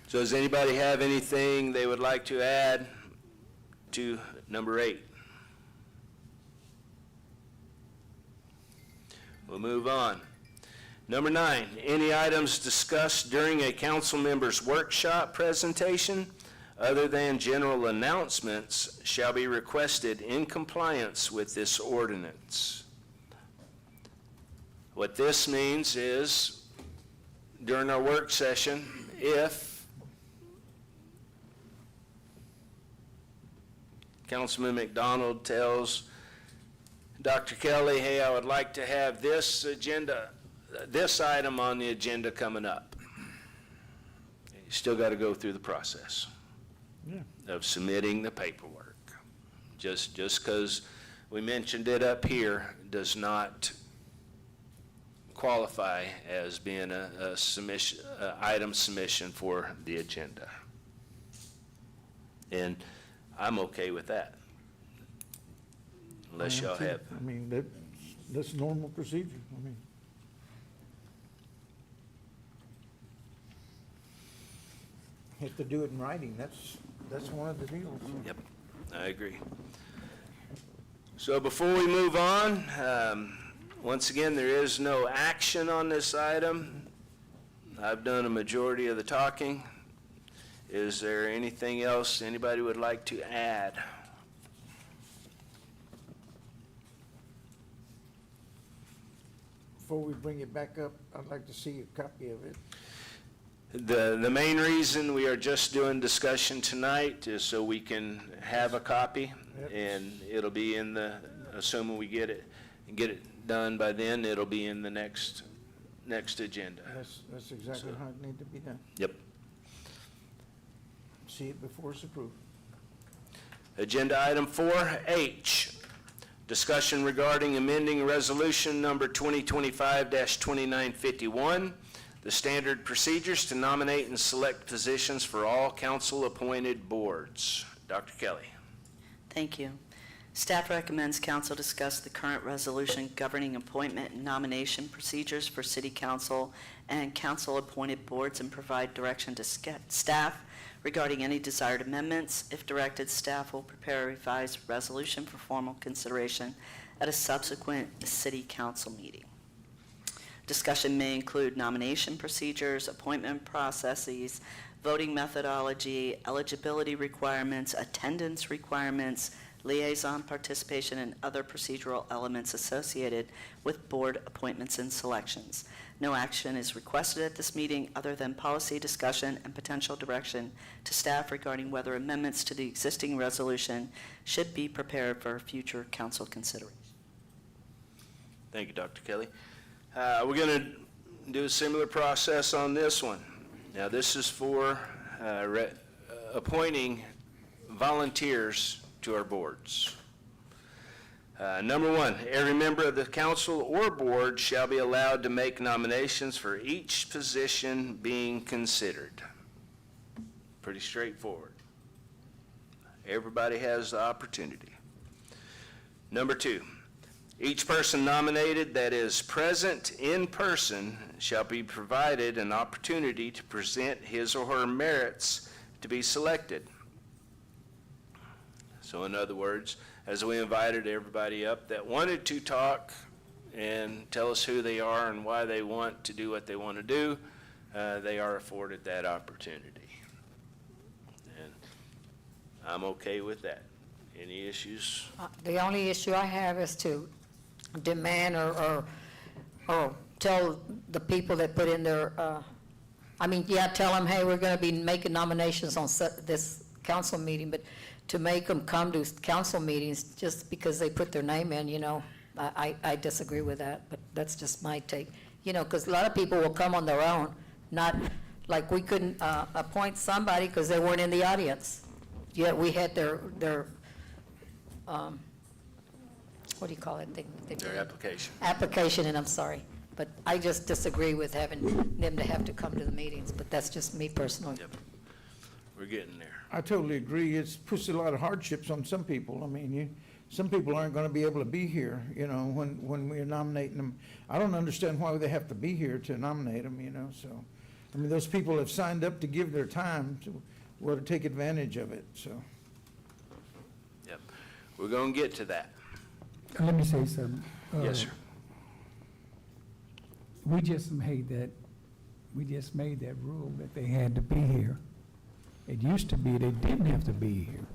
So does anybody have anything they would like to add to number 8? We'll move on. Number 9, any items discussed during a council member's workshop presentation other than general announcements shall be requested in compliance with this ordinance. What this means is, during our work session, if Councilman McDonald tells Dr. Kelly, hey, I would like to have this item on the agenda coming up. You still got to go through the process of submitting the paperwork. Just because we mentioned it up here does not qualify as being a submission, item submission for the agenda. And I'm okay with that. Unless y'all have. I mean, that's normal procedure, I mean. Have to do it in writing, that's one of the deals. Yep, I agree. So before we move on, once again, there is no action on this item. I've done a majority of the talking. Is there anything else anybody would like to add? Before we bring it back up, I'd like to see a copy of it. The main reason we are just doing discussion tonight is so we can have a copy, Yep. and it'll be in the, assuming we get it done by then, it'll be in the next agenda. That's exactly how it needs to be done. Yep. See it before it's approved. Agenda item 4H, discussion regarding amending resolution number 2025-2951, the standard procedures to nominate and select positions for all council-appointed boards. Dr. Kelly. Thank you. Staff recommends council discuss the current resolution governing appointment and nomination procedures for city council and council-appointed boards and provide direction to staff Regarding any desired amendments, if directed, staff will prepare a revised resolution for formal consideration at a subsequent city council meeting. Discussion may include nomination procedures, appointment processes, voting methodology, eligibility requirements, attendance requirements, liaison participation, and other procedural elements associated with board appointments and selections. No action is requested at this meeting other than policy discussion and potential direction to staff regarding whether amendments to the existing resolution should be prepared for future council consideration. Thank you, Dr. Kelly. We're going to do a similar process on this one. Now, this is for appointing volunteers to our boards. Number one, every member of the council or board shall be allowed to make nominations for each position being considered. Pretty straightforward. Everybody has the opportunity. Number two, each person nominated that is present in person shall be provided an opportunity to present his or her merits to be selected. So in other words, as we invited everybody up that wanted to talk and tell us who they are and why they want to do what they want to do, they are afforded that opportunity. And I'm okay with that. Any issues? The only issue I have is to demand or tell the people that put in their, tell them, hey, we're going to be making nominations on this council meeting, but to make them come to council meetings just because they put their name in, I disagree with that, but that's just my take. Because a lot of people will come on their own, not like we couldn't appoint somebody because they weren't in the audience. Yet we had their what do you call it? Their application. Application, and I'm sorry. But I just disagree with having them to have to come to the meetings, but that's just me personally. Yep. We're getting there. I totally agree. It puts a lot of hardships on some people. I mean, some people aren't going to be able to be here, when we're nominating them. I don't understand why they have to be here to nominate them, so. I mean, those people have signed up to give their time to take advantage of it, so. Yep. We're going to get to that. Let me say something. Yes, sir. We just made that rule that they had to be here. It used to be they didn't have to be here.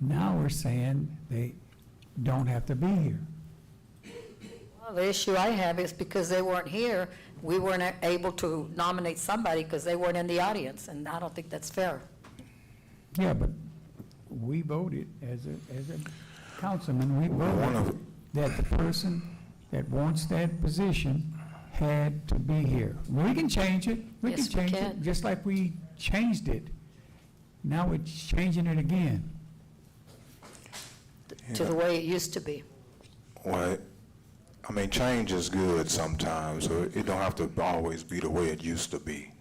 Now we're saying they don't have to be here. Well, the issue I have is because they weren't here, we weren't able to nominate somebody because they weren't in the audience, and I don't think that's fair. Yeah, but we voted as a councilman, we voted that the person that wants that position had to be here. We can change it. We Yes, can change we it, can. just like we changed it. Now we're changing it again. To the way it used to be. Well, change is good sometimes, so it don't have to always be the way it used to be.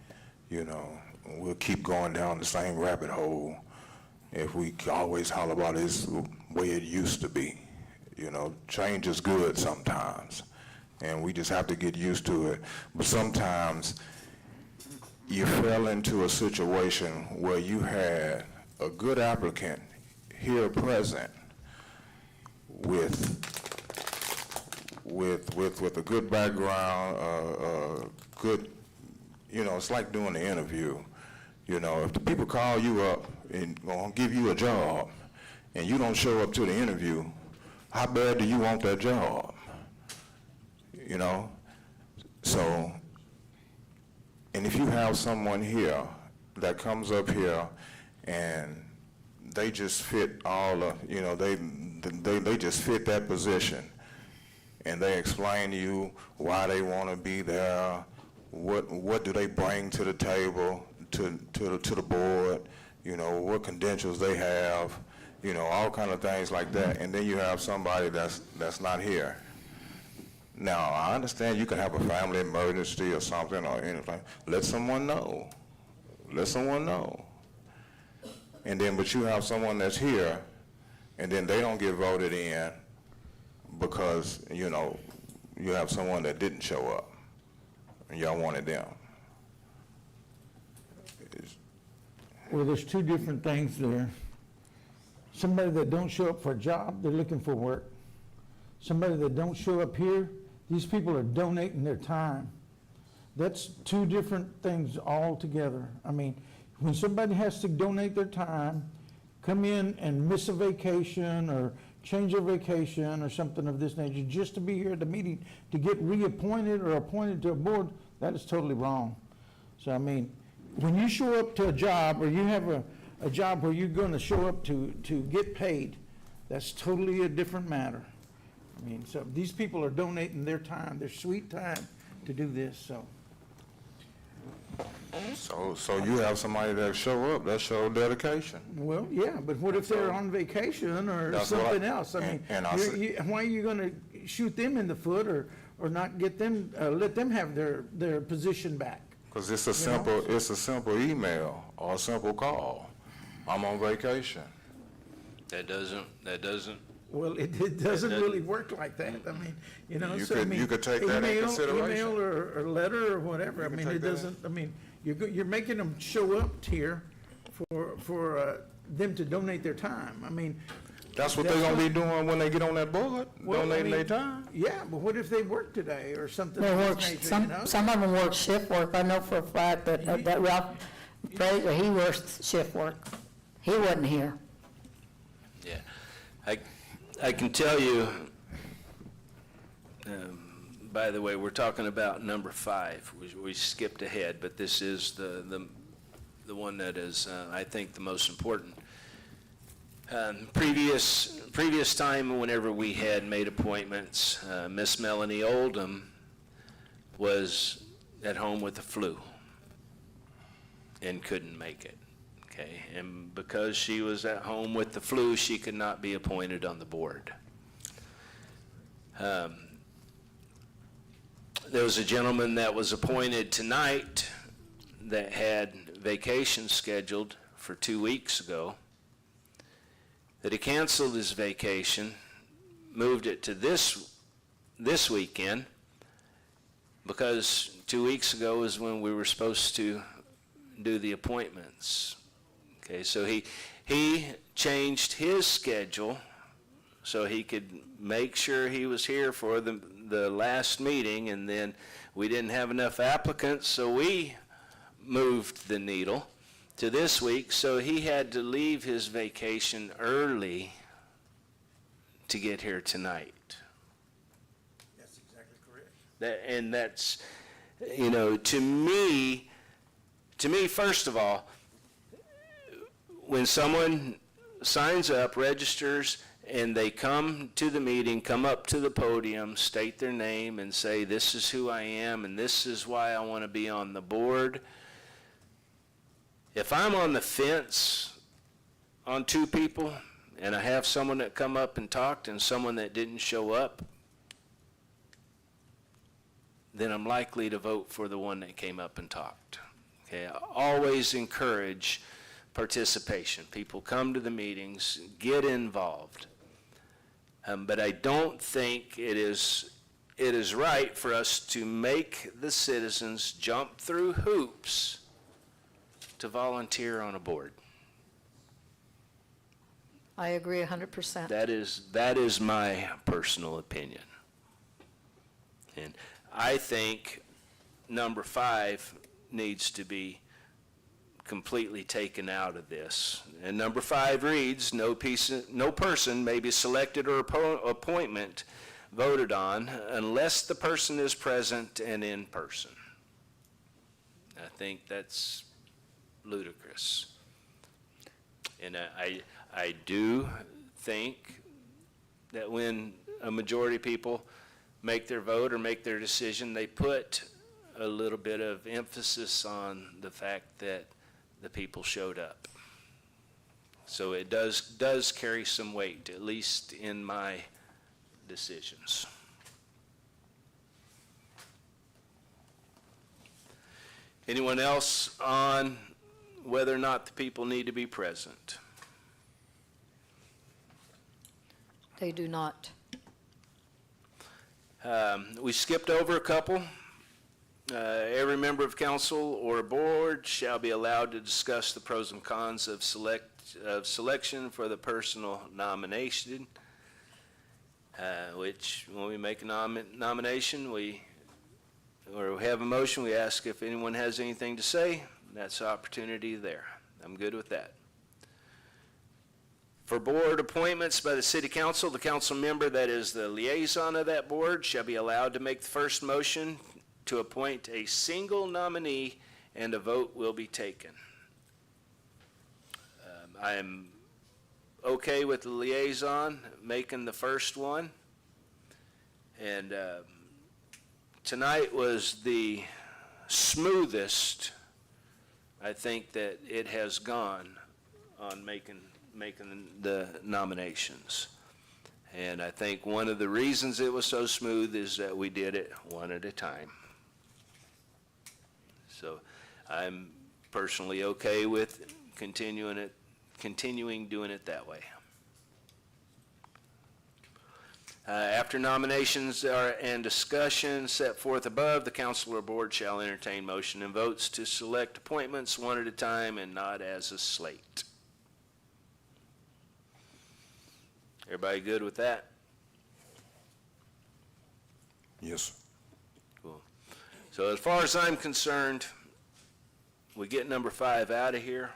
We'll keep going down the same rabbit hole if we always holler about this way it used to be. Change is good sometimes, and we just have to get used to it. But sometimes you fell into a situation where you had a good applicant here present with a good background, good, it's like doing the interview. If the people call you up and gonna give you a job and you don't show up to the interview, how bad do you want that job? So, and if you have someone here that comes up here and they just fit all the, they just fit that position, and they explain to you why they want to be there, what do they bring to the table, to the board, what credentials they have, all kind of things like that, and then you have somebody that's not here. Now, I understand you can have a family emergency or something or anything. Let someone know. Let someone know. And then, but you have someone that's here, and then they don't get voted in because, you have someone that didn't show up, and y'all wanted them. Well, there's two different things there. Somebody that don't show up for a job, they're looking for work. Somebody that don't show up here, these people are donating their time. That's two different things altogether. I mean, when somebody has to donate their time, come in and miss a vacation or change their vacation or something of this nature, just to be here at the meeting, to get reappointed or appointed to a board, that is totally wrong. So, I mean, when you show up to a job, or you have a job where you're gonna show up to get paid, that's totally a different matter. I mean, so these people are donating their time, their sweet time to do this, so. So you have somebody that show up, that show dedication. Well, yeah, but what if they're on vacation or That's what something else? I mean, and I see- why are you gonna shoot them in the foot or not get them, let them have their position back? Because it's a You know? simple email or a simple call. I'm on vacation. That doesn't, Well, it doesn't really work like that. I mean, you know, You so I could- mean. you could take that in email- consideration. Email or letter or whatever. I could mean, take it that in. doesn't, I mean, you're making them show up here for them to donate their time. I mean. That's what they're gonna be doing when they get on that board, well, I donating their mean, time. Yeah, but what if they work today or something They of work, this nature, you some, know? some of them work shift work. I know for a fact that Ralph Fraser, he works shift work. He wasn't here. yeah. I can tell you, by the way, we're talking about number 5. We skipped ahead, but this is the one that is, I think, the most important. Previous time, whenever we had made appointments, Miss Melanie Oldham was at home with the flu and couldn't make it. Okay, and because she was at home with the flu, she could not be appointed on the board. There was a gentleman that was appointed tonight that had vacation scheduled for 2 weeks ago, that he canceled his vacation, moved it to this weekend, because 2 weeks ago is when we were supposed to do the appointments. Okay, so he changed his schedule so he could make sure he was here for the last meeting, and then we didn't have enough applicants, so we moved the needle to this week, so he had to leave his vacation early to get here tonight. That's exactly correct. And that's, you know, to me, first of all, when someone signs up, registers, and they come to the meeting, come up to the podium, state their name, and say, this is who I am, and this is why I want to be on the board. If I'm on the fence on 2 people, and I have someone that come up and talked and someone that didn't show up, then I'm likely to vote for the one that came up and talked. Okay, I always encourage participation. People come to the meetings, get involved. But I don't think it is right for us to make the citizens jump through hoops to volunteer on a board. I agree 100%. That is my personal opinion. And I think number 5 needs to be completely taken out of this. And number 5 reads, no person may be selected or appointment voted on unless the person is present and in person. I think that's ludicrous. And I do think that when a majority of people make their vote or make their decision, they put a little bit of emphasis on the fact that the people showed up. So it does carry some weight, at least in my decisions. Anyone else on whether or not the people need to be present? They do not. We skipped over a couple. Every member of council or board shall be allowed to discuss the pros and cons of selection for the personal nomination, which, when we make a nomination, or we have a motion, we ask if anyone has anything to say. That's the opportunity there. I'm good with that. For board appointments by the city council, the council member that is the liaison of that board shall be allowed to make the first motion to appoint a single nominee, and a vote will be taken. I am okay with the liaison making the first one. And tonight was the smoothest, I think, that it has gone on making the nominations. And I think one of the reasons it was so smooth is that we did it one at a time. So I'm personally okay with continuing doing it that way. After nominations and discussion set forth above, the council or board shall entertain motion and votes to select appointments one at a time and not as a slate. Everybody good with that? Yes. Cool. So as far as I'm concerned, we get number 5 out of here.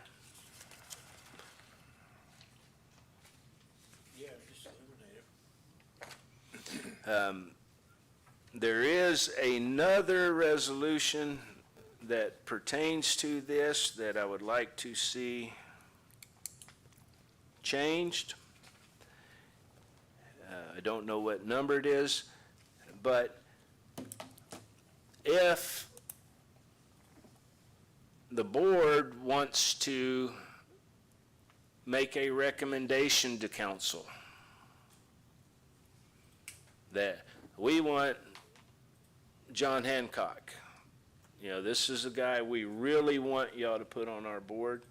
Yeah, just eliminate it. There is another resolution that pertains to this that I would like to see changed. I don't know what number it is, but if the board wants to make a recommendation to council that we want John Hancock, this is a guy we really want y'all to put on our board.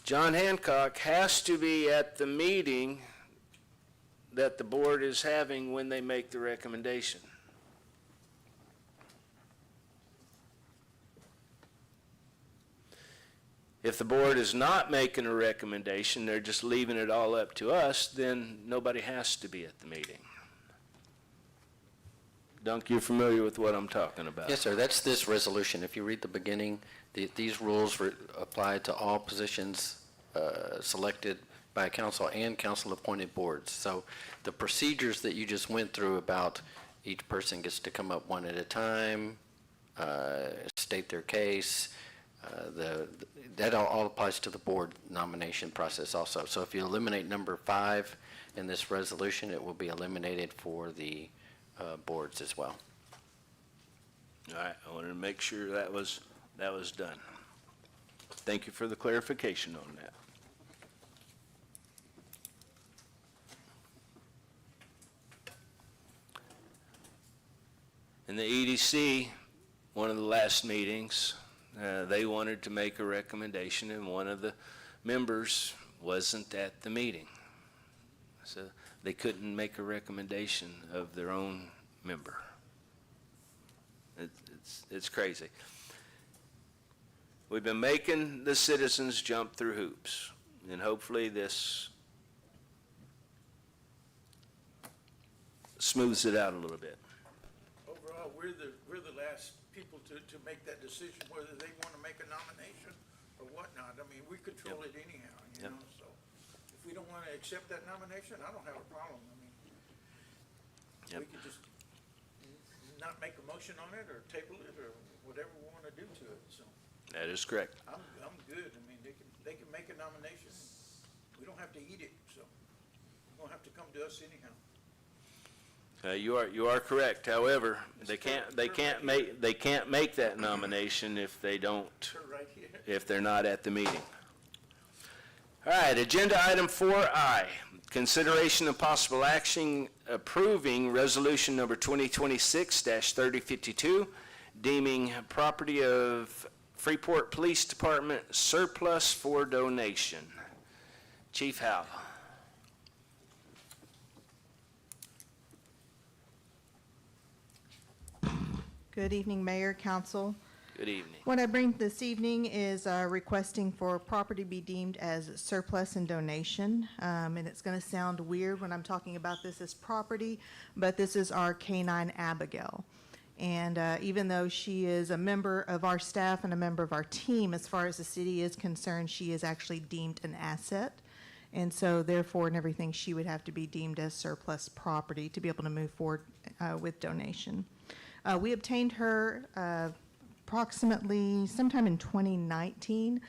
John Hancock has to be at the meeting that the board is having when they make the recommendation. If the board is not making a recommendation, they're just leaving it all up to us, then nobody has to be at the meeting. Dunk, you're familiar with what I'm talking about? Yes, sir. That's this resolution. If you read the beginning, these rules apply to all positions selected by council and council-appointed boards. So the procedures that you just went through about each person gets to come up one at a time, state their case, that all applies to the board nomination process also. So if you eliminate number 5 in this resolution, it will be eliminated for the boards as well. All right, I wanted to make sure that was done. Thank you for the clarification on that. In the EDC, one of the last meetings, they wanted to make a recommendation, and one of the members wasn't at the meeting. So they couldn't make a recommendation of their own member. It's crazy. We've been making the citizens jump through hoops, and hopefully this smooths it out a little bit. Overall, we're the last people to make that decision, whether they want to make a nomination or whatnot. I mean, we control it anyhow, you know, so if we don't want to accept that nomination, I don't have a problem. I mean, we could just not make a motion on it or table it or whatever we want to do to it, so. That is correct. I'm good. I mean, they can make a nomination. We don't have to eat it, so you don't have to come to us anyhow. You are correct. However, they can't make that nomination if they don't, if they're not at the meeting. All right, agenda item 4I, consideration of possible action approving resolution number 2026-3052, deeming property of Freeport Police Department surplus for donation. Chief Howell. Good evening, Mayor, Council. Good evening. What I bring this evening is requesting for property be deemed as surplus and donation. And it's going to sound weird when I'm talking about this as property, but this is our canine Abigail. And even though she is a member of our staff and a member of our team, as far as the city is concerned, she is actually deemed an asset. And so therefore, in everything, she would have to be deemed as surplus property to be able to move forward with donation. We obtained her approximately sometime in 2019.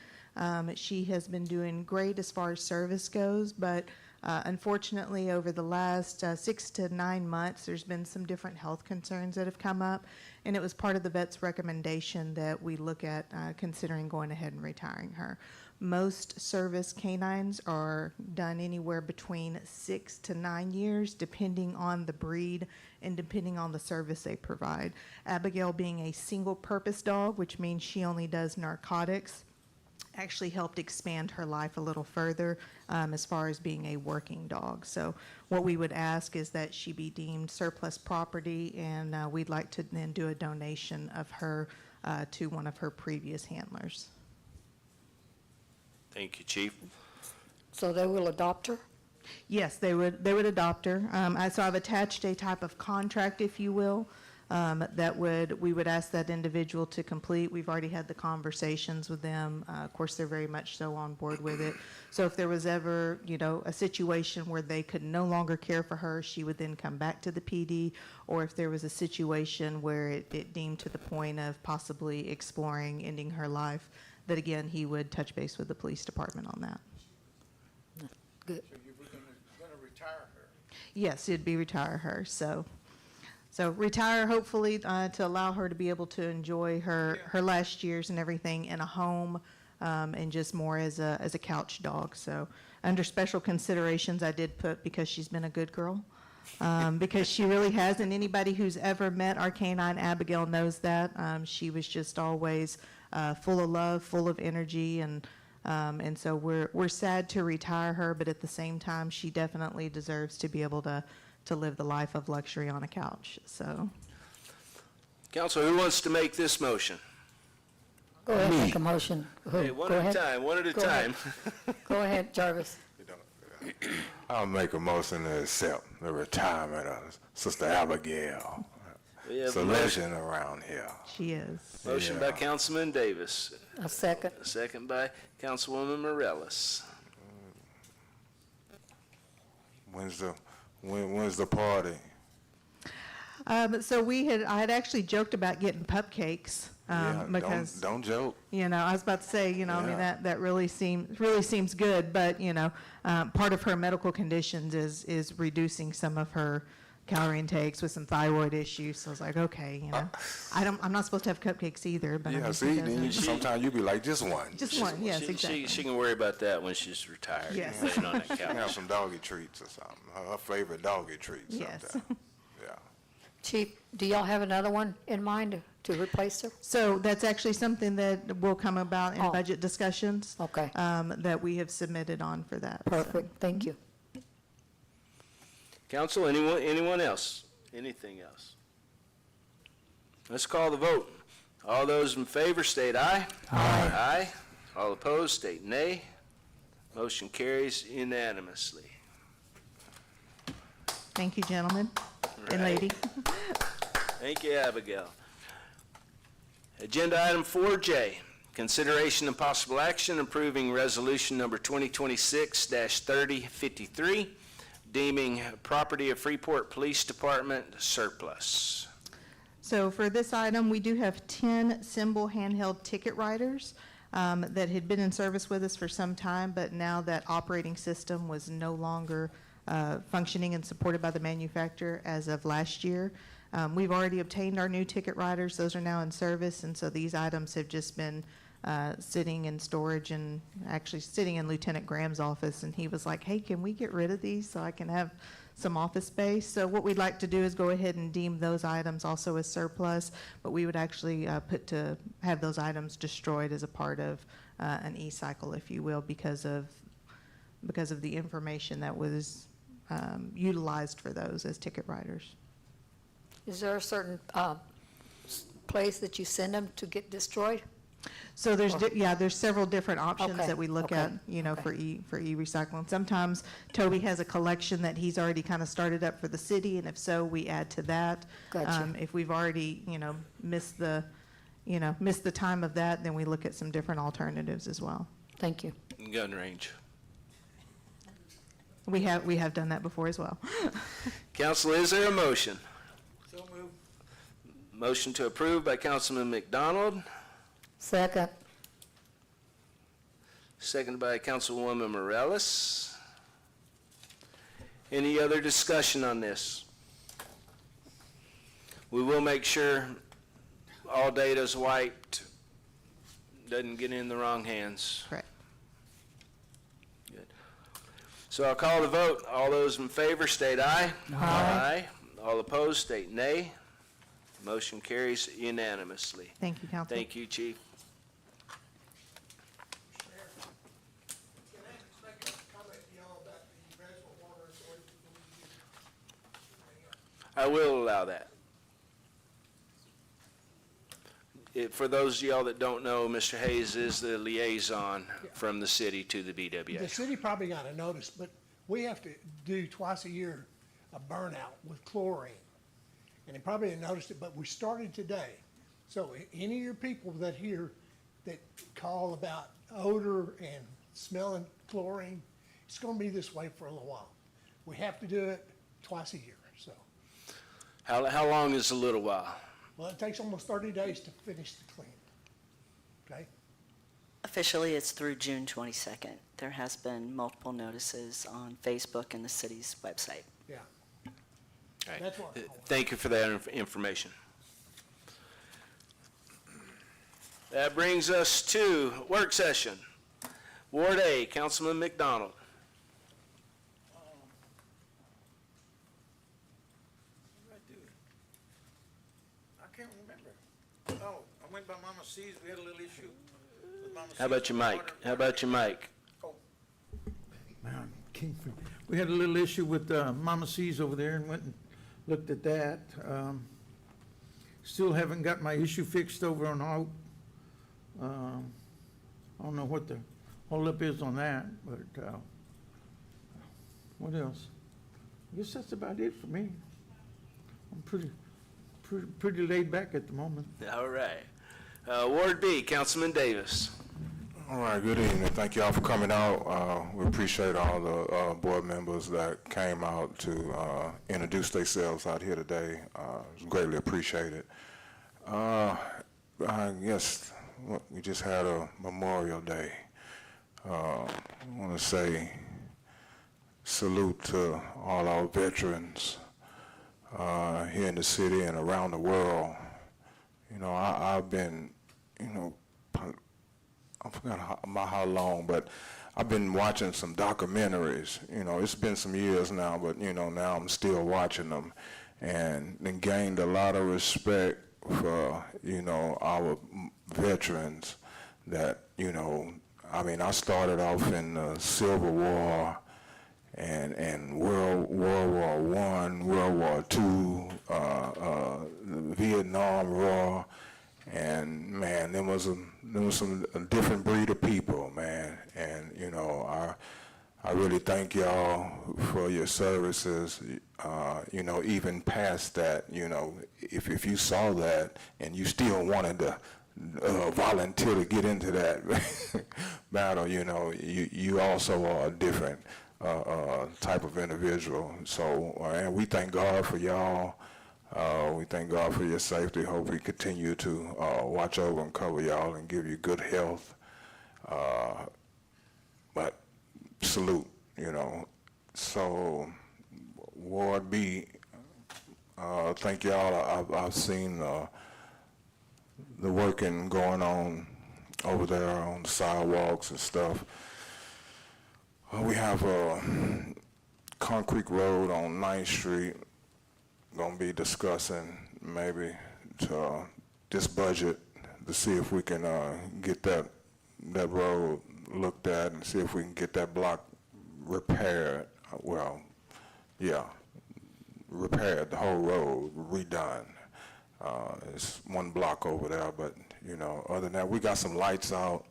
She has been doing great as far as service goes, but unfortunately, over the last 6 to 9 months, there's been some different health concerns that have come up, and it was part of the vet's recommendation that we look at considering going ahead and retiring her. Most service canines are done anywhere between 6 to 9 years, depending on the breed and depending on the service they provide. Abigail, being a single-purpose dog, which means she only does narcotics, actually helped expand her life a little further as far as being a working dog. So what we would ask is that she be deemed surplus property, and we'd like to then do a donation of her to one of her previous handlers. Thank you, Chief. So they will adopt her? Yes, they would adopt her. So I've attached a type of contract, if you will, that we would ask that individual to complete. We've already had the conversations with them. Of course, they're very much so on board with it. So if there was ever, a situation where they could no longer care for her, she would then come back to the PD. Or if there was a situation where it deemed to the point of possibly exploring ending her life, that again, he would touch base with the police department on that. Good. So you were gonna retire her? Yes, it'd be retire her. So retire, hopefully, to allow her to be able to enjoy her last years and everything in a home, and just more as a couch dog. So under special considerations, I did put because she's been a good girl, because she really has, and anybody who's ever met our canine Abigail knows that. She was just always full of love, full of energy, and so we're sad to retire her, but at the same time, she definitely deserves to be able to live the life of luxury on a couch. So, Council, who wants to make this motion? Go ahead, make a motion. Hey, one at a time, one at a Go ahead. time. Go ahead, Jarvis. I'll make a motion to accept the retirement of Sister Abigail. We have It's a a motion. legend around here. she is. Motion by Councilman Davis, A second. a second by Councilwoman Morales. When's the party? So I had actually joked about getting cupcakes, Yeah, because, don't joke. I was about to say, I mean, Yeah. that really seems good, but, part of her medical conditions is reducing some of her calorie intakes with some thyroid issues. So I was like, okay, I'm not supposed to have cupcakes either, but I'm Yeah, just see, because then of- sometimes you be like, just one. just one, yes, She exactly. can worry about that when she's retired. Yes. Laying on that Have couch. some doggy treats or something. Her favorite doggy treats. Yes. Sometimes. Yeah. Chief, do y'all have another one in mind to replace her? So that's actually something that will come about in Oh. budget discussions. Okay. That we have submitted on for that. so. Perfect, thank you. Council, anyone else? Anything else? Let's call the vote. All those in favor state aye. Aye. Aye. All opposed state nay. Motion carries unanimously. Thank you, gentlemen and Right. lady. Thank you, Abigail. Agenda item 4J, consideration and possible action approving resolution number 2026-3053, deeming property of Freeport Police Department surplus. So for this item, we do have 10 symbol handheld ticket writers that had been in service with us for some time, but now that operating system was no longer functioning and supported by the manufacturer as of last year. We've already obtained our new ticket writers. Those are now in service, and so these items have just been sitting in storage and actually sitting in Lieutenant Graham's office, and he was like, hey, can we get rid of these so I can have some office space? So what we'd like to do is go ahead and deem those items also as surplus, but we would actually have those items destroyed as a part of an e-cycle, if you will, because of the information that was utilized for those as ticket writers. Is there a certain place that you send them to get destroyed? So there's, there's several different options Okay, that we look okay, at, for e-recycling. Sometimes Toby has a collection that he's already kind of started up for the city, and if so, we add to that. Gotcha. If we've already, missed the time of that, then we look at some different alternatives as well. Thank you. Gun range. We have done that before as well. Council, is there a motion? So moved. Motion to approve by Councilman McDonald, Second. seconded by Councilwoman Morales. Any other discussion on this? We will make sure all data's wiped, doesn't get in the wrong hands. Correct. Good. So I'll call the vote. All those in favor state aye. Aye. All opposed state nay. Motion carries unanimously. Thank you, Council. Thank you, Chief. Can I just make a comment to y'all about the reservoir water authority? I will allow that. For those of y'all that don't know, Mr. Hayes is the liaison from the city to the The BWA. city probably got a notice, but we have to do twice a year a burnout with chlorine. And they probably didn't notice it, but we started today. So any of your people that call about odor and smelling chlorine, it's gonna be this way for a little while. We have to do it twice a year, so. How long is a little while? Well, it takes almost 30 days to finish the clean. Okay? Officially, it's through June 22nd. There has been multiple notices on Facebook and the city's website. Yeah. All right. That's what. Thank you for that information. That brings us to work session. Ward A, Councilman McDonald. What did I do? I can't remember. Oh, I went by Mama C's, we had a little issue with Mama C's. How about your mic? How about your mic? Man, we had a little issue with Mama C's over there and went and looked at that. Still haven't got my issue fixed over on Oak. I don't know what the holdup is on that, but what else? I guess that's about it for me. I'm pretty laid back at the moment. All right. Ward B, Councilman Davis. All right, good evening. Thank y'all for coming out. We appreciate all the board members that came out to introduce themselves out here today. It's greatly appreciated. I guess we just had a Memorial Day. I want to say salute to all our veterans here in the city and around the world. You know, I've been, I forgot how long, but I've been watching some documentaries. You know, it's been some years now, but, now I'm still watching them and then gained a lot of respect for, our veterans that, I started off in the Civil War and World War I, World War II, the Vietnam War. And man, there was a different breed of people, man. And I really thank y'all for your services. Even past that, if you saw that and you still wanted to volunteer to get into that battle, you also are a different type of individual. So, and we thank God for y'all. We thank God for your safety. Hope we continue to watch over and cover y'all and give you good health. But salute, So Ward B, thank y'all. I've seen the working going on over there on the sidewalks and stuff. We have a concrete road on 9th Street. Going to be discussing maybe to this budget to see if we can get that road looked at and see if we can get that block repaired. Repaired, the whole road redone. It's one block over there, but, you know, other than that, we got some lights out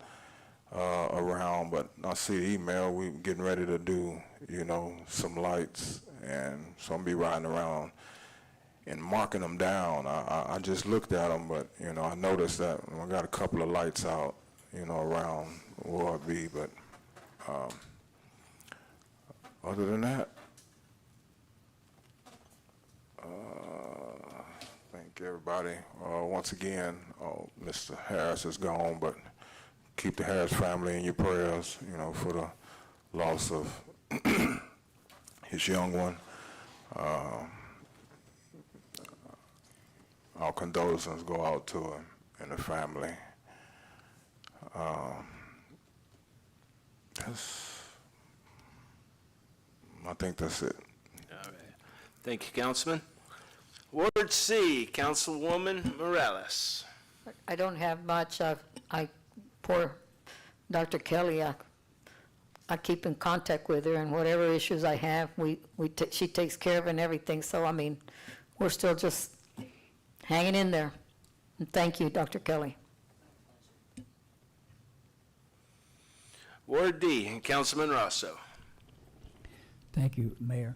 around, but I see the email, we getting ready to do, you know, some lights, and so I'm gonna be riding around and marking them down. I just looked at them, but, you know, I noticed that I got a couple of lights out, you know, around Ward B, but other than that, thank everybody. Once again, Mr. Harris is gone, but keep the Harris family in your prayers, you know, for the loss of his young one. Our condolences go out to him and the family. I think that's it. All right. Thank you, Councilman. Ward C, Councilwoman Morales. I don't have much. Poor Dr. Kelly, I keep in contact with her, and whatever issues I have, she takes care of and everything. So, I mean, we're still just hanging in there. And thank you, Dr. Kelly. Ward D, Councilman Rosso. Thank you, Mayor.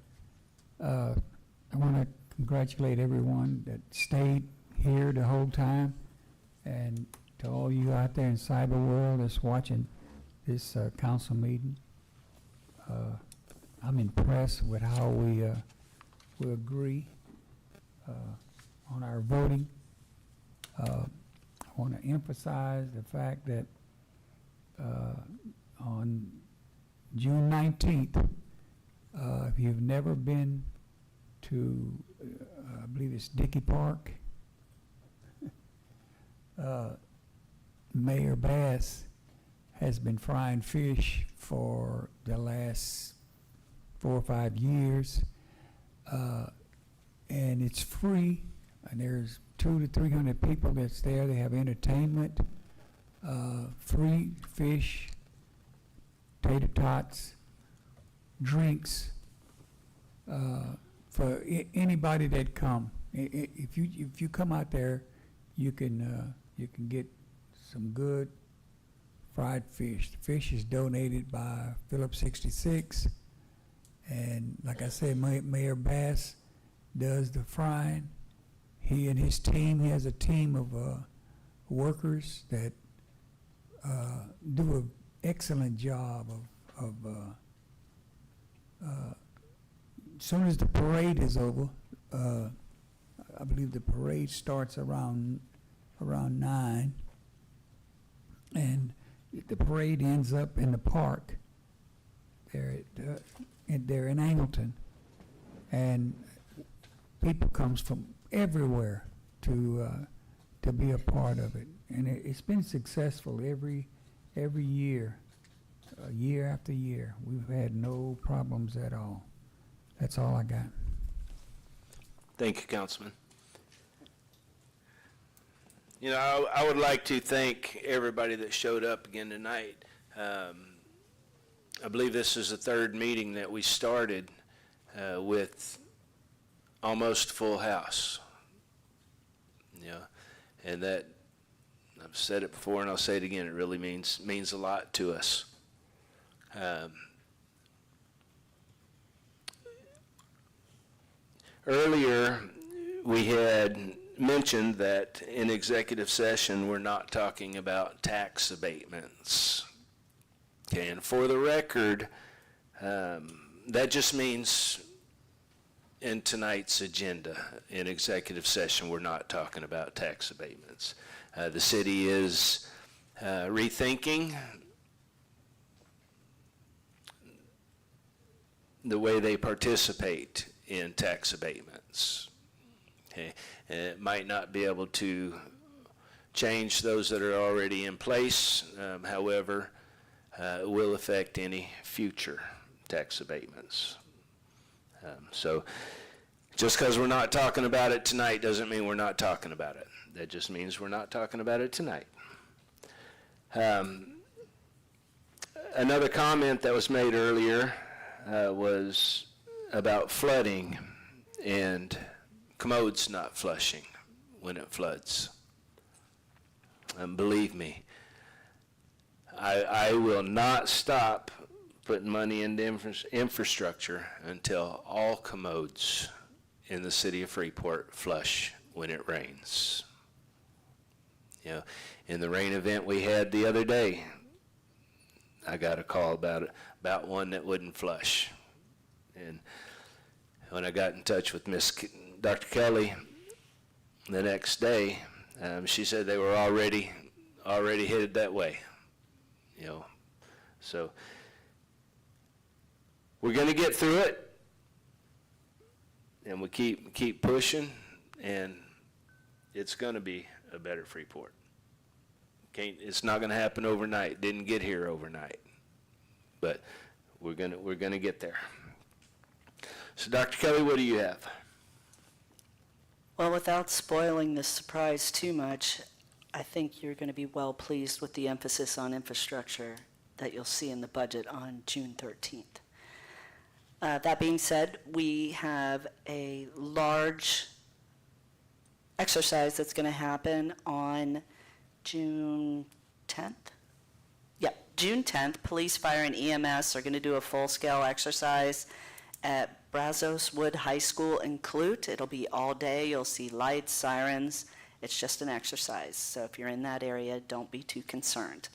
I want to congratulate everyone that stayed here the whole time, and to all you out there in cyber world that's watching this council meeting. I'm impressed with how we agree on our voting. I want to emphasize the fact that on June 19th, if you've never been to, I believe it's Dickey Park, Mayor Bass has been frying fish for the last 4 or 5 years, and it's free, and there's 200 to 300 people that's there. They have entertainment, free fish, tater tots, drinks, for anybody that come. If you come out there, you can get some good fried fish. The fish is donated by Phillips 66, and like I said, Mayor Bass does the frying. He and his team, he has a team of workers that do an excellent job of as soon as the parade is over, I believe the parade starts around 9, and the parade ends up in the park there there in Angleton, and people comes from everywhere to be a part of it, and it's been successful every year, year after year. We've had no problems at all. That's all I got. Thank you, Councilman. You know, I would like to thank everybody that showed up again tonight. I believe this is the third meeting that we started with almost full house. Yeah, and that, I've said it before and I'll say it again, it really means a lot to us. Earlier, we had mentioned that in executive session, we're not talking about tax abatements. Okay, and for the record, that just means in tonight's agenda, in executive session, we're not talking about tax abatements. The city is rethinking the way they participate in tax abatements. Okay, and it might not be able to change those that are already in place. However, it will affect any future tax abatements. So just because we're not talking about it tonight doesn't mean we're not talking about it. That just means we're not talking about it tonight. Another comment that was made earlier was about flooding and commodes not flushing. when it floods. And believe me, I will not stop putting money into infrastructure until all commodes in the city of Freeport flush when it rains. You know, in the rain event we had the other day, I got a call about one that wouldn't flush. And when I got in touch with Dr. Kelly the next day, she said they were already headed that way. You know, so we're going to get through it, and we keep pushing, and it's going to be a better Freeport. It's not going to happen overnight. Didn't get here overnight, but we're going to get there. So, Dr. Kelly, what do you have? Well, without spoiling this surprise too much, I think you're going to be well pleased with the emphasis on infrastructure that you'll see in the budget on June 13th. That being said, we have a large exercise that's going to happen on June 10th. Yep, June 10th, police, fire, and EMS are going to do a full-scale exercise at Brazos Wood High School in Clute. It'll be all day. You'll see lights, sirens. It's just an exercise. So if you're in that area, don't be too concerned.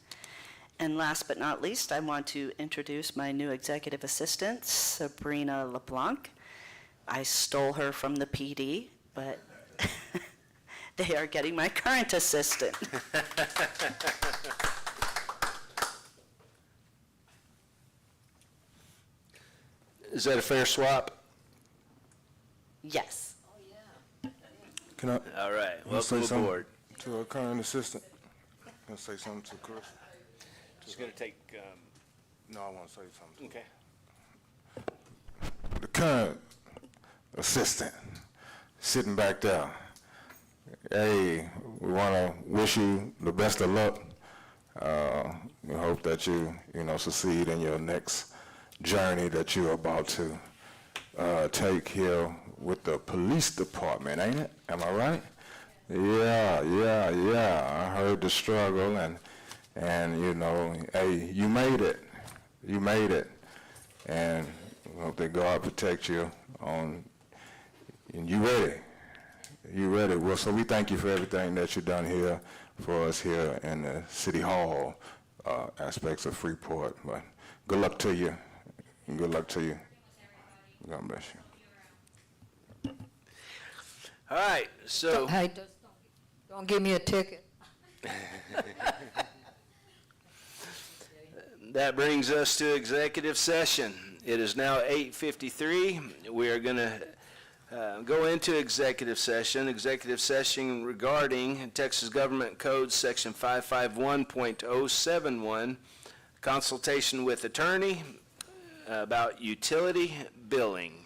And last but not least, I want to introduce my new executive assistant, Sabrina LeBlanc. I stole her from the PD, but they are getting my current assistant. Is that a fair swap? Yes. Can I? All right, Can I say welcome something aboard. to our current assistant? Can I say something to Chris? Just going to take, No, I want to say something. okay. The current assistant sitting back there. Hey, we want to wish you the best of luck. We hope that you succeed in your next journey that you're about to take here with the police department, ain't it? Am I right? Yeah. I heard the struggle, and hey, you made it. You made it, and we hope that God protect you and you ready. You ready? Well, so we thank you for everything that you've done here for us here in the City Hall aspects of Freeport. But good luck to you. Good luck to you. God bless you. All right, so. Hey, don't give me a ticket. That brings us to executive session. It is now 8:53. We are going to go into executive session regarding Texas Government Code Section 551.071, consultation with attorney about utility billing.